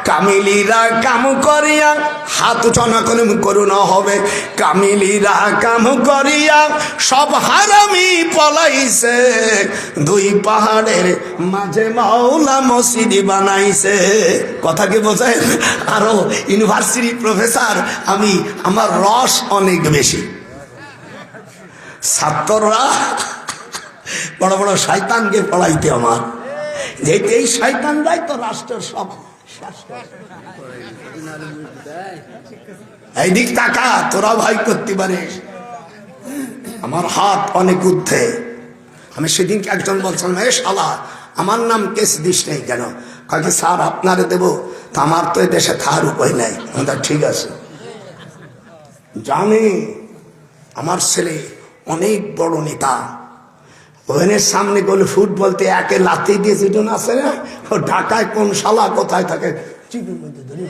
কামিলিরা কাম করিয়া, হাত উঠানো করুন হবে, কামিলিরা কাম করিয়া সব হারামি পলাইছে, দুই পাহাড়ের মাঝে মাওলা মসজিদ বানাইছে। কথা কি বোঝেন? আরো ইউনিভার্সিটি প্রফেসর আমি, আমার রস অনেক বেশি। ছাত্ররা বড় বড় শয়তানকে পড়াইতে আমার, যেহেতু এই শয়তানরাই তো রাষ্ট্রের সব। এই দিক তাকা, তোরা ভয় করতে পারিস, আমার হাত অনেক ঊর্ধ্বে। আমি সেদিনকে একজন বলছিলাম, এ শালা আমার নাম কেস দিস নেই কেন? কাকে স্যার আপনারে দেবো, তা আমার তো এই দেশে থাকার উপায় নাই। ঠিক আছে, জানি আমার ছেলে অনেক বড় নেতা, ওখানে সামনে গোল ফুটবলতে একে লাথি দিয়েছে, জন আছে না, ও ঢাকায় কোন শালা কোথায় থাকে, চিবির মধ্যে ধরে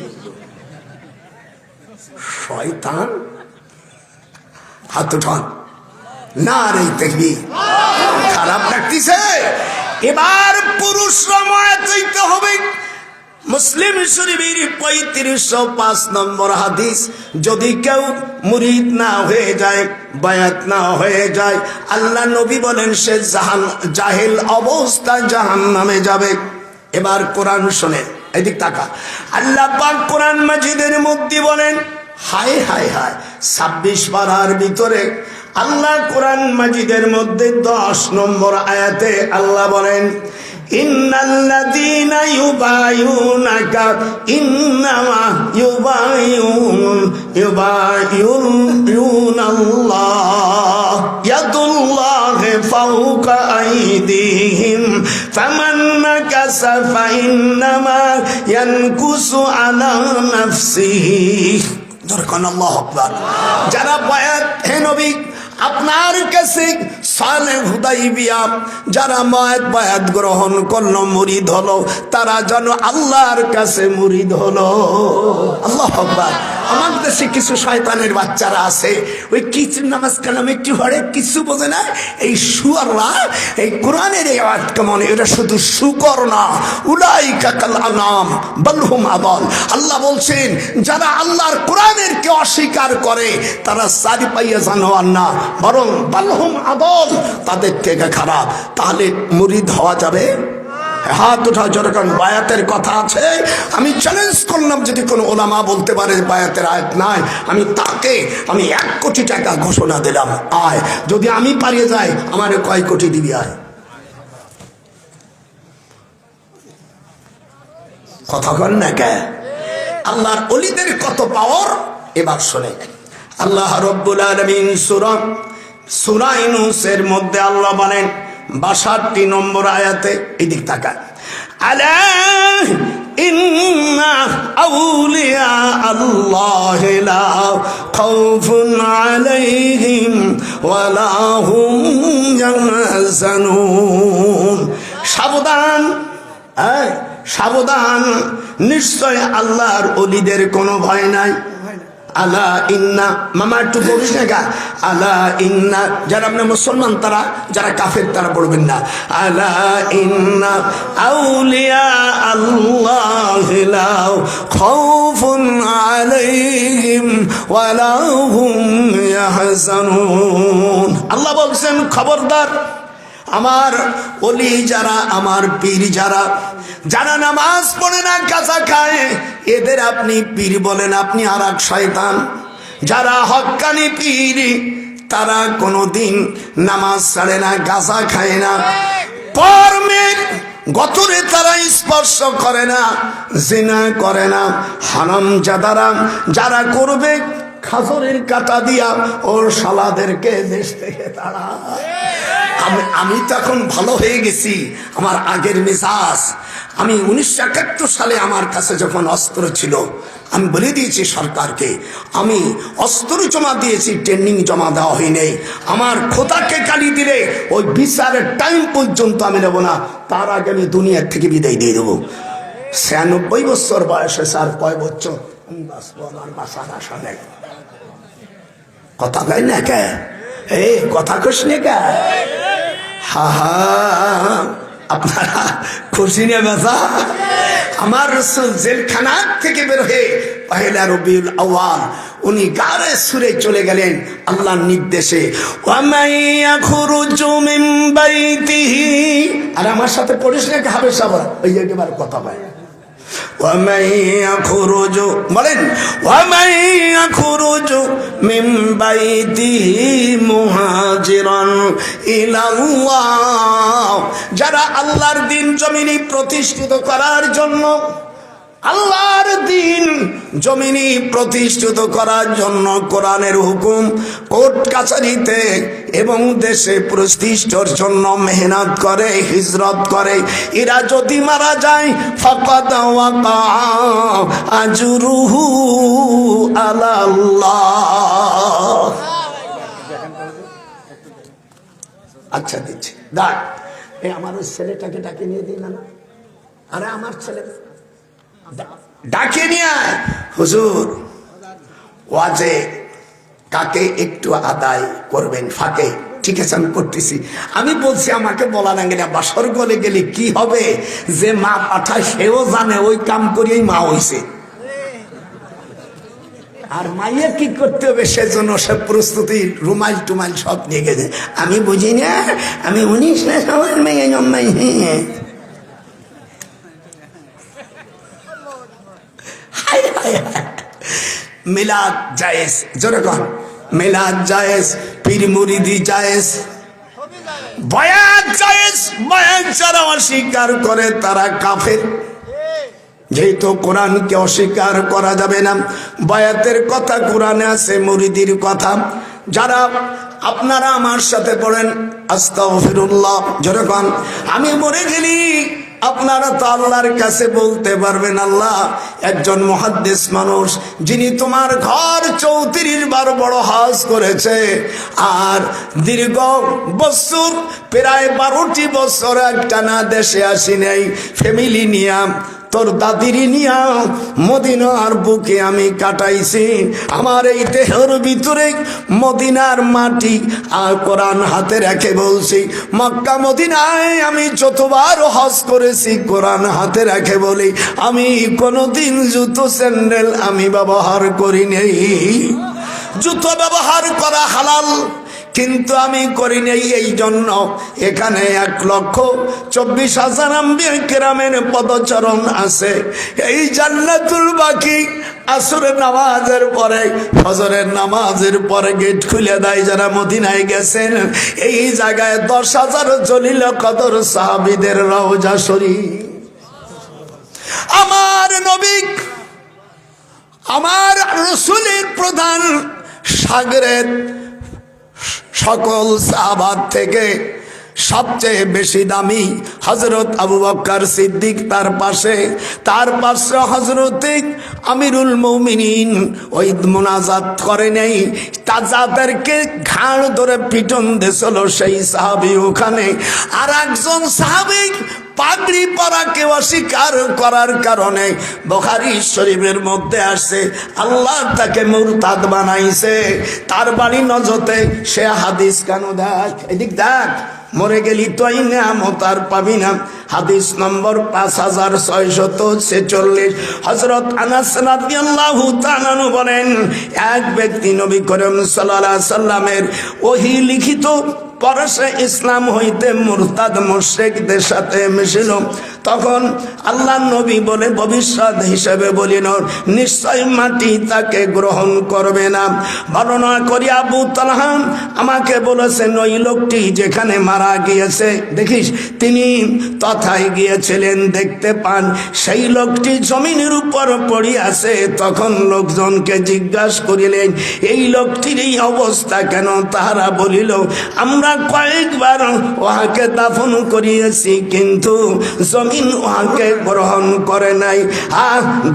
শয়তান। হাত উঠান না রে, দেখবি খারাপ লাগতেছে। এবার পুরুষরা মায়াত হইতে হবে। মুসলিম শরীফের 3505 নম্বর হাদিস, যদি কেউ মুরিদ না হয়ে যায়, বায়াত না হয়ে যায়, আল্লাহ নবী বলেন সে জাহেল অবস্থায় জাহান্নামে যাবে। এবার কোরআন শোনেন, এদিক তাকা। আল্লাহ পাক কোরআন মাজিদের মধ্যে বলেন, হায় হায় হায়, 26 পারার ভিতরে আল্লাহ কোরআন মাজিদের মধ্যে 10 নম্বর আয়াতে আল্লাহ বলেন, ইন্নাল্লাযীনা ইউবাইউনাকা ইন্নামা ইউবাইউনাল্লাহ ইয়াদুল্লাহি ফাওকা আইদিহিম ফামান নাকাসা ফাইন্নামা ইয়ানকুসু আলা নাফসিহি। দরকার আল্লাহু আকবার। যারা বায়াত, হে নবী আপনার কাছে সালে হুদাইবিয়া যারা বায়াত গ্রহণ করলো, মুরিদ হলো, তারা যেন আল্লাহর কাছে মুরিদ হলো। আল্লাহু আকবার। আমার দেশে কিছু শয়তানের বাচ্চারা আছে, ওই কিছু নামাজ কালাম একটু পড়ে, কিছু বোঝে না। এই শুয়াররা এই কোরআনের এই আয়াত কেমন, এটা শুধু শুকর না, উলাইকা কাল আনাম বাল হুম আদাল। আল্লাহ বলছেন যারা আল্লাহর কোরআনের কে অস্বীকার করে তারা চারি পাইয়া জানোয়ার না, বরং বাল হুম আদাল, তাদের থেকে খারাপ। তাহলে মুরিদ হওয়া যাবে? হাত উঠা যখন বায়াতের কথা আছে, আমি চ্যালেঞ্জ করলাম, যদি কোনো ওলামা বলতে পারে বায়াতের আয়াত নাই, আমি 1 কোটি টাকা ঘোষণা দিলাম, আয় যদি আমি পারিয়ে যাই, আমার কয় কোটি দিবি, আয়। কথা বল না কে? আল্লাহর ওলিদের কত পাওয়ার এবার শুনে। আল্লাহ রব্বুল আলামিন সূরা ইউনূসের মধ্যে আল্লাহ বলেন 62 নম্বর আয়াতে, এদিক তাকান, আলা ইন্না আউলিয়া আল্লাহ লা খাউফুন আলাইহিম ওয়ালা হুম ইয়াহজানুন। সাবধান, সাবধান, নিশ্চয় আল্লাহর ওলিদের কোনো ভয় নাই। আলা ইন্না, মামা একটু পড়িস না গা, আলা ইন্না, যারা আপনি মুসলমান তারা, যারা কাফের তারা পড়বেন না। আলা ইন্না আউলিয়া আল্লাহ লা খাউফুন আলাইহিম ওয়ালা হুম ইয়াহজানুন। আল্লাহ বলছেন খবরদার, আমার ওলি যারা, আমার পীর যারা, যারা নামাজ পড়ে না, কাঁচা খায়, এদের আপনি পীর বলেন, আপনি আর এক শয়তান। যারা হক্কানি পীর তারা কোনোদিন নামাজ ছাড়ে না, গাঁজা খায় না, কর্মের গতরে তারা স্পর্শ করে না, জিনা করে না, হারামজাদারা যারা করবে খাজরের কাটা দিয়া ওর শালাদেরকে দেশ থেকে তারা। আমি তো এখন ভালো হয়ে গেছি, আমার আগের মেজাজ। আমি 1971 সালে আমার কাছে যখন অস্ত্র ছিল, আমি বলে দিয়েছি সরকারকে, আমি অস্ত্র জমা দিয়েছি, ট্রেনিং জমা দেওয়া হয় নাই। আমার খোদাকে গালি দিলে ওই বিচারের টাইম পর্যন্ত আমি নেব না, তার আগে আমি দুনিয়ার থেকে বিদায় দিয়ে দেবো। 96 বছর বয়স হয়েছে, আর কয় বছর আমি বাঁচবো, আমার বাঁচার আশা নেই। কথা কয় না কে, এই কথা কস নে কে? হা হা, আপনারা খুশি নিয়ে বেজা। আমার রাসূল জেলখানা থেকে বের হয়ে পহেলা রবিউল আউয়াল উনি গারে সুরে চলে গেলেন আল্লাহর নির্দেশে। ওয়ামাইয়া খুরুজু মিন বাইতিহি, আর আমার সাথে পড়িস না কে হবে সবার, ওই একবার কথা পায়। ওয়ামাইয়া খুরুজু, বলেন ওয়ামাইয়া খুরুজু মিন বাইতিহি মুহাজিরান ইলাল্লাহ, যারা আল্লাহর দ্বীন জমিনে প্রতিষ্ঠিত করার জন্য, আল্লাহর দ্বীন জমিনে প্রতিষ্ঠিত করার জন্য কোরআনের হুকুম কোর্ট কাছারিতে এবং দেশে প্রতিষ্ঠার জন্য মেহনত করে, হিজরত করে, এরা যদি মারা যায় ফাকাদ ওয়াকা আজরুহু আলাল্লাহ। আচ্ছা দিচ্ছি, দেখ এই আমার ওই ছেলেটাকে ডাকে নিয়ে দিই না, আরে আমার ছেলে ডাকে নিয়ে আয়। হুজুর ওয়াজে কাকে একটু আদায় করবেন ফাঁকে, ঠিক আছে আমি করতেছি। আমি বলছি আমাকে বলা না গেলে, বাসর গলে গেলে কি হবে, যে মা পাঠায় সেও জানে ওই কাম করিয়েই মা হইছে, আর মাইয়া কি করতে হবে সেজন্য সে প্রস্তুতি, রুমাইল টুমাইল সব নিয়ে গেছে। আমি বুঝি না, আমি 19 না সবার মেয়ে জন্মাই। মিলাদ জায়েজ, জোরে কর, মিলাদ জায়েজ, পীর মুরিদি জায়েজ, বয়াত জায়েজ। বয়াত যারা অস্বীকার করে তারা কাফের, যেহেতু কোরআনকে অস্বীকার করা যাবে না। বয়াতের কথা কোরআনে আছে, মুরিদির কথা। যারা আপনারা আমার সাথে পড়েন আস্তাগফিরুল্লাহ, জোরে কর, আমি মরে গেলি আপনারা তো আল্লাহর কাছে বলতে পারবেন, আল্লাহ একজন মুহাদ্দিস মানুষ যিনি তোমার ঘর 34 বার বড় হজ করেছে, আর দীর্ঘ বছর প্রায় 12টি বছর একটানা দেশে আসি নাই, ফ্যামিলি নিয়া তোর দাদিরি নিয়া মদিনার বুকে আমি কাটাইছি। আমার এই দেহের ভিতরে মদিনার মাটি আর কোরআন হাতে রেখে বলছি, মক্কা মদিনায় আমি যতবার হজ করেছি কোরআন হাতে রেখে বলি, আমি কোনোদিন জুতো স্যান্ডেল আমি ব্যবহার করি নেই। জুতো ব্যবহার করা হালাল, কিন্তু আমি করি নেই। এই জন্য এখানে 1,24,000 আম্বিয়া কেরামের পদচরণ আছে। এই জান্নাতুল বাকি আসরের নামাজের পরে, ফজরের নামাজের পরে গেট খুলে দেয় যারা মদিনায় গেছেন। এই জায়গায় 10,000 জলিল কদর সাহাবীদের রওজা শরীফ। আমার নবী, আমার রাসূলের প্রধান সাগরেদ সকল সাহাবাত থেকে সবচেয়ে বেশি দামি হযরত আবু বকর সিদ্দিক, তার পাশে হযরতে আমিরুল মুমিনিন। ওই মুনাজাত করে নেই, যাদেরকে ঘাড় ধরে পিটন দিয়েছিল সেই সাহাবী ওখানে। আর একজন সাহাবী পাগড়ি পরাকে অস্বীকার করার কারণে বুখারী শরীফের মধ্যে আসছে আল্লাহ তাকে মুরতাদ বানাইছে। তার বাড়ি নজতে, সে হাদিস কেন দেখ, এদিক দেখ, মরে গেলি তো এই নিয়ামত আর পাবি না। হাদিস নম্বর 5646। হযরত আনাস রাদিয়াল্লাহু তাআলা বলেন, এক ব্যক্তি নবী করিম সাল্লাল্লাহু আলাইহি সাল্লামের ওহী লিখিত পরশে ইসলাম হইতে মুরতাদ মুশরিকদের সাথে মিশিল। তখন আল্লাহ নবী বলে ভবিষ্যৎ হিসেবে বলিল, নিশ্চয় মাটি তাকে গ্রহণ করবে না। বর্ণনা করি আবু তালহা আমাকে বলেছেন, ওই লোকটি যেখানে মারা গিয়েছে দেখিস, তিনি তথায় গিয়েছিলেন, দেখতে পান সেই লোকটি জমিনের উপর পড়িয়াছে। তখন লোকজনকে জিজ্ঞাসা করিলেন, এই লোকটির এই অবস্থা কেন? তাহারা বলিল, আমরা কয়েকবার ওহাকে দাফন করিয়েছি, কিন্তু জমিন ওহাকে গ্রহণ করে নাই।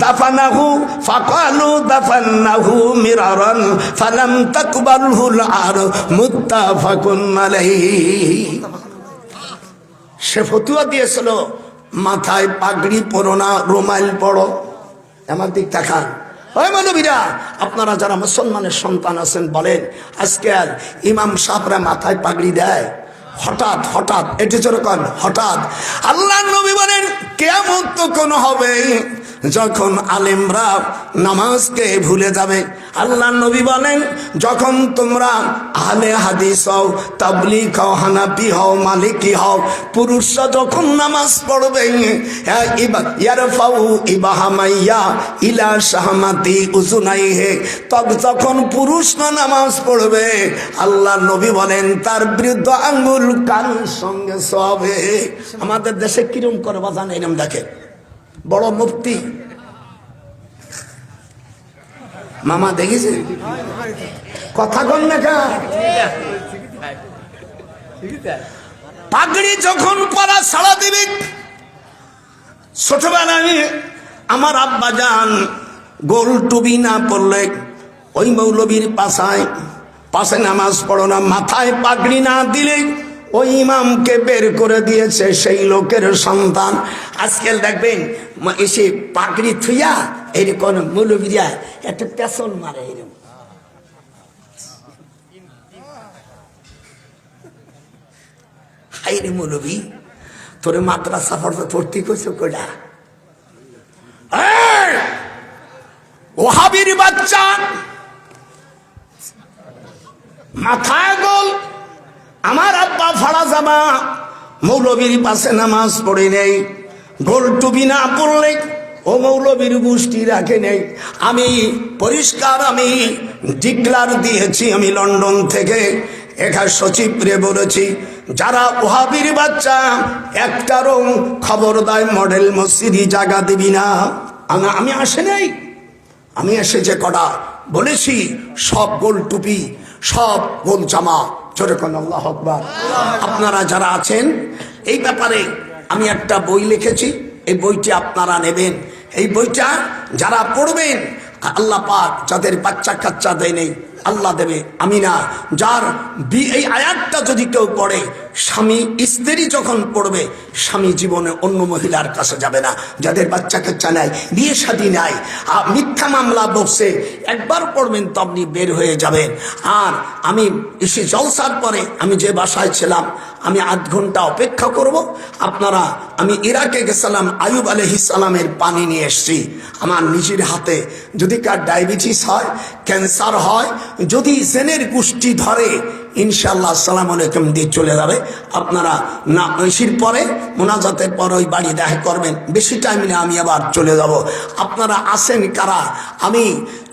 দাফানাহু ফাকালু দাফান্নাহু মিরারান ফালাম তাকবালহুল আর মুত্তাফাকুন আলাইহি। সে ফতুয়া দিয়েছিল, মাথায় পাগড়ি পরো না, রুমাল পড়ো। আমার দিক তাকান, ওই মানবীরা, আপনারা যারা মুসলমানের সন্তান আছেন বলেন, আজকে আর ইমাম সাহেবরা মাথায় পাগড়ি দেয় হঠাৎ হঠাৎ, এটি যেরকম হঠাৎ। আল্লাহ নবী বলেন, কিয়ামত তখন হবে যখন আলেমরা নামাজকে ভুলে যাবে। আল্লাহ নবী বলেন, যখন তোমরা আহলে হাদিস হও, তাবলীগ হও, হানাফি হও, মালিকি হও, পুরুষরা যখন নামাজ পড়বে, ইয়ারফাউ ইবাহামাইয়া ইলা শাহমাতি উযুনাইহি, তখন পুরুষরা নামাজ পড়বে, আল্লাহ নবী বলেন তার বৃদ্ধ আঙ্গুল কানের সঙ্গে সবে। আমাদের দেশে কিরম করে বাজান, এরম দেখে বড় মুফতি মামা দেখেছে, কথা কন না, পাগড়ি যখন পরা ছাড়া দিবি। ছোটবেলায় আমার আব্বা যান গোল টুবি না পড়লে ওই মৌলবীর পাশে নামাজ পড়ো না, মাথায় পাগড়ি না দিলে ওই ইমামকে বের করে দিয়েছে সেই লোকের সন্তান। আজকাল দেখবেন এসে পাগড়ি থুইয়া এরকম মৌলবীরা একটা পেছন মারে, এরকম হাই রে মৌলবী, তোরে মাদ্রাসা ভর্তি করছো কোটা? ওহাবির বাচ্চা, মাথায় গোল। আমার আব্বা ফাড়া জামা, মৌলবীর পাশে নামাজ পড়ে নেই, গোল টুবি না পড়লে ও মৌলবীর গোষ্ঠী রাখে নেই। আমি পরিষ্কার, আমি ডিক্লার দিয়েছি, আমি লন্ডন থেকে এখানে সচিবরে বলেছি, যারা ওহাবির বাচ্চা একটারও খবর দেয় মডেল মসজিদি জায়গা দিবি না। আমি আসে নাই, আমি এসেছে কটা বলেছি, সব গোল টুপি, সব গোল জামা, যেরকম আল্লাহু আকবার। আপনারা যারা আছেন এই ব্যাপারে আমি একটা বই লিখেছি, এই বইটি আপনারা নেবেন। এই বইটা যারা পড়বেন, আল্লাহ পাক যাদের বাচ্চা কাচ্চা দেয় নেই আল্লাহ দেবে, আমি না। যার এই আয়াতটা যদি কেউ পড়ে, স্বামী স্ত্রী যখন পড়বে, স্বামী জীবনে অন্য মহিলার কাছে যাবে না। যাদের বাচ্চা কাচ্চা নাই, বিয়ে শাদী নাই, মিথ্যা মামলা বসছে, একবার পড়বেন তো আপনি বের হয়ে যাবেন। আর আমি এসে জলসার পরে আমি যে বাসায় ছিলাম, আমি আধ ঘন্টা অপেক্ষা করব। আপনারা, আমি ইরাকে গেছিলাম, আইয়ুব আলাইহিস সালামের পানি নিয়ে এসছি আমার নিজের হাতে। যদি কার ডায়াবেটিস হয়, ক্যান্সার হয়, যদি জেনের গোষ্ঠী ধরে, ইনশাআল্লাহ আসসালামু আলাইকুম দিয়ে চলে যাবে। আপনারা না ঐশীর পরে মোনাজাতের পর ওই বাড়ি দেখা করবেন, বেশি টাইম না, আমি আবার চলে যাব। আপনারা আসেন কারা? আমি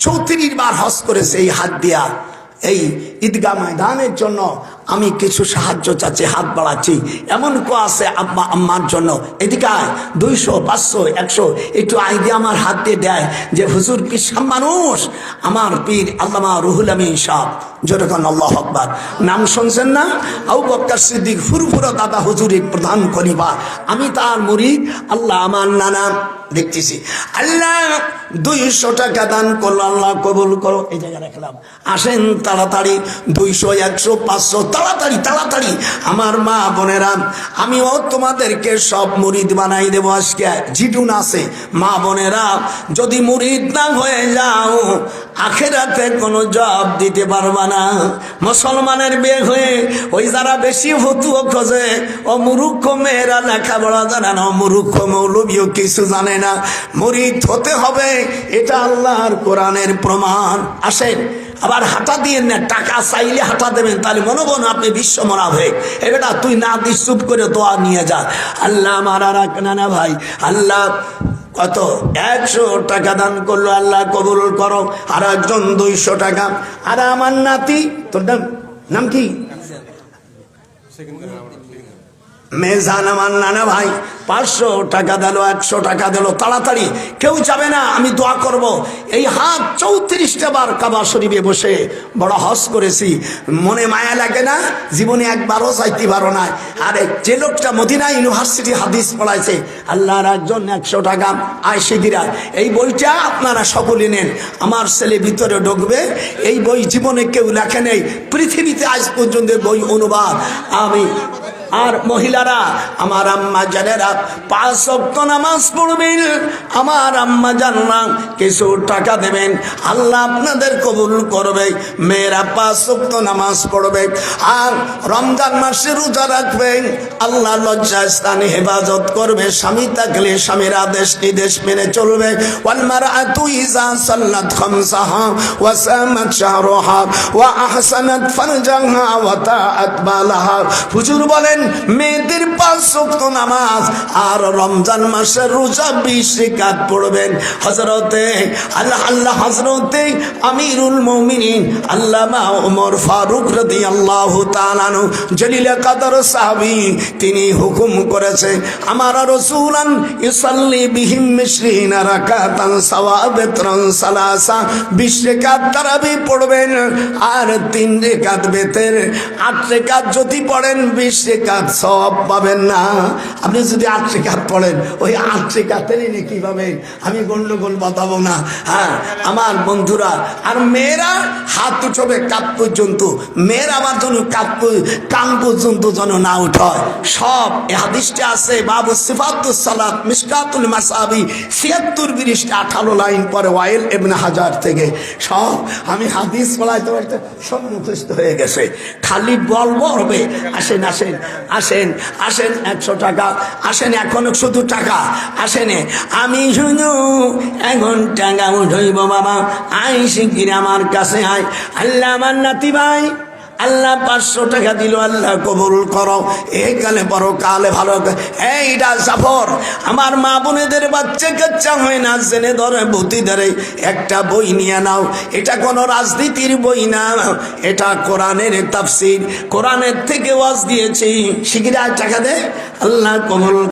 34 বার হজ করেছি এই হাত দিয়া। এই ঈদগাহ ময়দানের জন্য আমি কিছু সাহায্য চাচ্ছি, হাত বাড়াচ্ছি। এমন কেউ আছে আব্বা আম্মার জন্য, এদিকে 200, 500, 100 একটু আইডিয়া আমার হাত দিয়ে দেয় যে হুজুর পিসাব মানুষ, আমার পীর আল্লামা রুহুল আমিন সাহেব যেরকম আল্লাহ আকবার। নাম শুনছেন না? আবু বকর সিদ্দিক ফুরফুরা দাদা হুজুরের প্রধান খলিফা, আমি তার মুরিদ। আল্লাহ আমার নানা দেখতেছি, আল্লাহ 200 টাকা দান করলো, আল্লাহ কবুল করো। এই জায়গায় রাখলাম, আসেন তাড়াতাড়ি 200, 100, 500 তাড়াতাড়ি তাড়াতাড়ি। আমার মা বোনেরা, আমিও তোমাদেরকে সব মুরিদ বানাই দেবো আজকে। জিটুন আছে মা বোনেরা, যদি মুরিদ না হয়ে যাও আখেরাতে কোনো জবাব দিতে পারবা না। মুসলমানের বিয়ে হয়ে ওই যারা বেশি ফতুয়া খোঁজে, ও মূর্খ মেয়েরা লেখাপড়া জানে না, মূর্খ মৌলবীও কিছু জানে না। মুরিদ হতে হবে, এটা আল্লাহর কোরআনের প্রমাণ। আসেন, আবার হাঁটা দিয়ে না, টাকা চাইলে হাঁটা দেবেন, তাহলে মনে করুন আপনি বিশ্ব মোনাফেক। এবেটা তুই না দিস, চুপ করে দোয়া নিয়ে যা। আল্লাহ মারা রাখ না ভাই। আল্লাহ কত 100 টাকা দান করলো, আল্লাহ কবুল করো। আর একজন 200 টাকা। আর আমার নাতি, তোর নাম কি? মেজান, আমার নানা ভাই 500 টাকা দিল, 100 টাকা দিল। তাড়াতাড়ি, কেউ যাবে না, আমি দোয়া করব। এই হাত 34টা বার কাবা শরীফে বসে বড় হজ করেছি, মনে মায়া লাগে না? জীবনে একবারও চাইতে পারো না। আর যে লোকটা মদিনা ইউনিভার্সিটি হাদিস পড়াইছে, আল্লাহর একজন 100 টাকা। আয়সিদিরা, এই বইটা আপনারা সকলে নেন, আমার ছেলে ভিতরে ঢুকবে। এই বই জীবনে কেউ লেখে নেই পৃথিবীতে আজ পর্যন্ত, বই অনুবাদ আমি। আর মহিলারা, আমার আম্মা জানেরা 5 ওয়াক্ত নামাজ পড়বেন। আমার আম্মা জানরা কিছু টাকা দেবেন, আল্লাহ আপনাদের কবুল করবে। মেয়েরা 5 ওয়াক্ত নামাজ পড়বে, আর রমজান মাসে রোজা রাখবেন। আল্লাহ লজ্জাস্থানে হেফাজত করবে। স্বামী থাকলে স্বামীর আদেশ নির্দেশ মেনে চলবে। ওয়াল মারআতু ইযা সাল্লাত খামসাহা ওয়া সামাত শাহরাহা ওয়া আহসানাত ফারজাহা ওয়া তাআত বালাহা। হুজুর বলেন, মেয়েদের 5 ওয়াক্ত নামাজ আর রমজান মাসের রোজা 20 রাকাত পড়বেন। হযরতে আল্লাহ হযরতে আমিরুল মুমিনিন আল্লামা ওমর ফারুক রাদিয়াল্লাহু তাআলা আনহু জলিলে কদর সাহাবী, তিনি হুকুম করেছে, আমার রাসূলান ইসাল্লি বিহিম 20 রাকাতান সাওয়াবিত্রান সালাসা। 20 রাকাত তারাবি পড়বেন, আর 3 রাকাত বেতের। 8 রাকাত যদি পড়েন 20 রাকাত সওয়াব পাবেন না। আপনি যদি 8 রাকাত পড়েন, ওই 8 রাকাতেরই নেকি পাবেন। আমি গন্ডগোল বাতাবো না। হ্যাঁ আমার বন্ধুরা, আর মেয়েরা হাত উঠবে কাপ পর্যন্ত। মেয়েরা আমার জন্য কান পর্যন্ত যেন না উঠায়। সব এই হাদিসটা আছে, বাবু সিফাতুস সালাত মিশকাতুল মাসাবি 76 পৃষ্ঠা 58 লাইন পরে ওয়াইল ইবনে হাজার থেকে। সব আমি হাদিস পড়াইতে পারতে সব মুখস্থ হয়ে গেছে, খালি বলবো হবে। আসেন আসেন আসেন আসেন, 100 টাকা। আসেন, এখন শুধু টাকা। আসেন, আমি শুধু এখন টাকা উঠইব বাবা। আই শিগগির আমার কাছে আয়। আল্লাহ আমার নাতি ভাই, আল্লাহ 500 টাকা দিল, আল্লাহ কবুল করো। এই কালে বড় কালে ভালো। এইটা জাফর, আমার মা বোনেদের বাচ্চা কাচ্চা হয় না, জেনে ধরে বুদ্ধি ধরে একটা বই নিয়ে নাও। এটা কোনো রাজনীতির বই না, এটা কোরআনের তাফসীর। কোরআনের থেকে ওয়াজ দিয়েছি, শিগগির টাকা দে, আল্লাহ কবুল